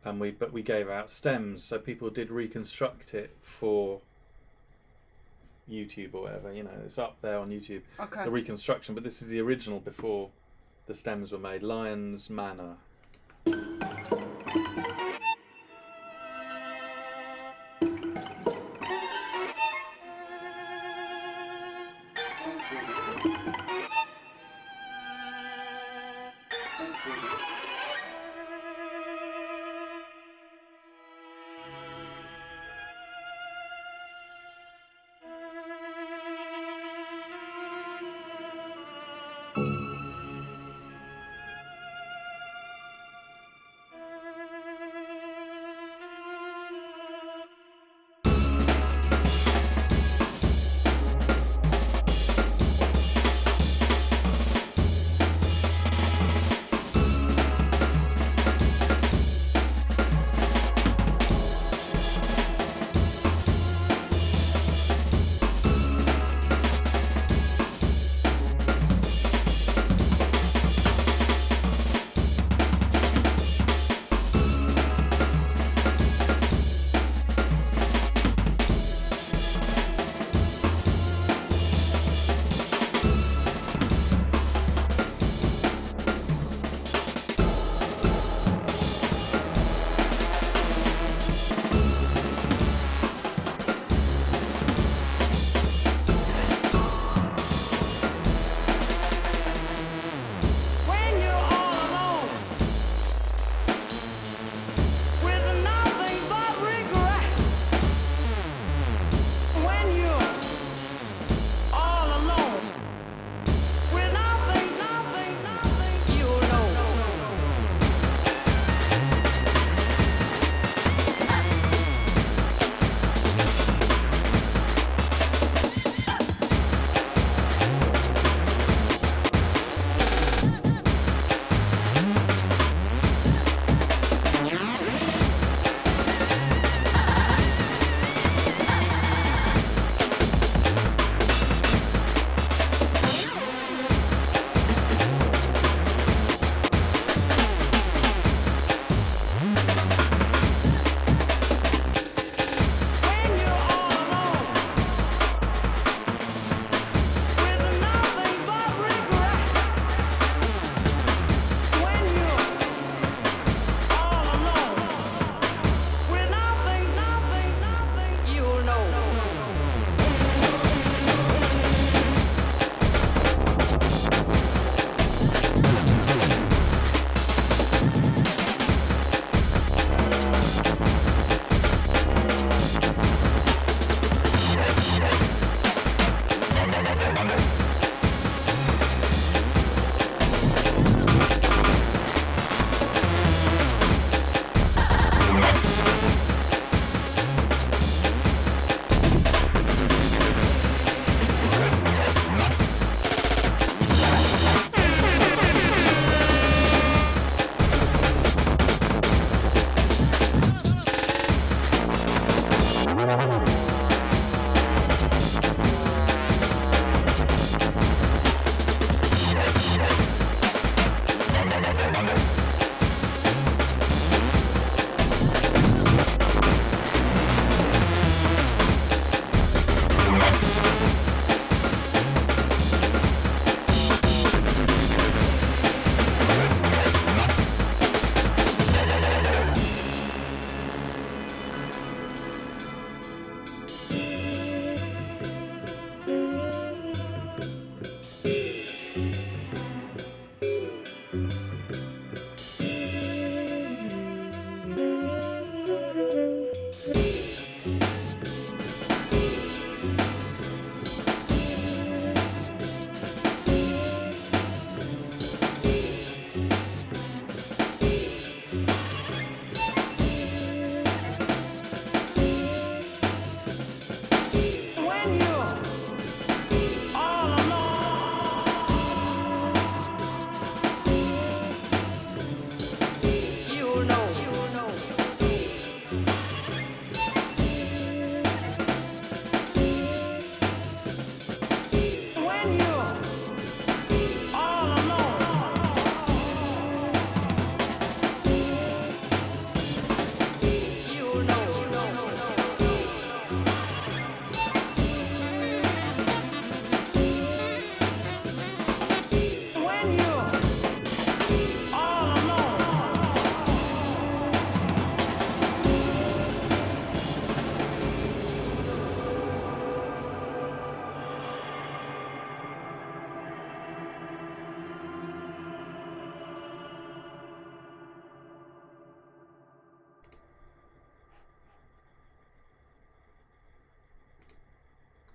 and we gave out stems so people did reconstruct it for YouTube or whatever. You know, it's up there on YouTube. Okay. The reconstruction, but this is the original before the stems were made. Lion's Manor.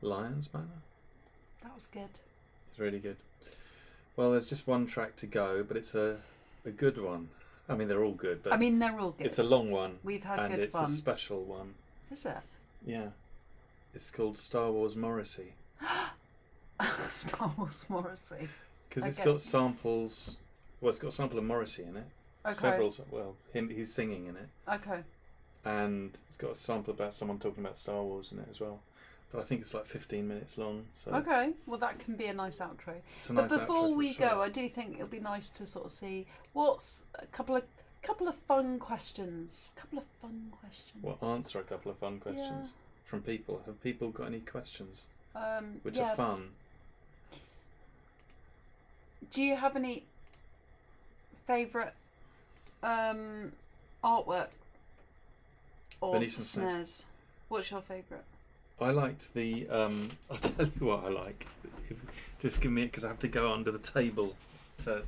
Lion's Manor. That was good. It's really good. Well, there's just one track to go, but it's a good one. I mean, they're all good. But I mean, they're all good. it's a long one. We've had and good it's fun. a special one. Is it? Yeah. It's called Star Wars Morrissey. Star Wars Morrissey. Because it's Okay. got samples. Well, it's got a sample of Morrissey in it. Okay. Several. Well, he's singing in it, Okay. and it's got a sample about someone talking about Star Wars in it as well. But I think it's like 15 minutes long. So Okay. Well, that can be a nice outro. it's a But nice outro before to we the show. go, I do think it'll be nice to sort of see what's a couple of fun questions. Well, answer a couple of fun questions from people. Have people got any questions which yeah. are fun? Do you have any favourite artwork of Venetian Snares. Snares? What's your favourite? I liked the. I'll tell you what I like. Just give me it because I have to go under the table to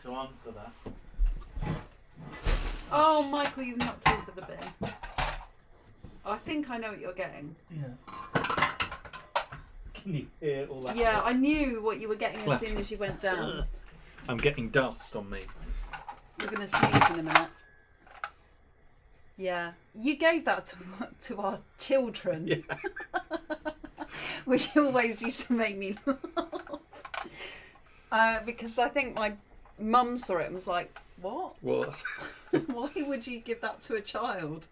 answer that. Oh, Michael, you've knocked over the bin. I think I know what you're getting. Yeah. Can you hear all that? Yeah, I knew what you were getting as Clatter. soon as you went down. I'm getting dust on me. You're going to sneeze in a minute. Yeah. You gave that to our children. Yeah. Which always used to make me laugh. Because I think my mum saw it and was like, what? Well, Why would you give that to a child?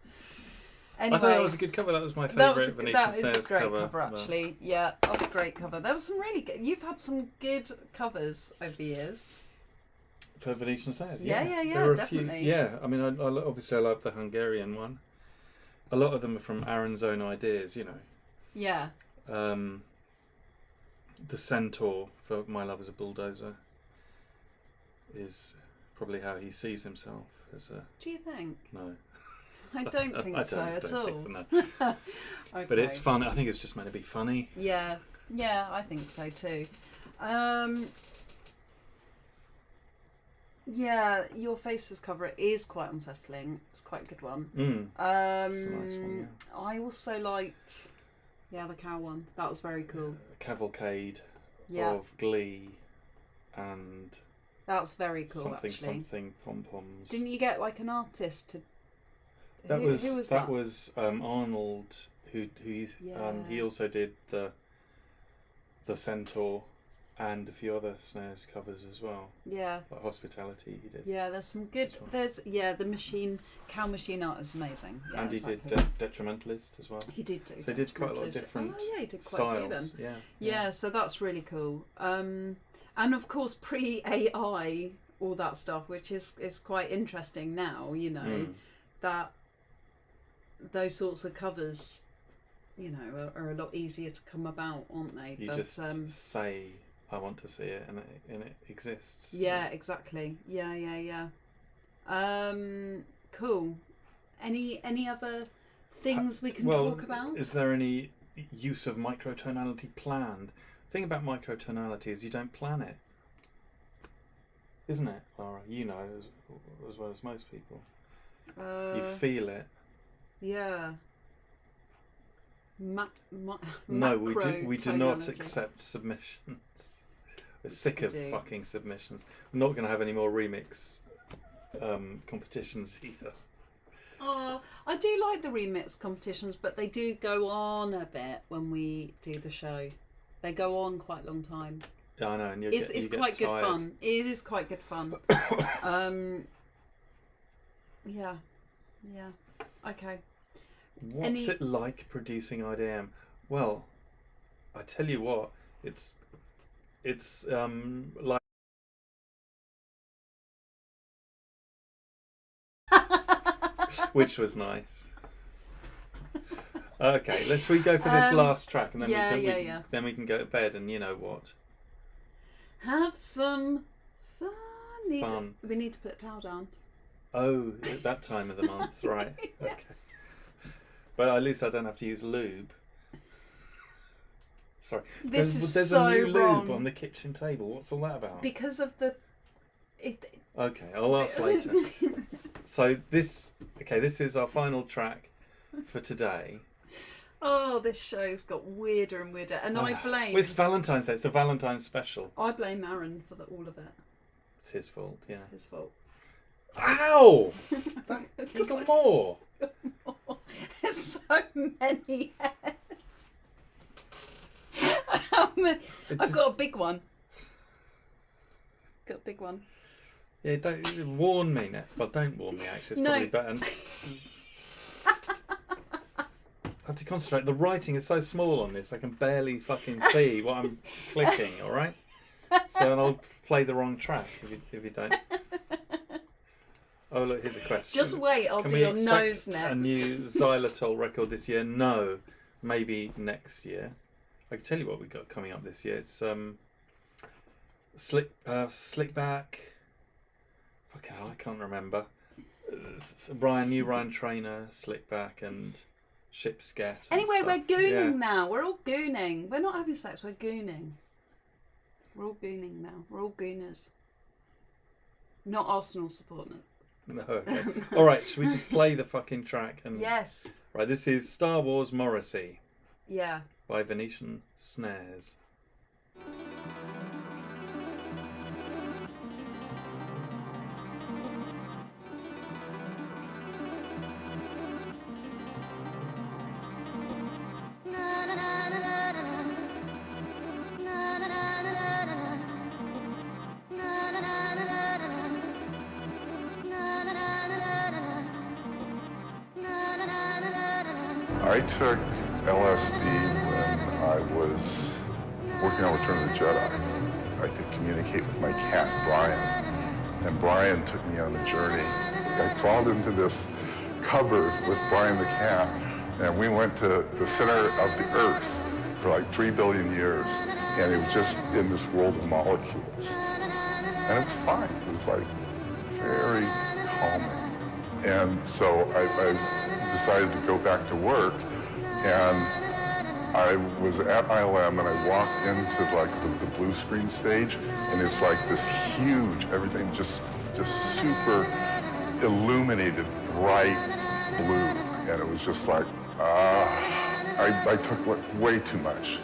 I Anyways, thought that was a good cover. That was my favourite Venetian that is Snares a great cover. cover, actually. Yeah, that's a great cover. There was some really good. You've had some good covers over the years. For Venetian Snares, Yeah, There were a definitely. few, yeah, I mean, I obviously I love the Hungarian one. A lot of them are from Aaron's own ideas, you know. Yeah. The Centaur for My Love is a Bulldozer is probably how he sees himself as a... Do you think? No. I don't think so at all. Think so, no. Okay. But it's fun. I think it's just meant to be funny. Yeah, I think so too. Yeah, Your Faces cover is quite unsettling. It's quite a good one. It's a nice one, yeah. I also liked, the cow one. That was very cool. Cavalcade Yeah, of Glee and that's very cool. something actually, pom poms. didn't you get like an artist to? That who was that? Arnold who Yeah. he also did the Centaur and a few other Snares covers as well. Yeah. Like Hospitality he did. Yeah, there's some good. This one. There's the cow machine art is amazing. Yeah, and he exactly. did Detrimentalist as well. He did do. So he did quite a lot of Detrimentalist. different Oh yeah, he did quite a few styles. then. Yeah. Yeah, so that's really cool. And of course, pre-AI, all that stuff, which is quite interesting now. You know that those sorts of covers, you know, are a lot easier to come about, aren't they? You just say, I want to see it, and it exists. Yeah, exactly. Yeah. Cool. Any other things we can talk about? Is there any use of microtonality planned? The thing about microtonality is you don't plan it. Isn't it, Lara? You know as well as most people. You feel it. Yeah. No, we do not macrotonality. accept submissions. We're sick of do. fucking submissions. We're not going to have any more remix competitions either. Oh, I do like the remix competitions, but they do go on a bit when we do the show. They go on quite a long time. Yeah, I know, and It's you get quite good tired. fun. It is quite good fun. Yeah. Okay. What's it like producing IDM? Well, I tell you what, it's like which was nice. Okay, let's we go for this last track, and then then we can go to bed. And you know what? Have some fun. Fun. We need to put a towel down. Oh, at that time of the month, right? Yes. Okay. But at least I don't have to use lube. Sorry. This is there's so a new wrong. lube on the kitchen table. What's all that about? Because of the... Okay, I'll ask later. So this is our final track for today. Oh, this show's got weirder and weirder, and I blame. Well, it's Valentine's Day. It's a Valentine's special. I blame Aaron for all of it. It's his fault. Yeah. It's his fault. Ow! You got more. There's so many hairs. I've got a big one. Got a big one. Yeah, don't warn me, Nat. Well, don't warn me. Actually, it's probably better. I have to concentrate. The writing is so small on this, I can barely fucking see what I'm clicking. All right. So I'll play the wrong track if you don't. Oh look, here's a question. Just wait, I'll Can do we your expect nose a next. new Xylitol record this year? No, maybe next year. I can tell you what we've got coming up this year. It's Slickback. Fucking hell, I can't remember. New Ryan Trainer, Slickback, and Shipscat. Anyway, we're gooning now. We're all gooning. We're not having sex. We're gooning. We're all gooning now. We're all gooners. Not Arsenal supporters. No, okay. All right, should we just play the fucking track? And Yes. Right, this is Star Wars Morrissey Yeah. by Venetian Snares. I took LSD when I was working on Return of the Jedi. I could communicate with my cat, Brian. And Brian took me on a journey. I crawled into this cupboard with Brian the cat, and we went to the center of the Earth for like 3 billion years. And it was just in this world of molecules. And it was fine. It was like very calming. And so I decided to go back to work, and I was at ILM, and I walked into like the blue screen stage, and it's like this huge, everything just super illuminated, bright blue, and it was just like, I took way too much.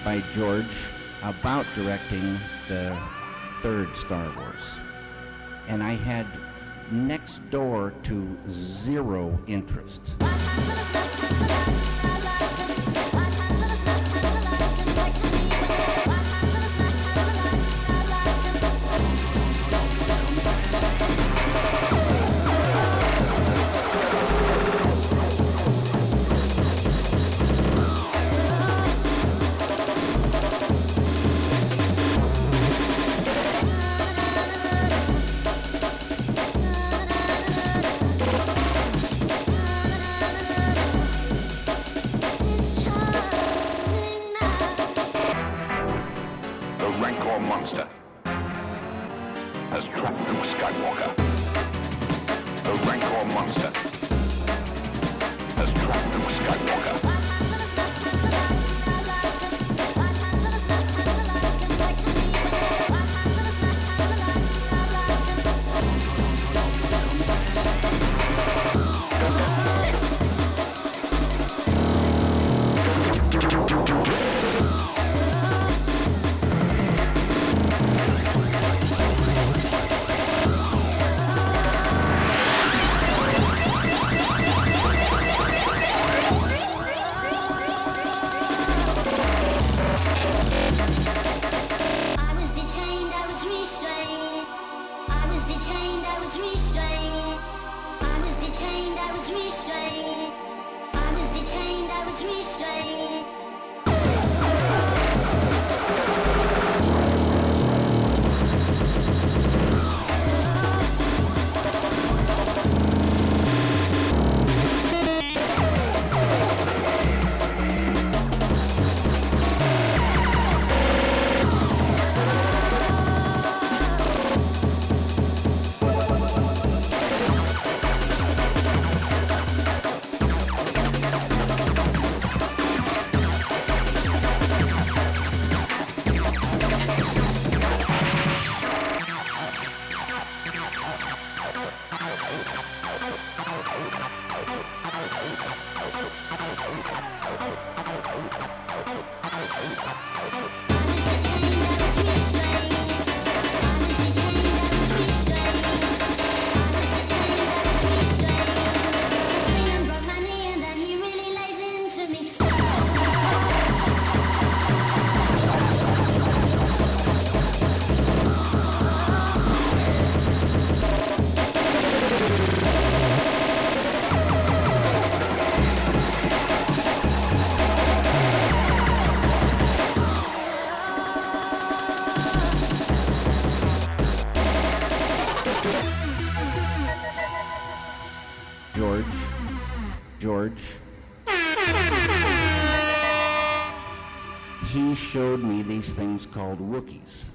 by George about directing the third Star Wars. And I had next door to zero interest. Monster has trapped Luke Skywalker. The Rancor monster has trapped Luke Skywalker. George, he showed me these things called Wookiees.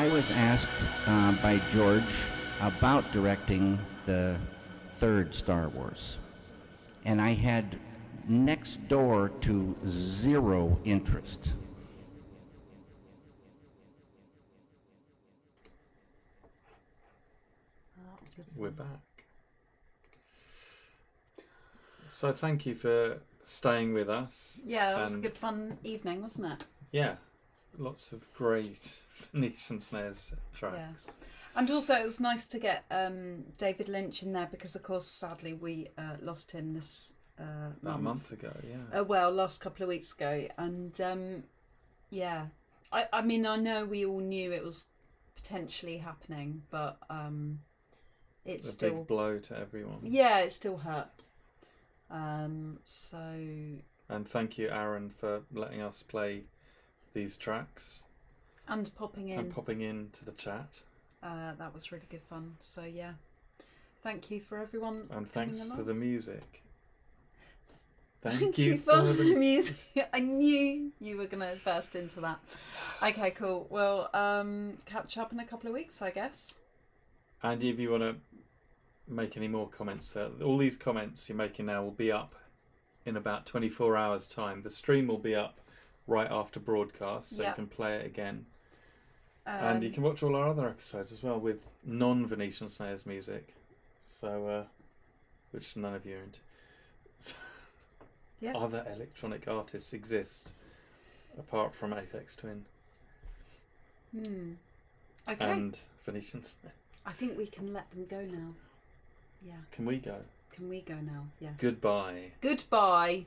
I was asked by George about directing the third Star Wars, and I had next door to zero interest. We're back. So thank you for staying with us. Yeah, it was a good fun evening, wasn't it? Yeah, lots of great Venetian Snares tracks. Yes. And also it was nice to get David Lynch in there because, of course, sadly we lost him this about a month ago, yeah. Well, last couple of weeks ago. And, yeah, I mean, I know we all knew it was potentially happening, but it's a still... big blow to everyone. Yeah, it still hurt. So... And thank you, Aaron, for letting us play these tracks. And popping in. And popping into the chat. That was really good fun. So, yeah. Thank you for everyone. And thanks along. for the music. Thank you for the music. I knew you were going to burst into that. Okay, cool. Well, catch up in a couple of weeks, I guess. And if you want to make any more comments, all these comments you're making now will be up in about 24 hours' time. The stream will be up right after broadcast, so you can play it again. And you can watch all our other episodes as well with non-Venetian Snares music, so which none of you are into. So other electronic artists exist apart from Aphex Twin. Okay. And Venetian Snares. I think we can let them go now. Yeah. Can we go? Can we go now? Yes. Goodbye. Goodbye.